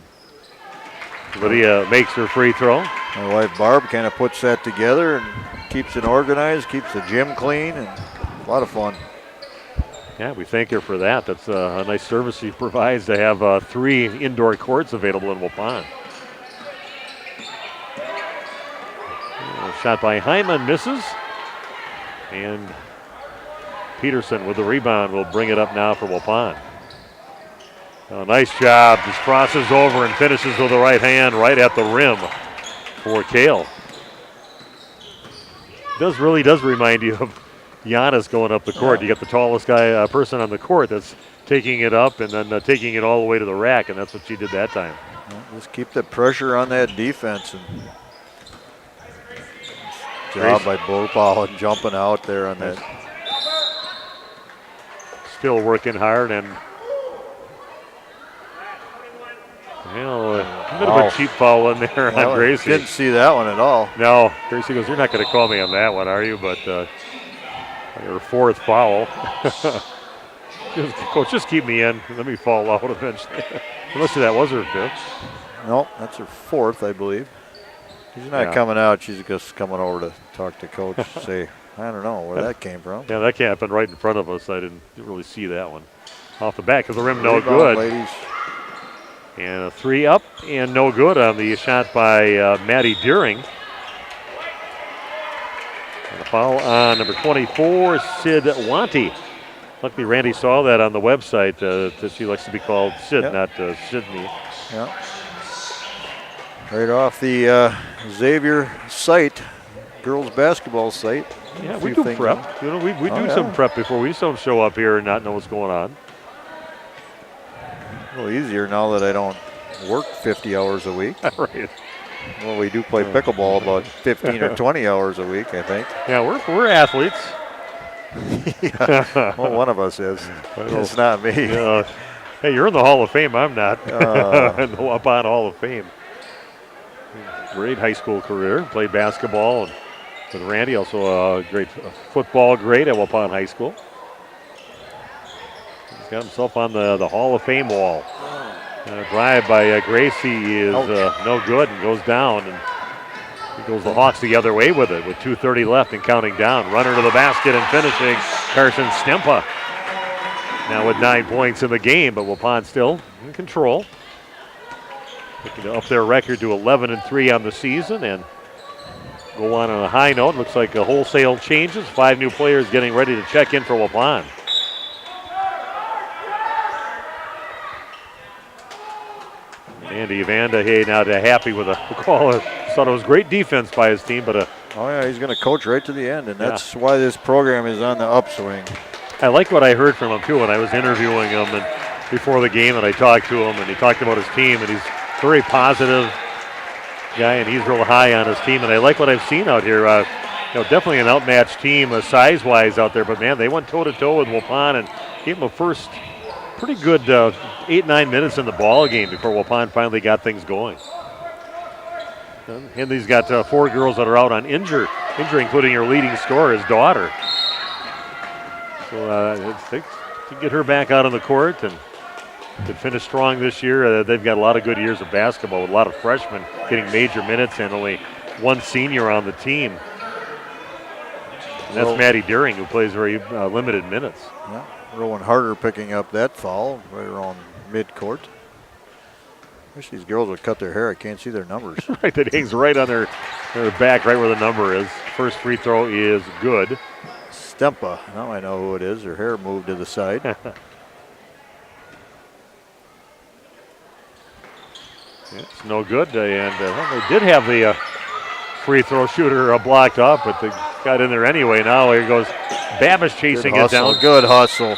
Lydia makes her free throw. My wife Barb kind of puts that together and keeps it organized, keeps the gym clean, and a lot of fun. Yeah, we thank her for that. That's a nice service she provides to have 3 indoor courts available in Waupun. Shot by Hyman misses. And Peterson with the rebound will bring it up now for Waupun. Nice job. Just crosses over and finishes with the right hand right at the rim for Kale. Really does remind you of Giannis going up the court. You got the tallest person on the court that's taking it up and then taking it all the way to the rack, and that's what she did that time. Just keep the pressure on that defense. And job by Bopal and jumping out there on that. Still working hard and a bit of a cheap foul in there on Gracie. Didn't see that one at all. No, Gracie goes, "You're not going to call me on that one, are you?" But her 4th foul. Coach, just keep me in. Let me fall out eventually. Unless that was her 5th. No, that's her 4th, I believe. She's not coming out. She's just coming over to talk to Coach. Say, I don't know where that came from. Yeah, that happened right in front of us. I didn't really see that one. Off the back of the rim, no good. Ladies. And a 3 up and no good on the shot by Maddie Deering. And a foul on number 24, Sid Wanty. Luckily, Randy saw that on the website that she likes to be called Sid, not Sydney. Yeah. Right off the Xavier site, girls basketball site. Yeah, we do prep. We do some prep before we don't show up here and not know what's going on. A little easier now that I don't work 50 hours a week. Right. Well, we do play pickleball about 15 or 20 hours a week, I think. Yeah, we're athletes. Yeah. Well, one of us is. It's not me. Hey, you're in the Hall of Fame. I'm not. In the Waupun Hall of Fame. Great high school career. Played basketball and with Randy, also a great football great at Waupun High School. He's got himself on the Hall of Fame wall. Drive by Gracie is no good and goes down. And he goes the Hawks the other way with it with 2:30 left and counting down. Runner to the basket and finishing Carson Stempa. Now with 9 points in the game, but Waupun still in control. Looking to up their record to 11-3 on the season and go on a high note. Looks like a wholesale changes. 5 new players getting ready to check in for Waupun. Andy Vanderhay not happy with the call. Thought it was great defense by his team, but oh yeah, he's going to coach right to the end, and that's why this program is on the upswing. I like what I heard from him too when I was interviewing him and before the game, and I talked to him, and he talked about his team, and he's a very positive guy, and he's real high on his team, and I like what I've seen out here. Definitely an outmatched team size-wise out there, but man, they went toe-to-toe with Waupun and gave him a first pretty good 8-9 minutes in the ball game before Waupun finally got things going. Henley's got 4 girls that are out on injury, including her leading scorer, his daughter. So they can get her back out on the court and could finish strong this year. They've got a lot of good years of basketball with a lot of freshmen getting major minutes and only one senior on the team. And that's Maddie Deering, who plays very limited minutes. Yeah, Rowan Harder picking up that foul right around midcourt. I wish these girls would cut their hair. I can't see their numbers. Right, that hangs right on their back, right where the number is. First free throw is good. Stempa. Now I know who it is. Her hair moved to the side. It's no good. And they did have the free throw shooter blocked off, but they got in there anyway. Now here goes Babish chasing it down. Good hustle.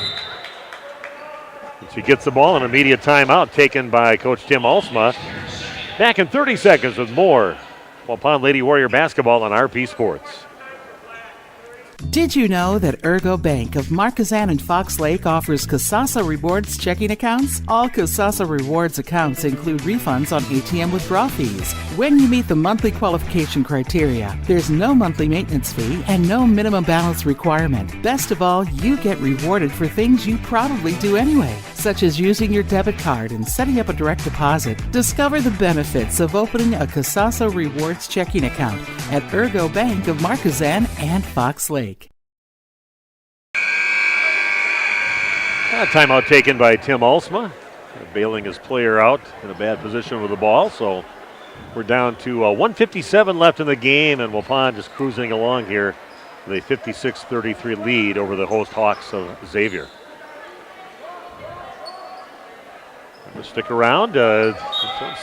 She gets the ball, an immediate timeout taken by Coach Tim Alsma. Back in 30 seconds with more Waupun Lady Warrior basketball on RP Sports. Did you know that Ergo Bank of Marquezan and Fox Lake offers Kasasa Rewards checking accounts? All Kasasa Rewards accounts include refunds on ATM withdrawal fees. When you meet the monthly qualification criteria, there's no monthly maintenance fee and no minimum balance requirement. Best of all, you get rewarded for things you probably do anyway, such as using your debit card and setting up a direct deposit. Discover the benefits of opening a Kasasa Rewards checking account at Ergo Bank of Marquezan and Fox Lake. Timeout taken by Tim Alsma, bailing his player out in a bad position with the ball. So we're down to 1:57 left in the game, and Waupun just cruising along here with a 56-33 lead over the host Hawks of Xavier. Stick around,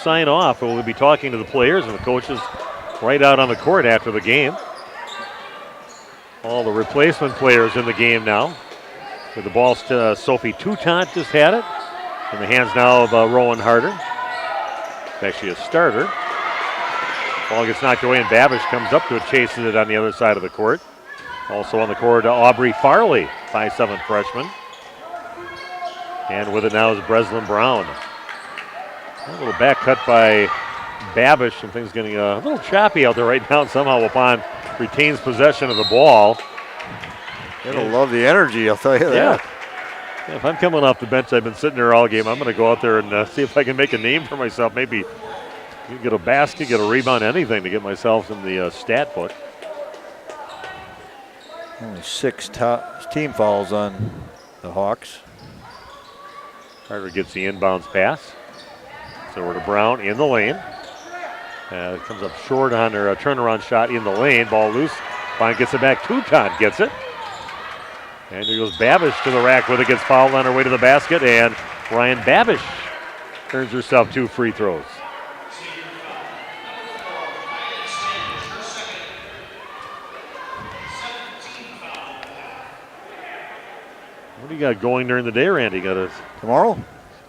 sign off. We'll be talking to the players and the coaches right out on the court after the game. All the replacement players in the game now. With the ball, Sophie Toutant just had it. In the hands now of Rowan Harder. It's actually a starter. Ball gets knocked away and Babish comes up to it, chases it on the other side of the court. Also on the court, Aubrey Farley, 5'7" freshman. And with it now is Breslin Brown. A little back cut by Babish, and things getting a little choppy out there right now. Somehow Waupun retains possession of the ball. It'll love the energy, I'll tell you that. Yeah, if I'm coming off the bench, I've been sitting there all game. I'm going to go out there and see if I can make a name for myself. Maybe get a basket, get a rebound, anything to get myself in the stat book. Only 6 team fouls on the Hawks. Carter gets the inbounds pass. So we're to Brown in the lane. It comes up short on her turnaround shot in the lane. Ball loose. Fine gets it back. Toutant gets it. And here goes Babish to the rack with it. Gets fouled on her way to the basket. And Ryan Babish earns herself 2 free throws. What do you got going during the day, Randy? Tomorrow?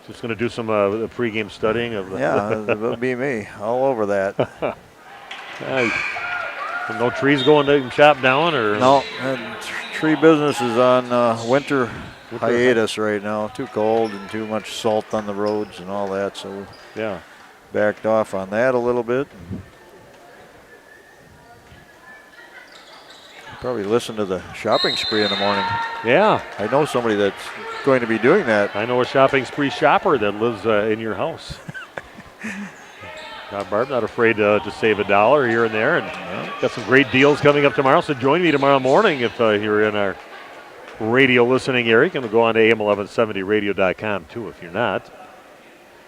Just going to do some pregame studying of the. Yeah, it'll be me all over that. No trees going to chop down, or no? Tree business is on winter hiatus right now. Too cold and too much salt on the roads and all that. So yeah, backed off on that a little bit. Probably listen to the shopping spree in the morning. Yeah. I know somebody that's going to be doing that. I know a shopping spree shopper that lives in your house. Barb, not afraid to save $1 here and there. And got some great deals coming up tomorrow. So join me tomorrow morning if you're in our radio listening area. You can go on to AM1170radio.com too if you're not.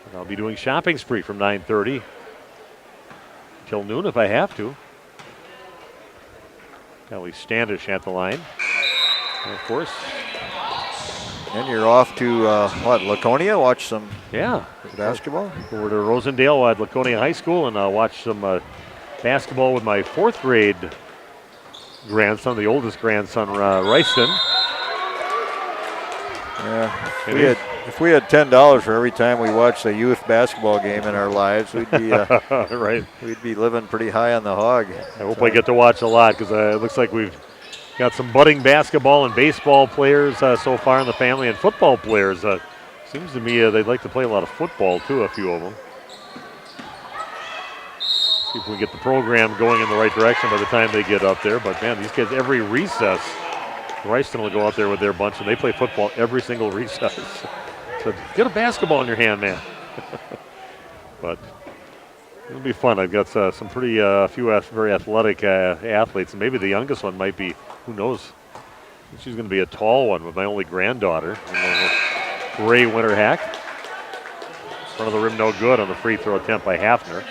And I'll be doing shopping spree from 9:30 till noon if I have to. Kelly Standish at the line. And of course, Then you're off to, Laconia? Watch some basketball? Over to Rosendale at Laconia High School and watch some basketball with my 4th grade grandson, the oldest grandson, Ryston. Yeah, if we had $10 for every time we watched a youth basketball game in our lives, we'd be right. We'd be living pretty high on the hog. I hope I get to watch a lot because it looks like we've got some budding basketball and baseball players so far in the family, and football players. Seems to me they'd like to play a lot of football too, a few of them. See if we can get the program going in the right direction by the time they get up there. But man, these kids, every recess, Ryston will go out there with their bunch, and they play football every single recess. So get a basketball in your hand, man. But it'll be fun. I've got some pretty few very athletic athletes, and maybe the youngest one might be, who knows? She's going to be a tall one with my only granddaughter. Ray Winterhack. Front of the rim, no good on the free throw attempt by Hafner.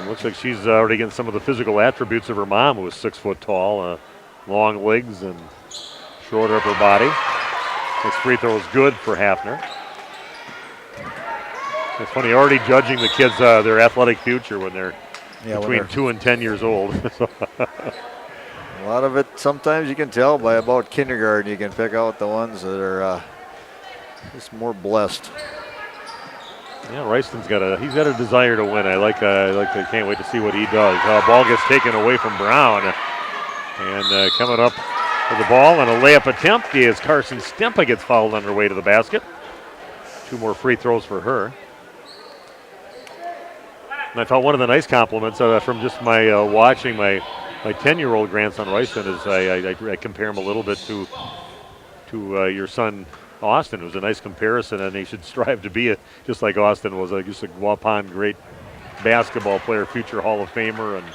It looks like she's already getting some of the physical attributes of her mom, who was 6 foot tall, long legs and short upper body. Next free throw is good for Hafner. It's funny, already judging the kids their athletic future when they're between 2 and 10 years old. A lot of it, sometimes you can tell by about kindergarten. You can pick out the ones that are just more blessed. Yeah, Ryston's got a desire to win. I can't wait to see what he does. Ball gets taken away from Brown, and coming up with the ball and a layup attempt is Carson Stempa. Gets fouled on her way to the basket. 2 more free throws for her. And I thought one of the nice compliments from just my watching my 10-year-old grandson Ryston is I compare him a little bit to your son Austin. It was a nice comparison, and he should strive to be just like Austin was, just a Waupun great basketball player, future Hall of Famer, and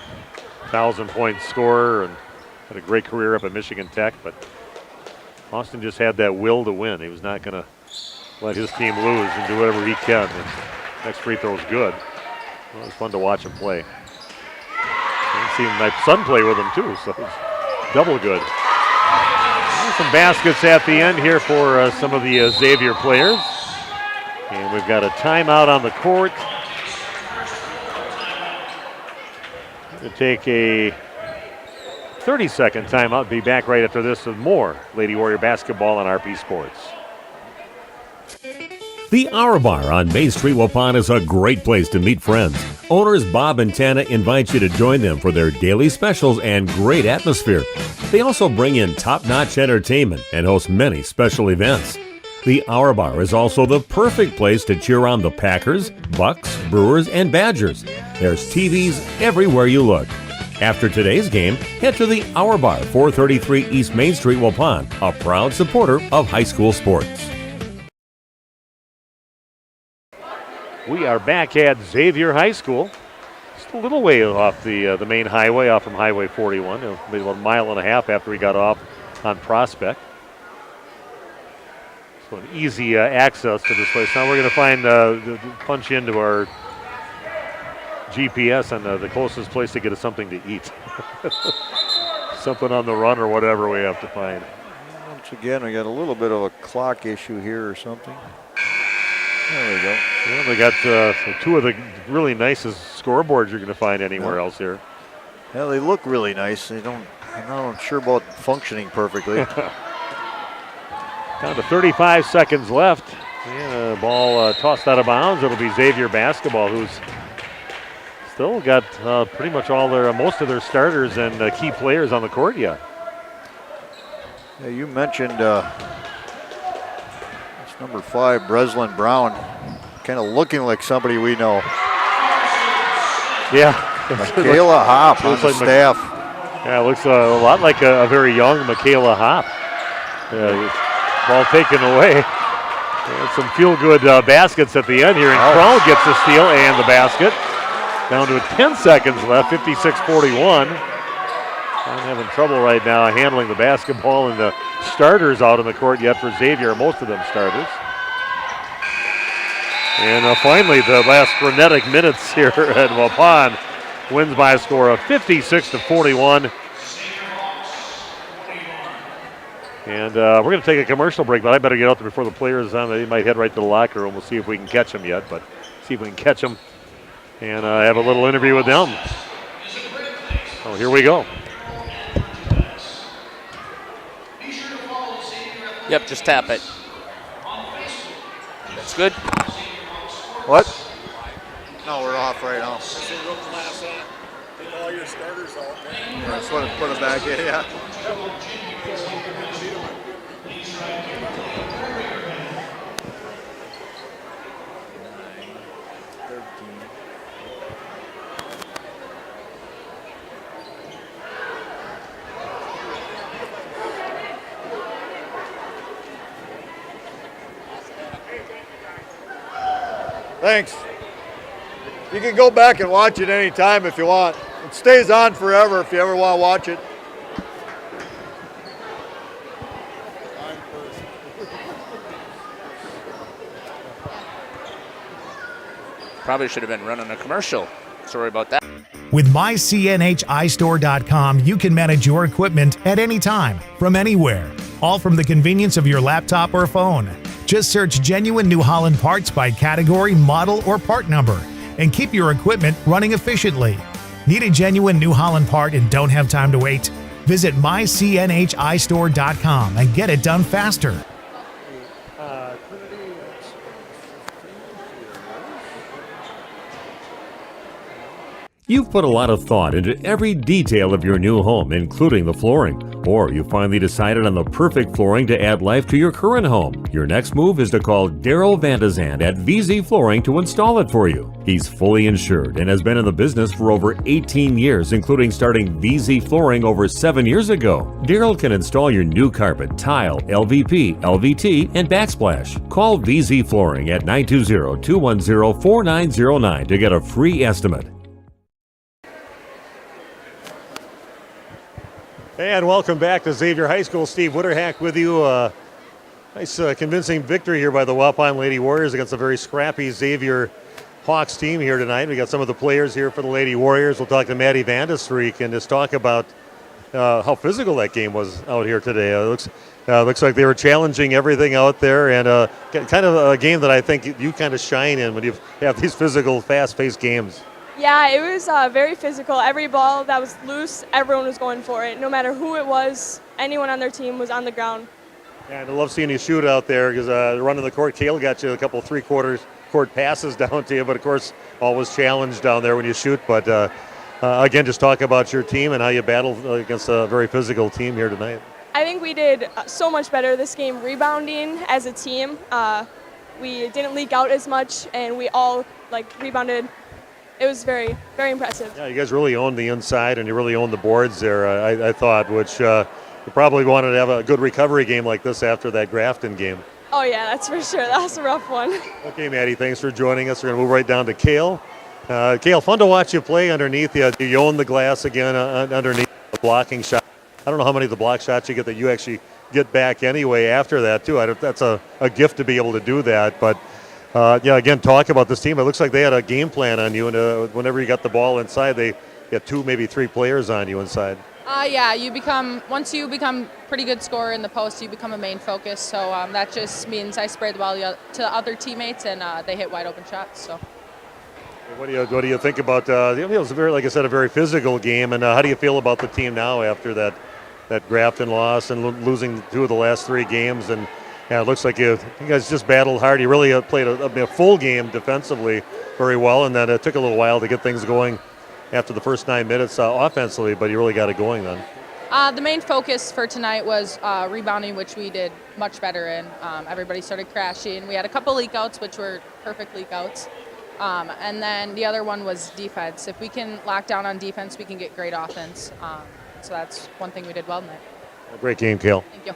1,000-point scorer, and had a great career up at Michigan Tech. But Austin just had that will to win. He was not going to let his team lose and do whatever he can. And next free throw is good. Well, it was fun to watch him play. I've seen my son play with him too, so it's double good. Some baskets at the end here for some of the Xavier players. And we've got a timeout on the court. We'll take a 30-second timeout. Be back right after this with more Lady Warrior basketball on RP Sports. The Hour Bar on Main Street, Waupun is a great place to meet friends. Owners Bob and Tana invite you to join them for their daily specials and great atmosphere. They also bring in top-notch entertainment and host many special events. The Hour Bar is also the perfect place to cheer on the Packers, Bucks, Brewers, and Badgers. There's TVs everywhere you look. After today's game, head to the Hour Bar, 433 East Main Street, Waupun, a proud supporter of high school sports. We are back at Xavier High School. Just a little way off the main highway, off from Highway 41. Maybe about a mile and a half after we got off on Prospect. So an easy access to this place. Now we're going to find, punch into our GPS and the closest place to get us something to eat. Something on the run or whatever we have to find. Once again, we got a little bit of a clock issue here or something. There we go. Yeah, they got 2 of the really nicest scoreboards you're going to find anywhere else here. Yeah, they look really nice. I'm not sure about functioning perfectly. Down to 35 seconds left. And ball tossed out of bounds. It'll be Xavier basketball, who's still got pretty much most of their starters and key players on the court yet. Yeah, you mentioned number 5, Breslin Brown, kind of looking like somebody we know. Yeah. Michaela Hopp on the staff. Yeah, it looks a lot like a very young Michaela Hopp. Ball taken away. Some feel-good baskets at the end here, and Crown gets the steal and the basket. Down to 10 seconds left, 56-41. I'm having trouble right now handling the basketball, and the starters out on the court yet for Xavier, most of them starters. And finally, the last frenetic minutes here at Waupun wins by a score of 56-41. And we're going to take a commercial break, but I better get out there before the players on. They might head right to the locker room. We'll see if we can catch them yet, but see if we can catch them and have a little interview with them. So here we go. Yep, just tap it. That's good. What? No, we're off right now. Take all your starters out there. Yeah, just want to put them back in, yeah. Thanks. You can go back and watch it anytime if you want. It stays on forever if you ever want to watch it. Probably should have been running a commercial. Sorry about that. With mycnhistore.com, you can manage your equipment at any time, from anywhere, all from the convenience of your laptop or phone. Just search genuine New Holland parts by category, model, or part number, and keep your equipment running efficiently. Need a genuine New Holland part and don't have time to wait? Visit mycnhistore.com and get it done faster. You've put a lot of thought into every detail of your new home, including the flooring. Or you finally decided on the perfect flooring to add life to your current home. Your next move is to call Daryl Vandezand at VZ Flooring to install it for you. He's fully insured and has been in the business for over 18 years, including starting VZ Flooring over 7 years ago. Daryl can install your new carpet, tile, LVP, LVT, and backsplash. Call VZ Flooring at 920-210-4909 to get a free estimate. And welcome back to Xavier High School. Steve Witterhack with you. Nice convincing victory here by the Waupun Lady Warriors against a very scrappy Xavier Hawks team here tonight. We got some of the players here for the Lady Warriors. We'll talk to Maddie Vandestreek and just talk about how physical that game was out here today. Looks like they were challenging everything out there, and kind of a game that I think you kind of shine in when you have these physical, fast-paced games. Yeah, it was very physical. Every ball that was loose, everyone was going for it. No matter who it was, anyone on their team was on the ground. Yeah, and I love seeing you shoot out there because running the court, Kale got you a couple three-quarters court passes down to you, but of course, always challenged down there when you shoot. But again, just talk about your team and how you battled against a very physical team here tonight. I think we did so much better this game rebounding as a team. We didn't leak out as much, and we all rebounded. It was very, very impressive. Yeah, you guys really owned the inside, and you really owned the boards there, I thought, which you probably wanted to have a good recovery game like this after that Grafton game. Oh, yeah, that's for sure. That was a rough one. Okay, Maddie, thanks for joining us. We're going to move right down to Kale. Kale, fun to watch you play underneath you. You own the glass again underneath the blocking shot. I don't know how many of the block shots you get that you actually get back anyway after that, too. That's a gift to be able to do that, but again, talk about this team. It looks like they had a game plan on you, and whenever you got the ball inside, they get 2, maybe 3 players on you inside. Once you become pretty good scorer in the post, you become a main focus. So that just means I spray the ball to the other teammates, and they hit wide open shots. So. What do you think about? It was like I said, a very physical game, and how do you feel about the team now after that Grafton loss and losing 2 of the last 3 games? And yeah, it looks like you guys just battled hard. You really played a full game defensively very well, and then it took a little while to get things going after the first 9 minutes offensively, but you really got it going then. The main focus for tonight was rebounding, which we did much better in. Everybody started crashing. We had a couple leak outs, which were perfect leak outs. And then the other one was defense. If we can lock down on defense, we can get great offense. So that's one thing we did well tonight. Great game, Kale. Thank you.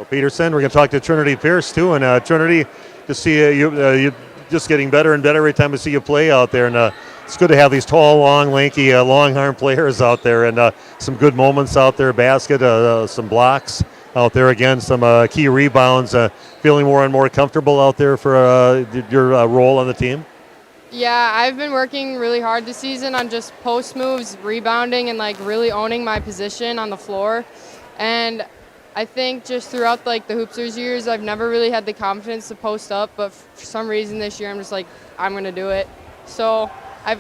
Peterson. We're going to talk to Trinity Pierce, too. And Trinity, to see you just getting better and better every time we see you play out there. And it's good to have these tall, long, lanky, long-arm players out there. And some good moments out there, basket, some blocks out there. Again, some key rebounds. Feeling more and more comfortable out there for your role on the team? Yeah, I've been working really hard this season on just post moves, rebounding, and really owning my position on the floor. And I think just throughout like the Hoopsters years, I've never really had the confidence to post up, but for some reason this year I'm just like, I'm going to do it. So I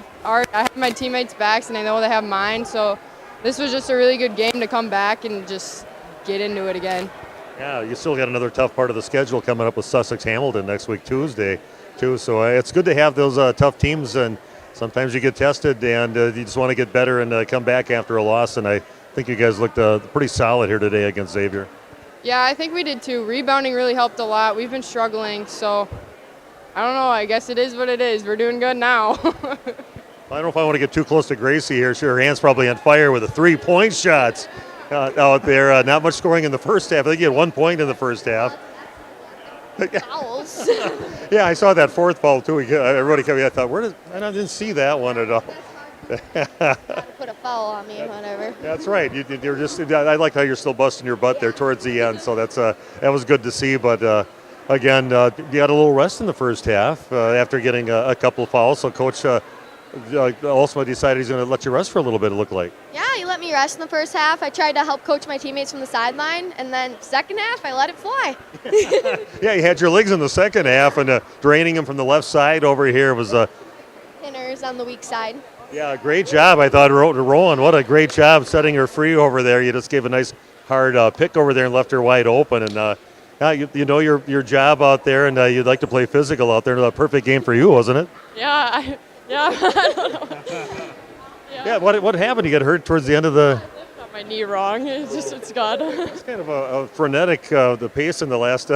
have my teammates' backs and I know they have mine, so this was just a really good game to come back and just get into it again. Yeah, you still got another tough part of the schedule coming up with Sussex Hamilton next week, Tuesday, too. So it's good to have those tough teams, and sometimes you get tested and you just want to get better and come back after a loss. And I think you guys looked pretty solid here today against Xavier. Yeah, I think we did too. Rebounding really helped a lot. We've been struggling, so I don't know. I guess it is what it is. We're doing good now. I don't know if I want to get too close to Gracie here. Her hand's probably on fire with the 3-point shots out there. Not much scoring in the first half. I think you had 1 point in the first half. Fouls. Yeah, I saw that fourth foul too. Everybody coming. I thought, I didn't see that one at all. Put a foul on me, whatever. That's right. You're just. I like how you're still busting your butt there towards the end. So that was good to see. But again, you got a little rest in the first half after getting a couple of fouls. So Coach also decided he's going to let you rest for a little bit. It looked like. Yeah, he let me rest in the first half. I tried to help coach my teammates from the sideline, and then second half, I let it fly. Yeah, you had your legs in the second half, and draining them from the left side over here was Pinners on the weak side. Yeah, great job. I thought Rowan, what a great job setting her free over there. You just gave a nice hard pick over there and left her wide open. And you know your job out there, and you'd like to play physical out there. A perfect game for you, wasn't it? Yeah. I don't know. Yeah. What happened? You got hurt towards the end of the. Got my knee wrong. It's gone. It's kind of a frenetic the pace in the last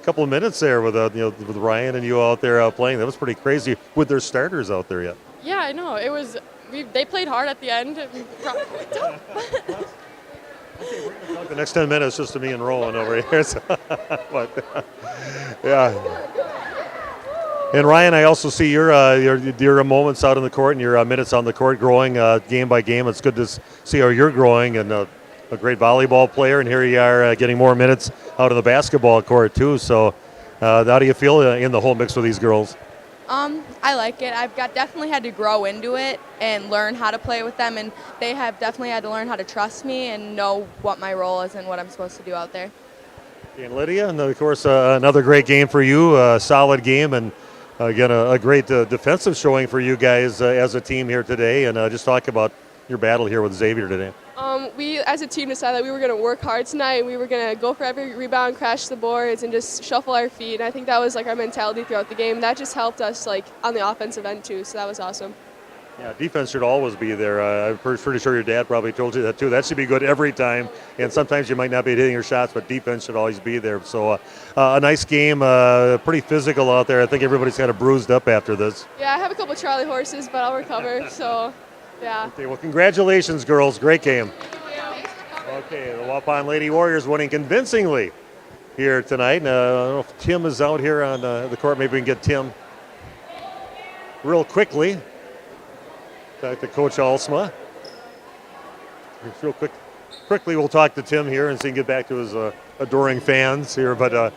couple of minutes there with with Ryan and you out there playing. That was pretty crazy with their starters out there yet. Yeah, I know. It was. They played hard at the end. The next 10 minutes just to me and Rowan over here. So, but, yeah. And Ryan, I also see your moments out on the court and your minutes on the court growing game by game. It's good to see how you're growing, and a great volleyball player. And here you are getting more minutes out on the basketball court too. So, how do you feel in the whole mix with these girls? I like it. I've definitely had to grow into it and learn how to play with them, and they have definitely had to learn how to trust me and know what my role is and what I'm supposed to do out there. And Lydia, and of course another great game for you, a solid game, and again a great defensive showing for you guys as a team here today. And just talk about your battle here with Xavier today. We as a team decided that we were going to work hard tonight, and we were going to go for every rebound, crash the boards, and just shuffle our feet. And I think that was like our mentality throughout the game. That just helped us like on the offensive end too, so that was awesome. Yeah, defense should always be there. I'm pretty sure your dad probably told you that too. That should be good every time, and sometimes you might not be hitting your shots, but defense should always be there. So a nice game, pretty physical out there. I think everybody's kind of bruised up after this. Yeah, I have a couple Charlie horses, but I'll recover, so yeah. Okay, well, congratulations, girls. Great game. Okay, the Waupun Lady Warriors winning convincingly here tonight. I don't know if Tim is out here on the court. Maybe we can get Tim real quickly. Talk to Coach Alsma. Real quickly, we'll talk to Tim here and see him get back to his adoring fans here. But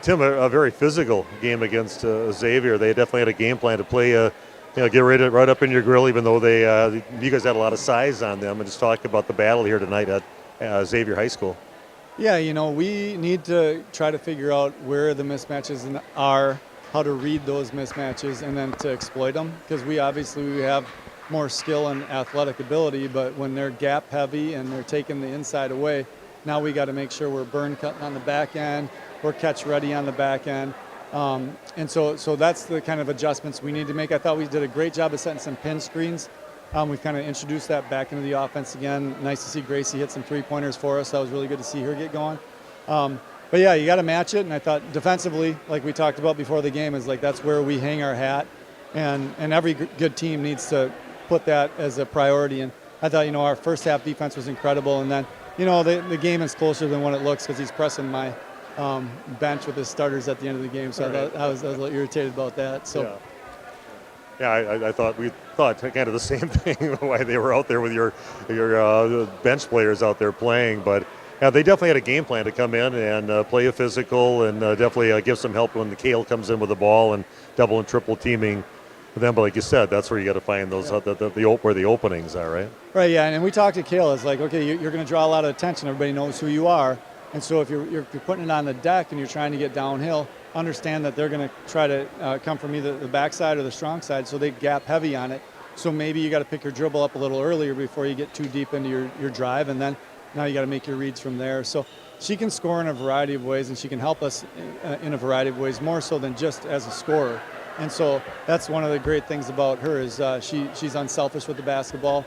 Tim, a very physical game against Xavier. They definitely had a game plan to play. Get right up in your grill, even though you guys had a lot of size on them. And just talk about the battle here tonight at Xavier High School. Yeah, we need to try to figure out where the mismatches are, how to read those mismatches, and then to exploit them. Because we have more skill and athletic ability, but when they're gap heavy and they're taking the inside away, now we got to make sure we're burn cutting on the back end, we're catch ready on the back end. And so that's the kind of adjustments we need to make. I thought we did a great job of setting some pin screens. We've kind of introduced that back into the offense again. Nice to see Gracie hit some three-pointers for us. That was really good to see her get going. But yeah, you got to match it. And I thought defensively, like we talked about before the game, is like that's where we hang our hat. And every good team needs to put that as a priority. And I thought, our first half defense was incredible. And then, the game is closer than what it looks because he's pressing my bench with his starters at the end of the game. So I was a little irritated about that. So. Yeah, we thought kind of the same thing why they were out there with your bench players out there playing, but they definitely had a game plan to come in and play a physical and definitely give some help when the Kale comes in with the ball and double and triple teaming for them. But like you said, that's where you got to find those where the openings are, right? Right, yeah, and we talked to Kayla. It's like, okay, you're going to draw a lot of attention. Everybody knows who you are. And so if you're putting it on the deck and you're trying to get downhill, understand that they're going to try to come from either the backside or the strong side, so they gap heavy on it. So maybe you got to pick your dribble up a little earlier before you get too deep into your drive, and then now you got to make your reads from there. So she can score in a variety of ways, and she can help us in a variety of ways, more so than just as a scorer. And so that's one of the great things about her is she's unselfish with the basketball.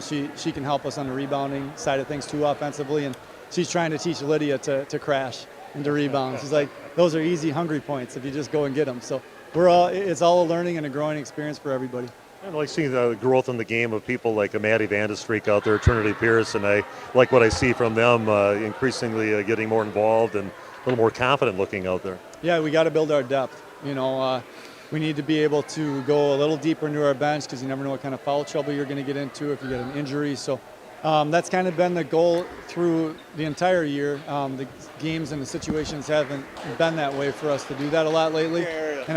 She can help us on the rebounding side of things too offensively, and she's trying to teach Lydia to crash and to rebound. She's like, those are easy, hungry points if you just go and get them. So it's all a learning and a growing experience for everybody. I like seeing the growth in the game of people like Maddie Vandestreek out there, Trinity Pierce, and I like what I see from them increasingly getting more involved and a little more confident looking out there. Yeah, we got to build our depth. We need to be able to go a little deeper into our bench because you never know what kind of foul trouble you're going to get into if you get an injury. So that's kind of been the goal through the entire year. The games and the situations haven't been that way for us to do that a lot lately.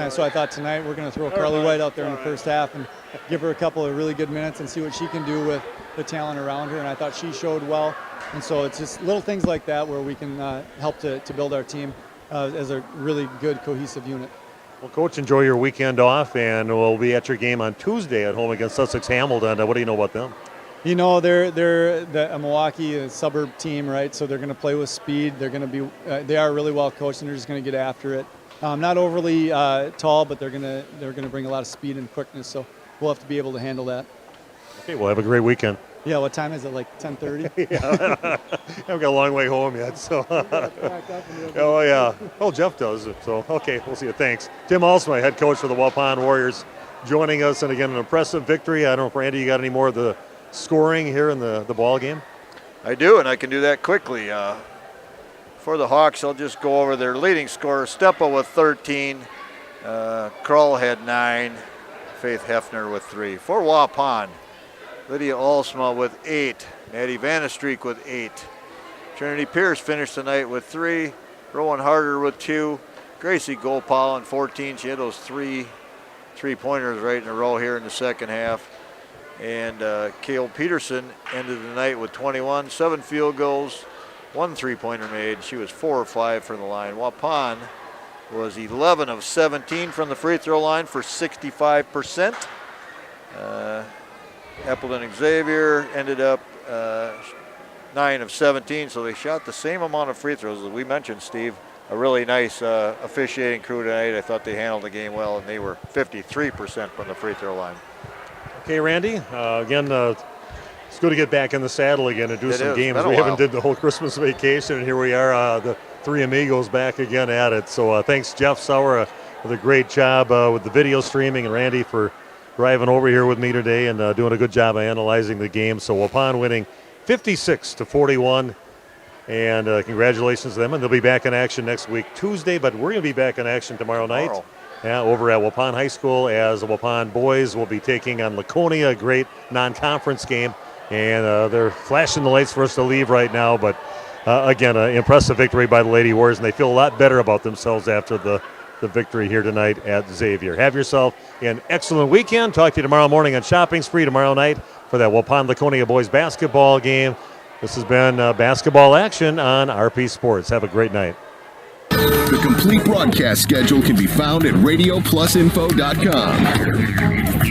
So I thought tonight we're going to throw Carly White out there in the first half and give her a couple of really good minutes and see what she can do with the talent around her. And I thought she showed well. And so it's just little things like that where we can help to build our team as a really good cohesive unit. Well, Coach, enjoy your weekend off, and we'll be at your game on Tuesday at home against Sussex Hamilton. What do you know about them? They're a Milwaukee suburb team, right? So they're going to play with speed. They're going to be they are really well coached, and they're just going to get after it. Not overly tall, but they're going to bring a lot of speed and quickness. So we'll have to be able to handle that. Okay, well, have a great weekend. Yeah, what time is it? Like 10:30? Yeah, I've got a long way home yet. So. Oh yeah. Oh, Jeff does. So okay, we'll see you. Thanks. Tim Alsma, head coach for the Waupun Warriors, joining us, and again an impressive victory. I don't know if Randy, you got any more of the scoring here in the ball game? I do, and I can do that quickly. For the Hawks, I'll just go over their leading scorer. Steppa with 13, Krull had 9, Faith Hefner with 3. For Waupun, Lydia Alsma with 8, Maddie Vandestreek with 8. Trinity Pierce finished the night with 3, Rowan Harder with 2, Gracie Gopal 14. She had those three three-pointers right in a row here in the second half. And Cale Peterson ended the night with 21, 7 field goals, 1 three-pointer made. She was 4 of 5 from the line. Waupun was 11 of 17 from the free throw line for 65%. Appleton and Xavier ended up 9 of 17, so they shot the same amount of free throws as we mentioned, Steve. A really nice officiating crew tonight. I thought they handled the game well, and they were 53% from the free throw line. Okay, Randy, again, it's good to get back in the saddle again and do some games. We haven't did the whole Christmas vacation, and here we are, the three amigos back again at it. So thanks, Jeff Sauer, for the great job with the video streaming, and Randy for driving over here with me today and doing a good job of analyzing the game. So Waupun winning 56-41, and congratulations to them. And they'll be back in action next week, Tuesday, but we're going to be back in action tomorrow night. Over at Waupun High School, as the Waupun boys will be taking on Laconia, a great non-conference game. And they're flashing the lights for us to leave right now. But again, an impressive victory by the Lady Warriors, and they feel a lot better about themselves after the victory here tonight at Xavier. Have yourself an excellent weekend. Talk to you tomorrow morning on Shopping Spree tomorrow night for that Waupun Laconia boys basketball game. This has been basketball action on RP Sports. Have a great night. The complete broadcast schedule can be found at RadioPlusInfo.com.